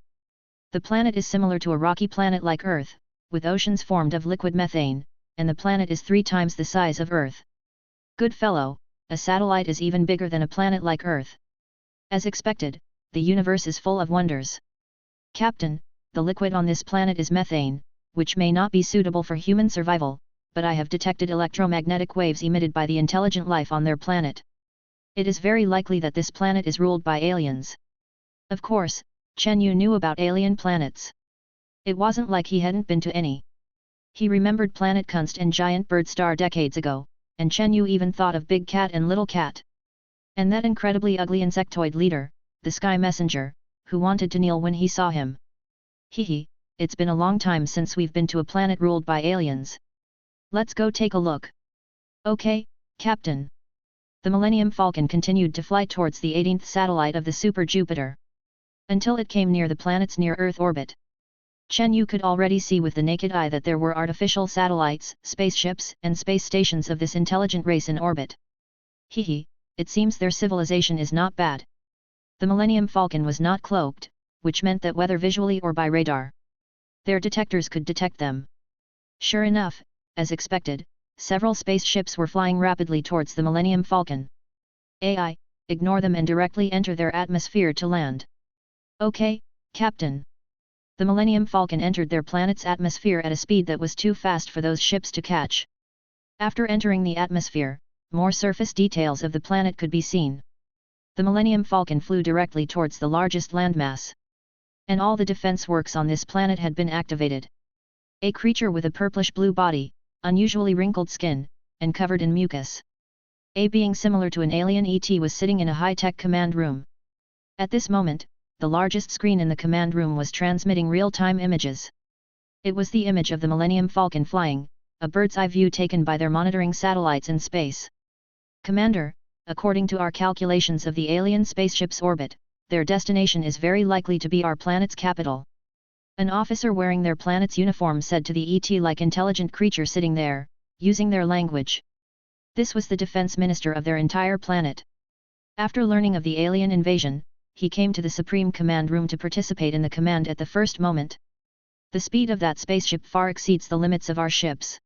The planet is similar to a rocky planet like Earth, with oceans formed of liquid methane, and the planet is 3 times the size of Earth. Good fellow, a satellite is even bigger than a planet like Earth. As expected, the universe is full of wonders. Captain, the liquid on this planet is methane, which may not be suitable for human survival, but I have detected electromagnetic waves emitted by the intelligent life on their planet. It is very likely that this planet is ruled by aliens. Of course, Chen Yu knew about alien planets. It wasn't like he hadn't been to any. He remembered Planet Kunst and Giant Bird Star decades ago, and Chen Yu even thought of Big Cat and Little Cat. And that incredibly ugly insectoid leader, the Sky Messenger, who wanted to kneel when he saw him. Hehe, it's been a long time since we've been to a planet ruled by aliens. Let's go take a look. Okay, Captain. The Millennium Falcon continued to fly towards the 18th satellite of the Super Jupiter, until it came near the planet's near-Earth orbit. Chen Yu could already see with the naked eye that there were artificial satellites, spaceships, and space stations of this intelligent race in orbit. Hehe, it seems their civilization is not bad. The Millennium Falcon was not cloaked, which meant that whether visually or by radar, their detectors could detect them. Sure enough, as expected, several spaceships were flying rapidly towards the Millennium Falcon. AI, ignore them and directly enter their atmosphere to land. Okay, Captain. The Millennium Falcon entered their planet's atmosphere at a speed that was too fast for those ships to catch. After entering the atmosphere, more surface details of the planet could be seen. The Millennium Falcon flew directly towards the largest landmass, and all the defense works on this planet had been activated. A creature with a purplish-blue body, unusually wrinkled skin, and covered in mucus. A being similar to an alien ET was sitting in a high-tech command room. At this moment, the largest screen in the command room was transmitting real-time images. It was the image of the Millennium Falcon flying, a bird's-eye view taken by their monitoring satellites in space. Commander, according to our calculations of the alien spaceship's orbit, their destination is very likely to be our planet's capital. An officer wearing their planet's uniform said to the ET-like intelligent creature sitting there, using their language. This was the defense minister of their entire planet. After learning of the alien invasion, he came to the Supreme Command Room to participate in the command at the first moment. The speed of that spaceship far exceeds the limits of our ships.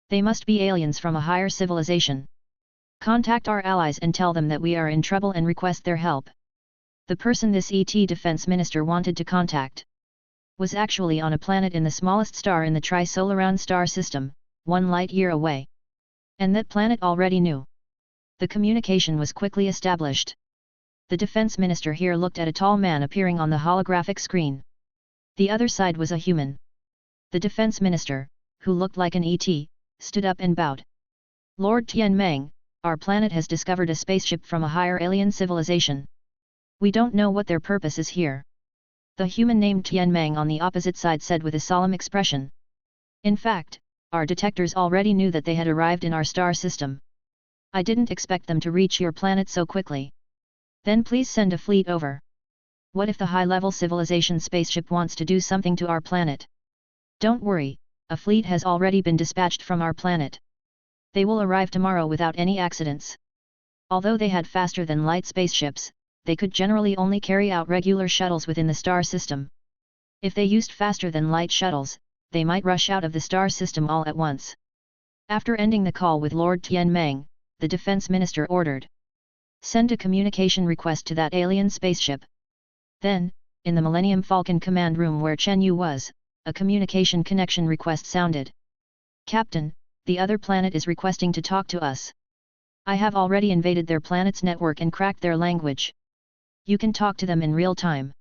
They must be aliens from a higher civilization. Contact our allies and tell them that we are in trouble and request their help. The person this ET defense minister wanted to contact was actually on a planet in the smallest star in the Tri-Solaran star system, 1 light-year away. And that planet already knew. The communication was quickly established. The defense minister here looked at a tall man appearing on the holographic screen. The other side was a human. The defense minister, who looked like an ET, stood up and bowed. Lord Tianmeng, our planet has discovered a spaceship from a higher alien civilization. We don't know what their purpose is here. The human named Tianmeng on the opposite side said with a solemn expression. In fact, our detectors already knew that they had arrived in our star system. I didn't expect them to reach your planet so quickly. Then please send a fleet over. What if the high-level civilization spaceship wants to do something to our planet? Don't worry, a fleet has already been dispatched from our planet. They will arrive tomorrow without any accidents. Although they had faster-than-light spaceships, they could generally only carry out regular shuttles within the star system. If they used faster-than-light shuttles, they might rush out of the star system all at once. After ending the call with Lord Tianmeng, the defense minister ordered. Send a communication request to that alien spaceship. Then, in the Millennium Falcon command room where Chen Yu was, a communication connection request sounded. Captain, the other planet is requesting to talk to us. I have already invaded their planet's network and cracked their language. You can talk to them in real time.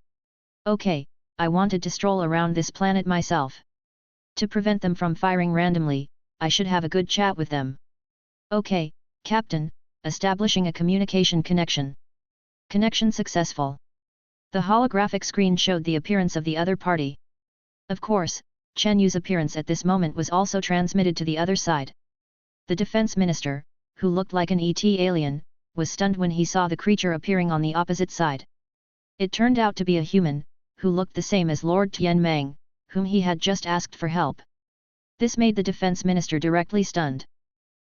Okay, I wanted to stroll around this planet myself. To prevent them from firing randomly, I should have a good chat with them. Okay, Captain, establishing a communication connection. Connection successful. The holographic screen showed the appearance of the other party. Of course, Chen Yu's appearance at this moment was also transmitted to the other side. The defense minister, who looked like an ET alien, was stunned when he saw the creature appearing on the opposite side. It turned out to be a human, who looked the same as Lord Tianmeng, whom he had just asked for help. This made the defense minister directly stunned.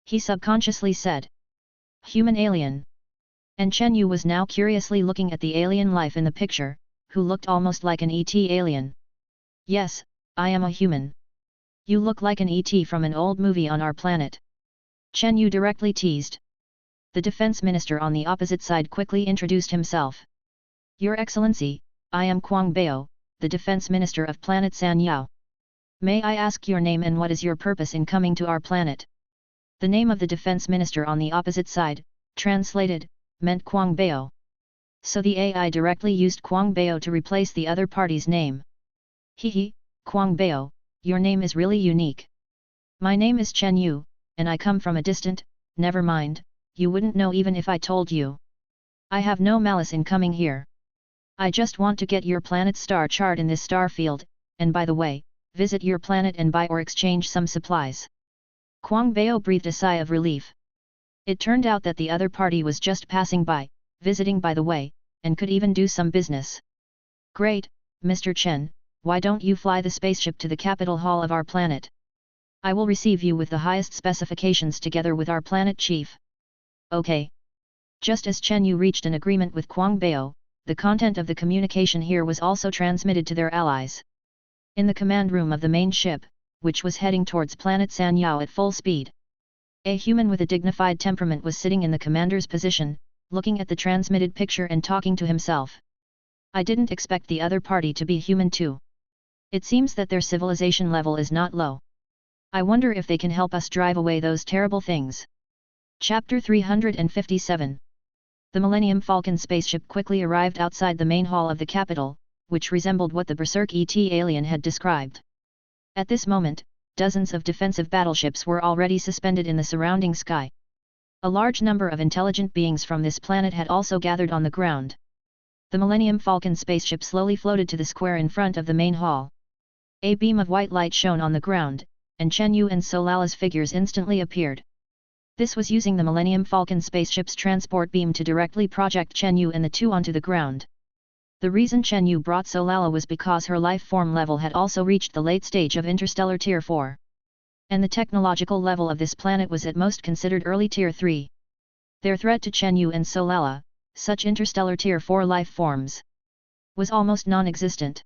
He subconsciously said, "Human alien." And Chen Yu was now curiously looking at the alien life in the picture, who looked almost like an ET alien. "Yes, I am a human. You look like an ET from an old movie on our planet." Chen Yu directly teased. The defense minister on the opposite side quickly introduced himself. "Your Excellency, I am Quang Bao, the defense minister of planet San Yao. May I ask your name and what is your purpose in coming to our planet?" The name of the defense minister on the opposite side, translated, meant Quang Bao. So the AI directly used Quang Bao to replace the other party's name. "Hehe, Quang Bao, your name is really unique. My name is Chen Yu, and I come from a distant, never mind, you wouldn't know even if I told you. I have no malice in coming here. I just want to get your planet's star chart in this star field, and by the way, visit your planet and buy or exchange some supplies. Kwang Bao breathed a sigh of relief. It turned out that the other party was just passing by, visiting by the way, and could even do some business. Great, Mr. Chen, why don't you fly the spaceship to the capital hall of our planet? I will receive you with the highest specifications together with our planet chief. Okay. Just as Chen Yu reached an agreement with Kwang Bao, the content of the communication here was also transmitted to their allies. In the command room of the main ship, which was heading towards planet Sanyao at full speed, a human with a dignified temperament was sitting in the commander's position, looking at the transmitted picture and talking to himself. I didn't expect the other party to be human too. It seems that their civilization level is not low. I wonder if they can help us drive away those terrible things. Chapter 357. The Millennium Falcon spaceship quickly arrived outside the main hall of the capital, which resembled what the Berserk ET alien had described. At this moment, dozens of defensive battleships were already suspended in the surrounding sky. A large number of intelligent beings from this planet had also gathered on the ground. The Millennium Falcon spaceship slowly floated to the square in front of the main hall. A beam of white light shone on the ground, and Chen Yu and Solala's figures instantly appeared. This was using the Millennium Falcon spaceship's transport beam to directly project Chen Yu and the two onto the ground. The reason Chen Yu brought Solala was because her life form level had also reached the late stage of interstellar tier 4. And the technological level of this planet was at most considered early tier 3. Their threat to Chen Yu and Solala, such interstellar tier 4 life forms, was almost non-existent.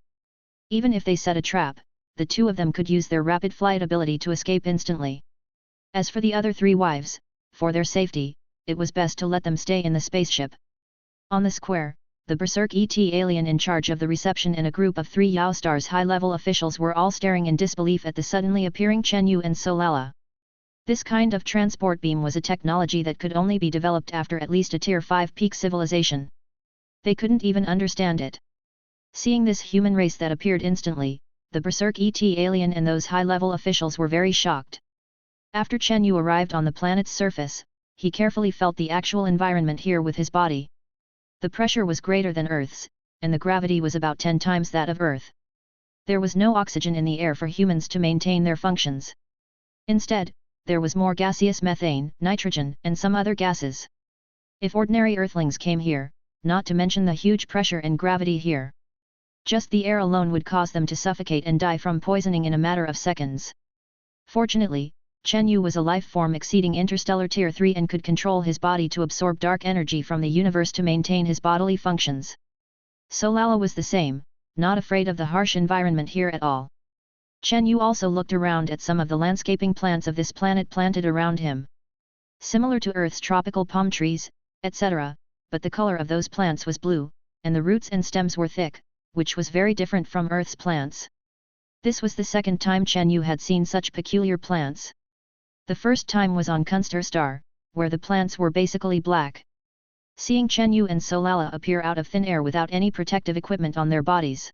Even if they set a trap, the two of them could use their rapid flight ability to escape instantly. As for the other three wives, for their safety, it was best to let them stay in the spaceship. On the square, the Berserk ET alien in charge of the reception and a group of 3 Yao Star's high-level officials were all staring in disbelief at the suddenly appearing Chen Yu and Solala. This kind of transport beam was a technology that could only be developed after at least a tier 5 peak civilization. They couldn't even understand it. Seeing this human race that appeared instantly, the Berserk ET alien and those high-level officials were very shocked. After Chen Yu arrived on the planet's surface, he carefully felt the actual environment here with his body. The pressure was greater than Earth's, and the gravity was about 10 times that of Earth. There was no oxygen in the air for humans to maintain their functions. Instead, there was more gaseous methane, nitrogen, and some other gases. If ordinary Earthlings came here, not to mention the huge pressure and gravity here, just the air alone would cause them to suffocate and die from poisoning in a matter of seconds. Fortunately, Chen Yu was a life form exceeding interstellar tier 3 and could control his body to absorb dark energy from the universe to maintain his bodily functions. Solala was the same, not afraid of the harsh environment here at all. Chen Yu also looked around at some of the landscaping plants of this planet planted around him. Similar to Earth's tropical palm trees, etc., but the color of those plants was blue, and the roots and stems were thick, which was very different from Earth's plants. This was the second time Chen Yu had seen such peculiar plants. The first time was on Kunstar Star, where the plants were basically black. Seeing Chen Yu and Solala appear out of thin air without any protective equipment on their bodies.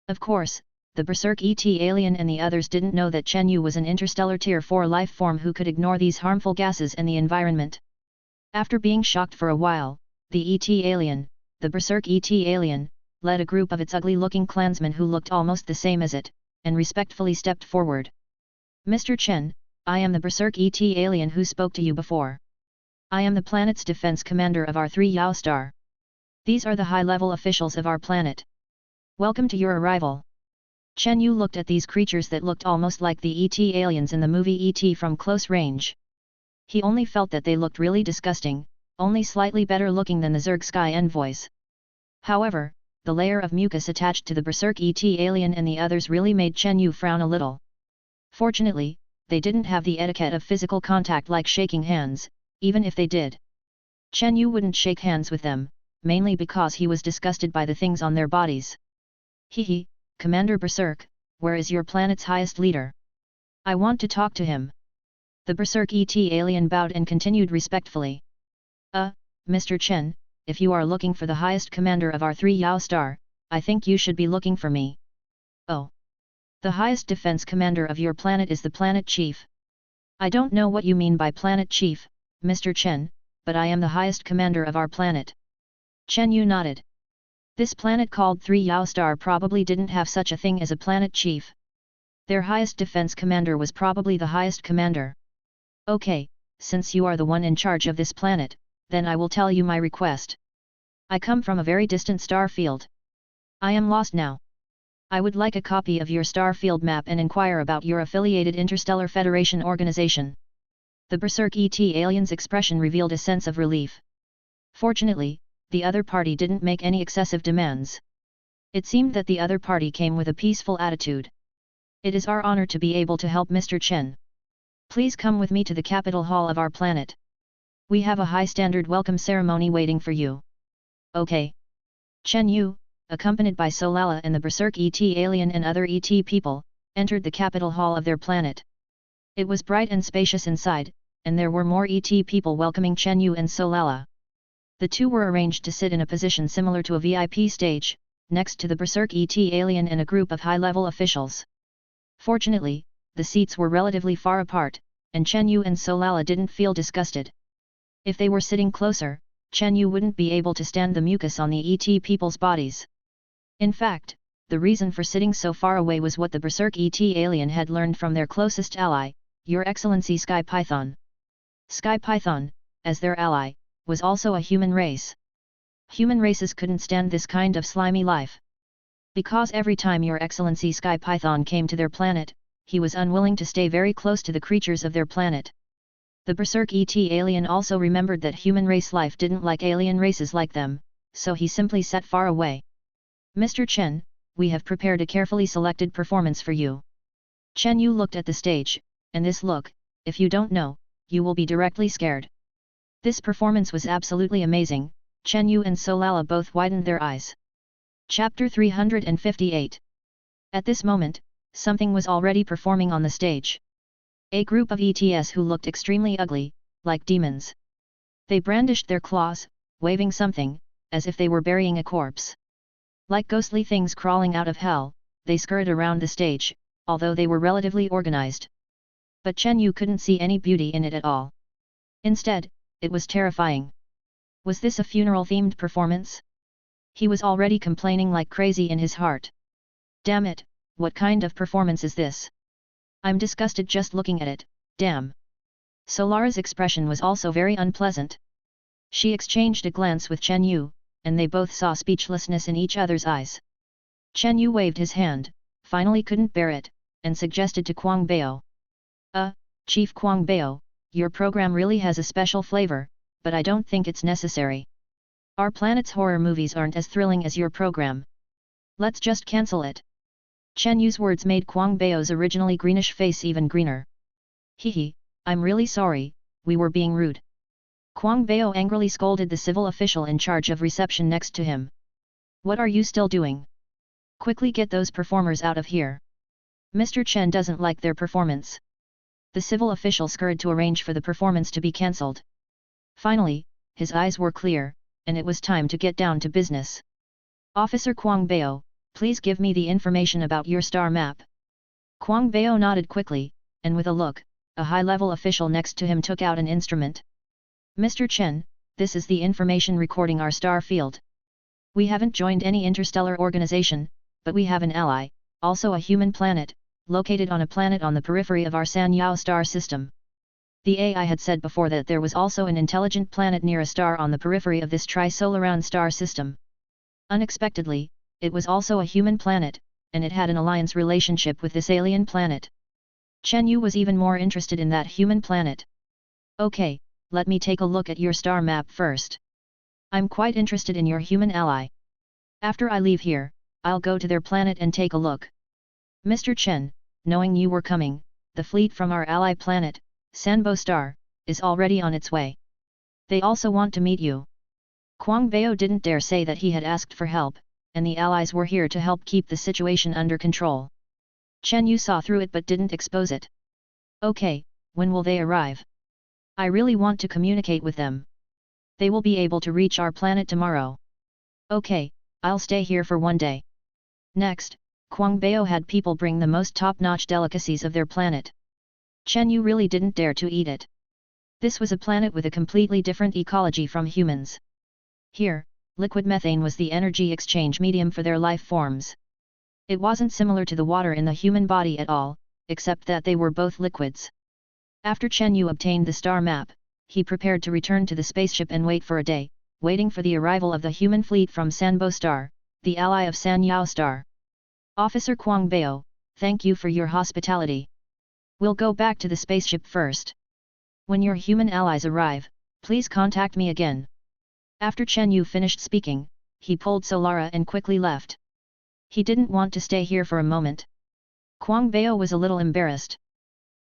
Of course, the Berserk ET alien and the others didn't know that Chen Yu was an interstellar tier 4 life form who could ignore these harmful gases and the environment. After being shocked for a while, the ET alien, the Berserk ET alien, led a group of its ugly-looking clansmen who looked almost the same as it, and respectfully stepped forward. Mr. Chen, I am the Berserk ET alien who spoke to you before. I am the planet's defense commander of our 3 Yao Star. These are the high-level officials of our planet. Welcome to your arrival. Chen Yu looked at these creatures that looked almost like the ET aliens in the movie ET from close range. He only felt that they looked really disgusting, only slightly better looking than the Zerg Sky envoys. However, the layer of mucus attached to the Berserk ET alien and the others really made Chen Yu frown a little. Fortunately, they didn't have the etiquette of physical contact like shaking hands, even if they did. Chen Yu wouldn't shake hands with them, mainly because he was disgusted by the things on their bodies. Hehe, Commander Berserk, where is your planet's highest leader? I want to talk to him. The Berserk ET alien bowed and continued respectfully. Mr. Chen, if you are looking for the highest commander of our 3 Yao Star, I think you should be looking for me. Oh. The highest defense commander of your planet is the planet chief. I don't know what you mean by planet chief, Mr. Chen, but I am the highest commander of our planet. Chen Yu nodded. This planet called 3 Yao Star probably didn't have such a thing as a planet chief. Their highest defense commander was probably the highest commander. Okay, since you are the one in charge of this planet, then I will tell you my request. I come from a very distant star field. I am lost now. I would like a copy of your star field map and inquire about your affiliated Interstellar Federation organization. The Berserk ET alien's expression revealed a sense of relief. Fortunately, the other party didn't make any excessive demands. It seemed that the other party came with a peaceful attitude. It is our honor to be able to help Mr. Chen. Please come with me to the capital hall of our planet. We have a high-standard welcome ceremony waiting for you. Okay. Chen Yu, accompanied by Solala and the Berserk ET alien and other ET people, entered the capital hall of their planet. It was bright and spacious inside, and there were more ET people welcoming Chen Yu and Solala. The two were arranged to sit in a position similar to a VIP stage, next to the Berserk ET alien and a group of high-level officials. Fortunately, the seats were relatively far apart, and Chen Yu and Solala didn't feel disgusted. If they were sitting closer, Chen Yu wouldn't be able to stand the mucus on the ET people's bodies. In fact, the reason for sitting so far away was what the Berserk ET alien had learned from their closest ally, Your Excellency Sky Python. Sky Python, as their ally, was also a human race. Human races couldn't stand this kind of slimy life. Because every time Your Excellency Sky Python came to their planet, he was unwilling to stay very close to the creatures of their planet. The Berserk ET alien also remembered that human race life didn't like alien races like them, so he simply sat far away. Mr. Chen, we have prepared a carefully selected performance for you. Chen Yu looked at the stage, and this look, if you don't know, you will be directly scared. This performance was absolutely amazing. Chen Yu and Solala both widened their eyes. Chapter 358. At this moment, something was already performing on the stage. A group of ETs who looked extremely ugly, like demons. They brandished their claws, waving something, as if they were burying a corpse. Like ghostly things crawling out of hell, they scurried around the stage, although they were relatively organized. But Chen Yu couldn't see any beauty in it at all. Instead, it was terrifying. Was this a funeral-themed performance? He was already complaining like crazy in his heart. Damn it, what kind of performance is this? I'm disgusted just looking at it, damn. Solara's expression was also very unpleasant. She exchanged a glance with Chen Yu, and they both saw speechlessness in each other's eyes. Chen Yu waved his hand, finally couldn't bear it, and suggested to Kwang Bao. Chief Kwang Bao, your program really has a special flavor, but I don't think it's necessary. Our planet's horror movies aren't as thrilling as your program. Let's just cancel it. Chen Yu's words made Kwang Bao's originally greenish face even greener. Hehe, I'm really sorry, we were being rude. Kwang Bao angrily scolded the civil official in charge of reception next to him. What are you still doing? Quickly get those performers out of here. Mr. Chen doesn't like their performance. The civil official scurried to arrange for the performance to be cancelled. Finally, his eyes were clear, and it was time to get down to business. Officer Kwang Bao, please give me the information about your star map. Kwang Bao nodded quickly, and with a look, a high-level official next to him took out an instrument. Mr. Chen, this is the information recording our star field. We haven't joined any interstellar organization, but we have an ally, also a human planet, located on a planet on the periphery of our San Yao star system. The AI had said before that there was also an intelligent planet near a star on the periphery of this Trisolaran star system. Unexpectedly, it was also a human planet, and it had an alliance relationship with this alien planet. Chen Yu was even more interested in that human planet. Okay, let me take a look at your star map first. I'm quite interested in your human ally. After I leave here, I'll go to their planet and take a look. Mr. Chen, knowing you were coming, the fleet from our ally planet, Sanbo Star, is already on its way. They also want to meet you. Kwang Bao didn't dare say that he had asked for help, and the allies were here to help keep the situation under control. Chen Yu saw through it but didn't expose it. Okay, when will they arrive? I really want to communicate with them. They will be able to reach our planet tomorrow. Okay, I'll stay here for one day. Next, Kwang Bao had people bring the most top-notch delicacies of their planet. Chen Yu really didn't dare to eat it. This was a planet with a completely different ecology from humans. Here, liquid methane was the energy exchange medium for their life forms. It wasn't similar to the water in the human body at all, except that they were both liquids. After Chen Yu obtained the star map, he prepared to return to the spaceship and wait for a day, waiting for the arrival of the human fleet from Sanbo Star, the ally of San Yao Star. Officer Kuang Bao, thank you for your hospitality. We'll go back to the spaceship first. When your human allies arrive, please contact me again. After Chen Yu finished speaking, he pulled Solara and quickly left. He didn't want to stay here for a moment. Kuang Bao was a little embarrassed.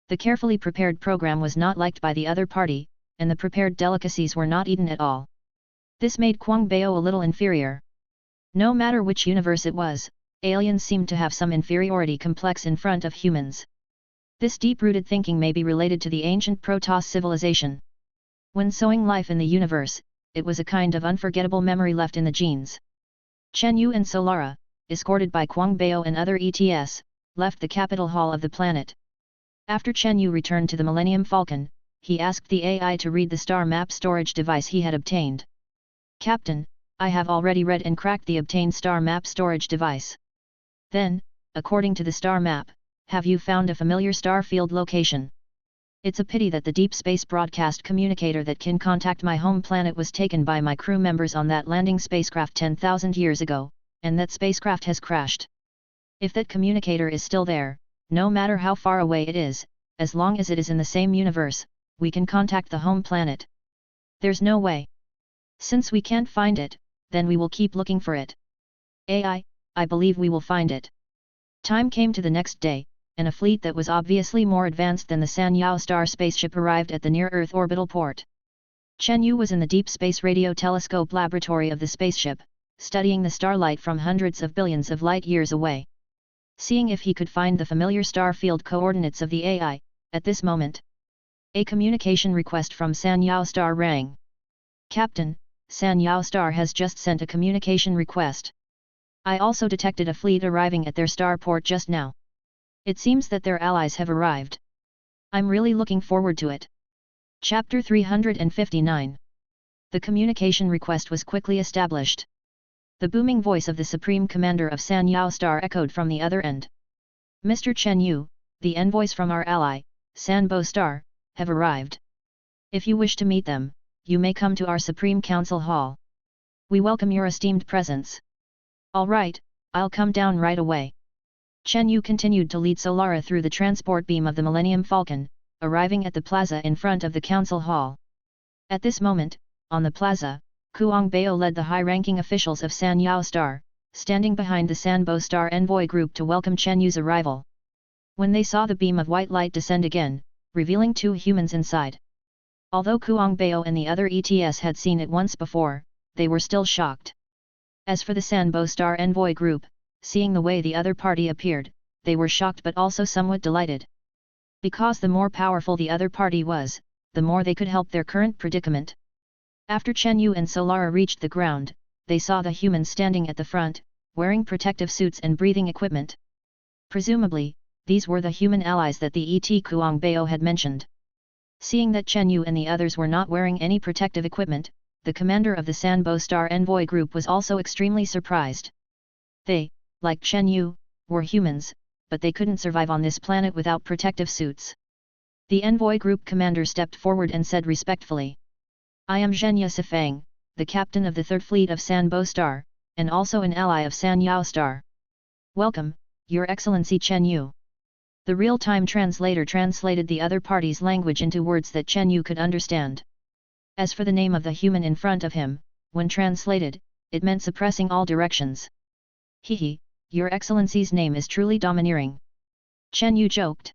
The carefully prepared program was not liked by the other party, and the prepared delicacies were not eaten at all. This made Kuang Bao a little inferior. No matter which universe it was, aliens seemed to have some inferiority complex in front of humans. This deep-rooted thinking may be related to the ancient Protoss civilization. When sowing life in the universe, it was a kind of unforgettable memory left in the genes. Chen Yu and Solara, escorted by Kuang Bao and other ETS, left the capital hall of the planet. After Chen Yu returned to the Millennium Falcon, he asked the AI to read the star map storage device he had obtained. Captain, I have already read and cracked the obtained star map storage device. Then, according to the star map, have you found a familiar star field location? It's a pity that the deep space broadcast communicator that can contact my home planet was taken by my crew members on that landing spacecraft 10,000 years ago, and that spacecraft has crashed. If that communicator is still there, no matter how far away it is, as long as it is in the same universe, we can contact the home planet. There's no way. Since we can't find it, then we will keep looking for it. AI, I believe we will find it. Time came to the next day, and a fleet that was obviously more advanced than the San Yao Star spaceship arrived at the near-Earth orbital port. Chen Yu was in the Deep Space Radio Telescope laboratory of the spaceship, studying the starlight from hundreds of billions of light-years away. Seeing if he could find the familiar star field coordinates of the AI, at this moment, a communication request from San Yao Star rang. Captain, San Yao Star has just sent a communication request. I also detected a fleet arriving at their starport just now. It seems that their allies have arrived. I'm really looking forward to it. Chapter 359. The communication request was quickly established. The booming voice of the Supreme Commander of San Yao Star echoed from the other end. Mr. Chen Yu, the envoys from our ally, Sanbo Star, have arrived. If you wish to meet them, you may come to our Supreme Council Hall. We welcome your esteemed presence. All right, I'll come down right away. Chen Yu continued to lead Solara through the transport beam of the Millennium Falcon, arriving at the plaza in front of the council hall. At this moment, on the plaza, Kuang Bao led the high-ranking officials of San Yao Star, standing behind the Sanbo Star envoy group to welcome Chen Yu's arrival. When they saw the beam of white light descend again, revealing two humans inside. Although Kuang Bao and the other ETS had seen it once before, they were still shocked. As for the Sanbo Star envoy group, seeing the way the other party appeared, they were shocked but also somewhat delighted. Because the more powerful the other party was, the more they could help their current predicament. After Chen Yu and Solara reached the ground, they saw the humans standing at the front, wearing protective suits and breathing equipment. Presumably, these were the human allies that the ET Kuang Bao had mentioned. Seeing that Chen Yu and the others were not wearing any protective equipment, the commander of the Sanbo Star envoy group was also extremely surprised. They, like Chen Yu, were humans, but they couldn't survive on this planet without protective suits. The envoy group commander stepped forward and said respectfully, I am Zhenya Sifang, the captain of the 3rd Fleet of Sanbo Star, and also an ally of San Yao Star. Welcome, Your Excellency Chen Yu. The real-time translator translated the other party's language into words that Chen Yu could understand. As for the name of the human in front of him, when translated, it meant suppressing all directions. Hehe, Your Excellency's name is truly domineering. Chen Yu joked.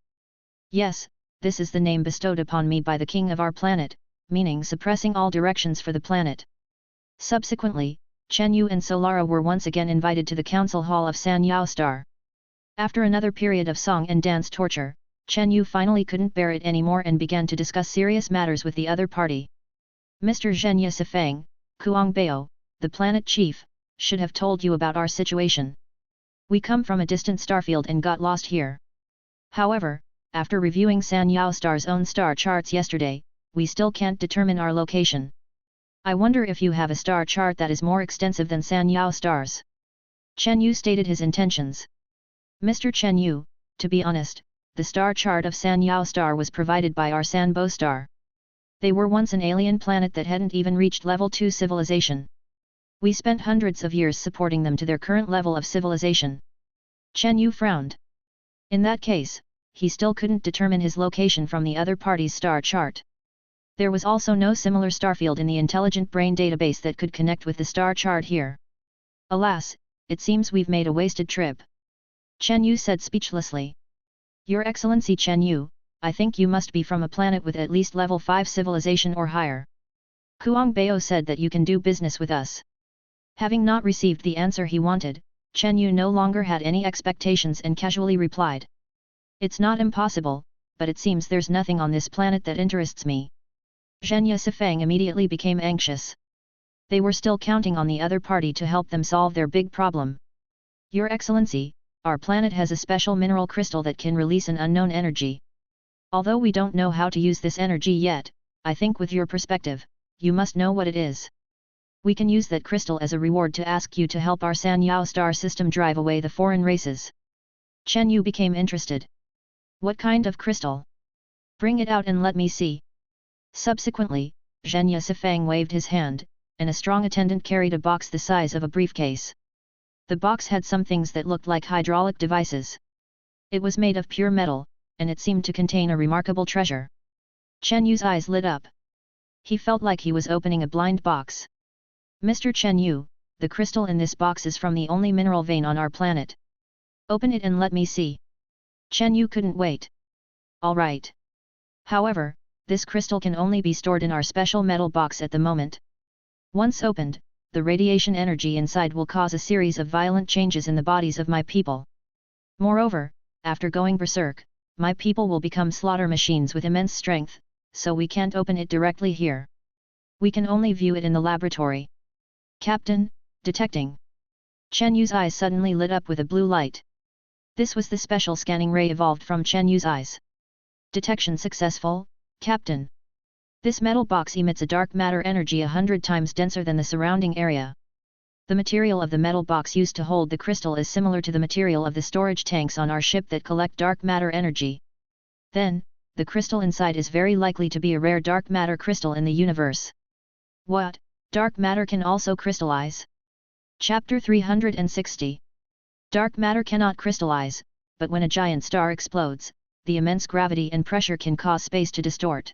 Yes, this is the name bestowed upon me by the king of our planet, meaning suppressing all directions for the planet. Subsequently, Chen Yu and Solara were once again invited to the council hall of San Yao Star. After another period of song and dance torture, Chen Yu finally couldn't bear it anymore and began to discuss serious matters with the other party. Mr. Zhenya Sifang, Kuang Bao, the planet chief, should have told you about our situation. We come from a distant starfield and got lost here. However, after reviewing San Yao Star's own star charts yesterday, we still can't determine our location. I wonder if you have a star chart that is more extensive than San Yao stars. Chen Yu stated his intentions. Mr. Chen Yu, to be honest, the star chart of San Yao star was provided by our Sanbo star. They were once an alien planet that hadn't even reached level 2 civilization. We spent hundreds of years supporting them to their current level of civilization. Chen Yu frowned. In that case, he still couldn't determine his location from the other party's star chart. There was also no similar starfield in the intelligent brain database that could connect with the star chart here. Alas, it seems we've made a wasted trip. Chen Yu said speechlessly. Your Excellency Chen Yu, I think you must be from a planet with at least level 5 civilization or higher. Kuang Bao said that you can do business with us. Having not received the answer he wanted, Chen Yu no longer had any expectations and casually replied. It's not impossible, but it seems there's nothing on this planet that interests me. Zhenya Sifang immediately became anxious. They were still counting on the other party to help them solve their big problem. Your Excellency, our planet has a special mineral crystal that can release an unknown energy. Although we don't know how to use this energy yet, I think with your perspective, you must know what it is. We can use that crystal as a reward to ask you to help our San Yao star system drive away the foreign races. Chen Yu became interested. What kind of crystal? Bring it out and let me see. Subsequently, Zhenya Sifang waved his hand, and a strong attendant carried a box the size of a briefcase. The box had some things that looked like hydraulic devices. It was made of pure metal, and it seemed to contain a remarkable treasure. Chen Yu's eyes lit up. He felt like he was opening a blind box. Mr. Chen Yu, the crystal in this box is from the only mineral vein on our planet. Open it and let me see. Chen Yu couldn't wait. All right. However, this crystal can only be stored in our special metal box at the moment. Once opened, the radiation energy inside will cause a series of violent changes in the bodies of my people. Moreover, after going berserk, my people will become slaughter machines with immense strength, so we can't open it directly here. We can only view it in the laboratory. Captain, detecting. Chen Yu's eyes suddenly lit up with a blue light. This was the special scanning ray evolved from Chen Yu's eyes. Detection successful, Captain. This metal box emits a dark matter energy 100 times denser than the surrounding area. The material of the metal box used to hold the crystal is similar to the material of the storage tanks on our ship that collect dark matter energy. Then, the crystal inside is very likely to be a rare dark matter crystal in the universe. What, dark matter can also crystallize? Chapter 360. Dark matter cannot crystallize, but when a giant star explodes, the immense gravity and pressure can cause space to distort.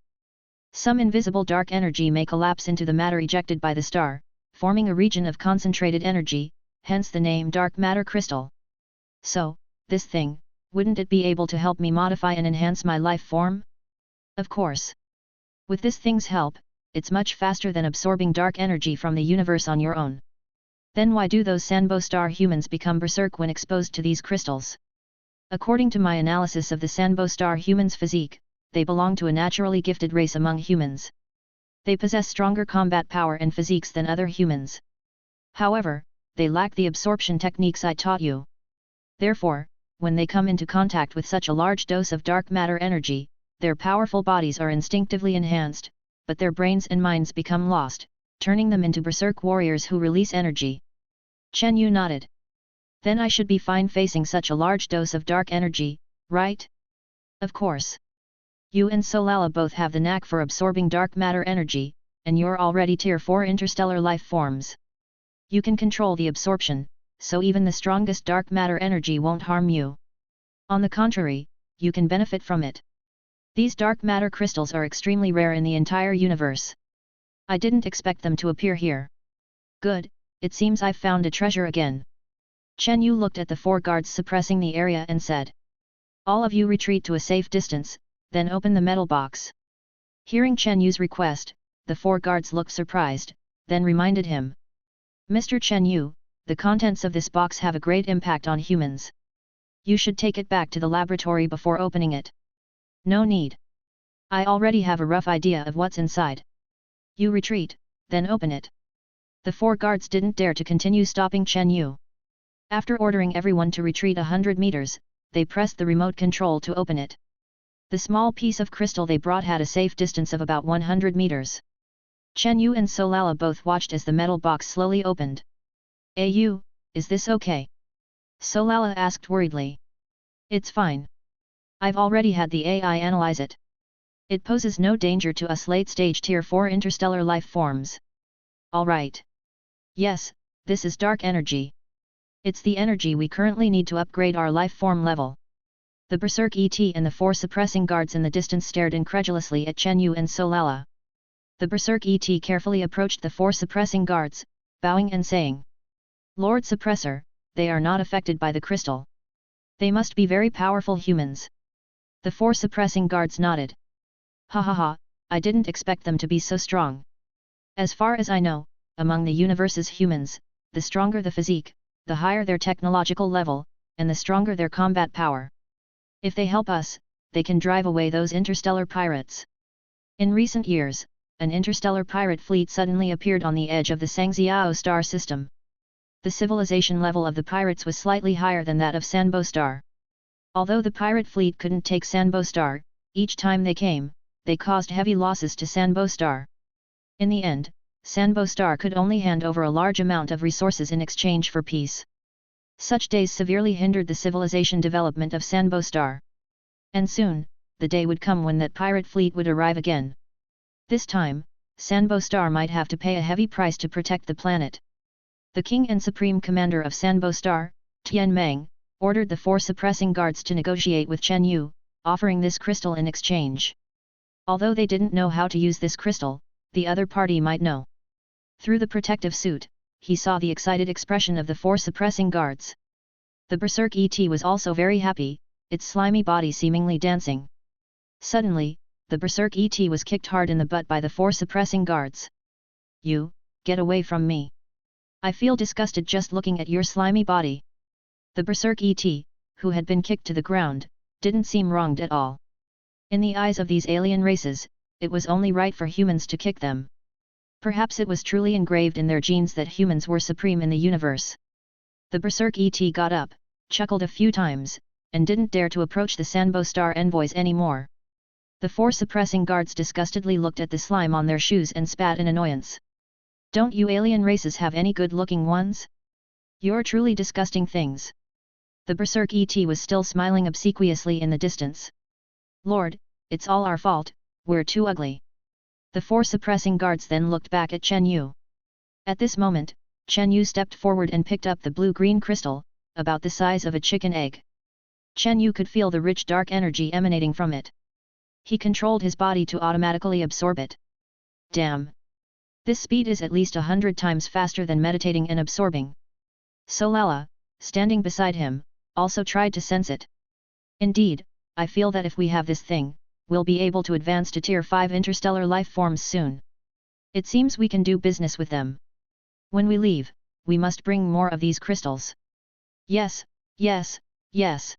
Some invisible dark energy may collapse into the matter ejected by the star, forming a region of concentrated energy, hence the name dark matter crystal. So, this thing, wouldn't it be able to help me modify and enhance my life form? Of course. With this thing's help, it's much faster than absorbing dark energy from the universe on your own. Then why do those Sanbo star humans become berserk when exposed to these crystals? According to my analysis of the Sanbo star humans' physique, they belong to a naturally gifted race among humans. They possess stronger combat power and physiques than other humans. However, they lack the absorption techniques I taught you. Therefore, when they come into contact with such a large dose of dark matter energy, their powerful bodies are instinctively enhanced, but their brains and minds become lost, turning them into berserk warriors who release energy. Chen Yu nodded. Then I should be fine facing such a large dose of dark energy, right? Of course. You and Solala both have the knack for absorbing dark matter energy, and you're already tier 4 interstellar life forms. You can control the absorption, so even the strongest dark matter energy won't harm you. On the contrary, you can benefit from it. These dark matter crystals are extremely rare in the entire universe. I didn't expect them to appear here. Good, it seems I've found a treasure again. Chen Yu looked at the 4 guards suppressing the area and said. All of you retreat to a safe distance, then open the metal box. Hearing Chen Yu's request, the 4 guards looked surprised, then reminded him. Mr. Chen Yu, the contents of this box have a great impact on humans. You should take it back to the laboratory before opening it. No need. I already have a rough idea of what's inside. You retreat, then open it. The 4 guards didn't dare to continue stopping Chen Yu. After ordering everyone to retreat 100 meters, they pressed the remote control to open it. The small piece of crystal they brought had a safe distance of about 100 meters. Chen Yu and Solala both watched as the metal box slowly opened. "Ayu, is this okay?" Solala asked worriedly. "It's fine. I've already had the AI analyze it. It poses no danger to us late-stage Tier 4 interstellar life forms." "Alright. Yes, this is dark energy. It's the energy we currently need to upgrade our life form level." The Berserk ET and the 4 suppressing guards in the distance stared incredulously at Chen Yu and Solala. The Berserk ET carefully approached the 4 suppressing guards, bowing and saying, "Lord Suppressor, they are not affected by the crystal. They must be very powerful humans." The 4 suppressing guards nodded. "Ha ha ha, I didn't expect them to be so strong. As far as I know, among the universe's humans, the stronger the physique, the higher their technological level, and the stronger their combat power. If they help us, they can drive away those interstellar pirates." In recent years, an interstellar pirate fleet suddenly appeared on the edge of the Sangxiao star system. The civilization level of the pirates was slightly higher than that of Sanbo star. Although the pirate fleet couldn't take Sanbo star, each time they came, they caused heavy losses to Sanbo star. In the end, Sanbo star could only hand over a large amount of resources in exchange for peace. Such days severely hindered the civilization development of Sanbo star. And soon, the day would come when that pirate fleet would arrive again. This time, Sanbo star might have to pay a heavy price to protect the planet. The king and supreme commander of Sanbo star, Tian Meng, ordered the 4 suppressing guards to negotiate with Chen Yu, offering this crystal in exchange. Although they didn't know how to use this crystal, the other party might know. Through the protective suit, he saw the excited expression of the 4 suppressing guards. The Berserk ET was also very happy, its slimy body seemingly dancing. Suddenly, the Berserk ET was kicked hard in the butt by the 4 suppressing guards. "You, get away from me. I feel disgusted just looking at your slimy body." The Berserk ET, who had been kicked to the ground, didn't seem wronged at all. In the eyes of these alien races, it was only right for humans to kick them. Perhaps it was truly engraved in their genes that humans were supreme in the universe. The Berserk ET got up, chuckled a few times, and didn't dare to approach the Sanbo star envoys anymore. The 4 suppressing guards disgustedly looked at the slime on their shoes and spat in annoyance. "Don't you alien races have any good-looking ones? You're truly disgusting things." The Berserk ET was still smiling obsequiously in the distance. "Lord, it's all our fault, we're too ugly." The 4 suppressing guards then looked back at Chen Yu. At this moment, Chen Yu stepped forward and picked up the blue-green crystal, about the size of a chicken egg. Chen Yu could feel the rich dark energy emanating from it. He controlled his body to automatically absorb it. Damn! This speed is at least 100 times faster than meditating and absorbing. Solala, standing beside him, also tried to sense it. "Indeed, I feel that if we have this thing, we'll be able to advance to Tier 5 interstellar life forms soon. It seems we can do business with them. When we leave, we must bring more of these crystals." "Yes, yes, yes."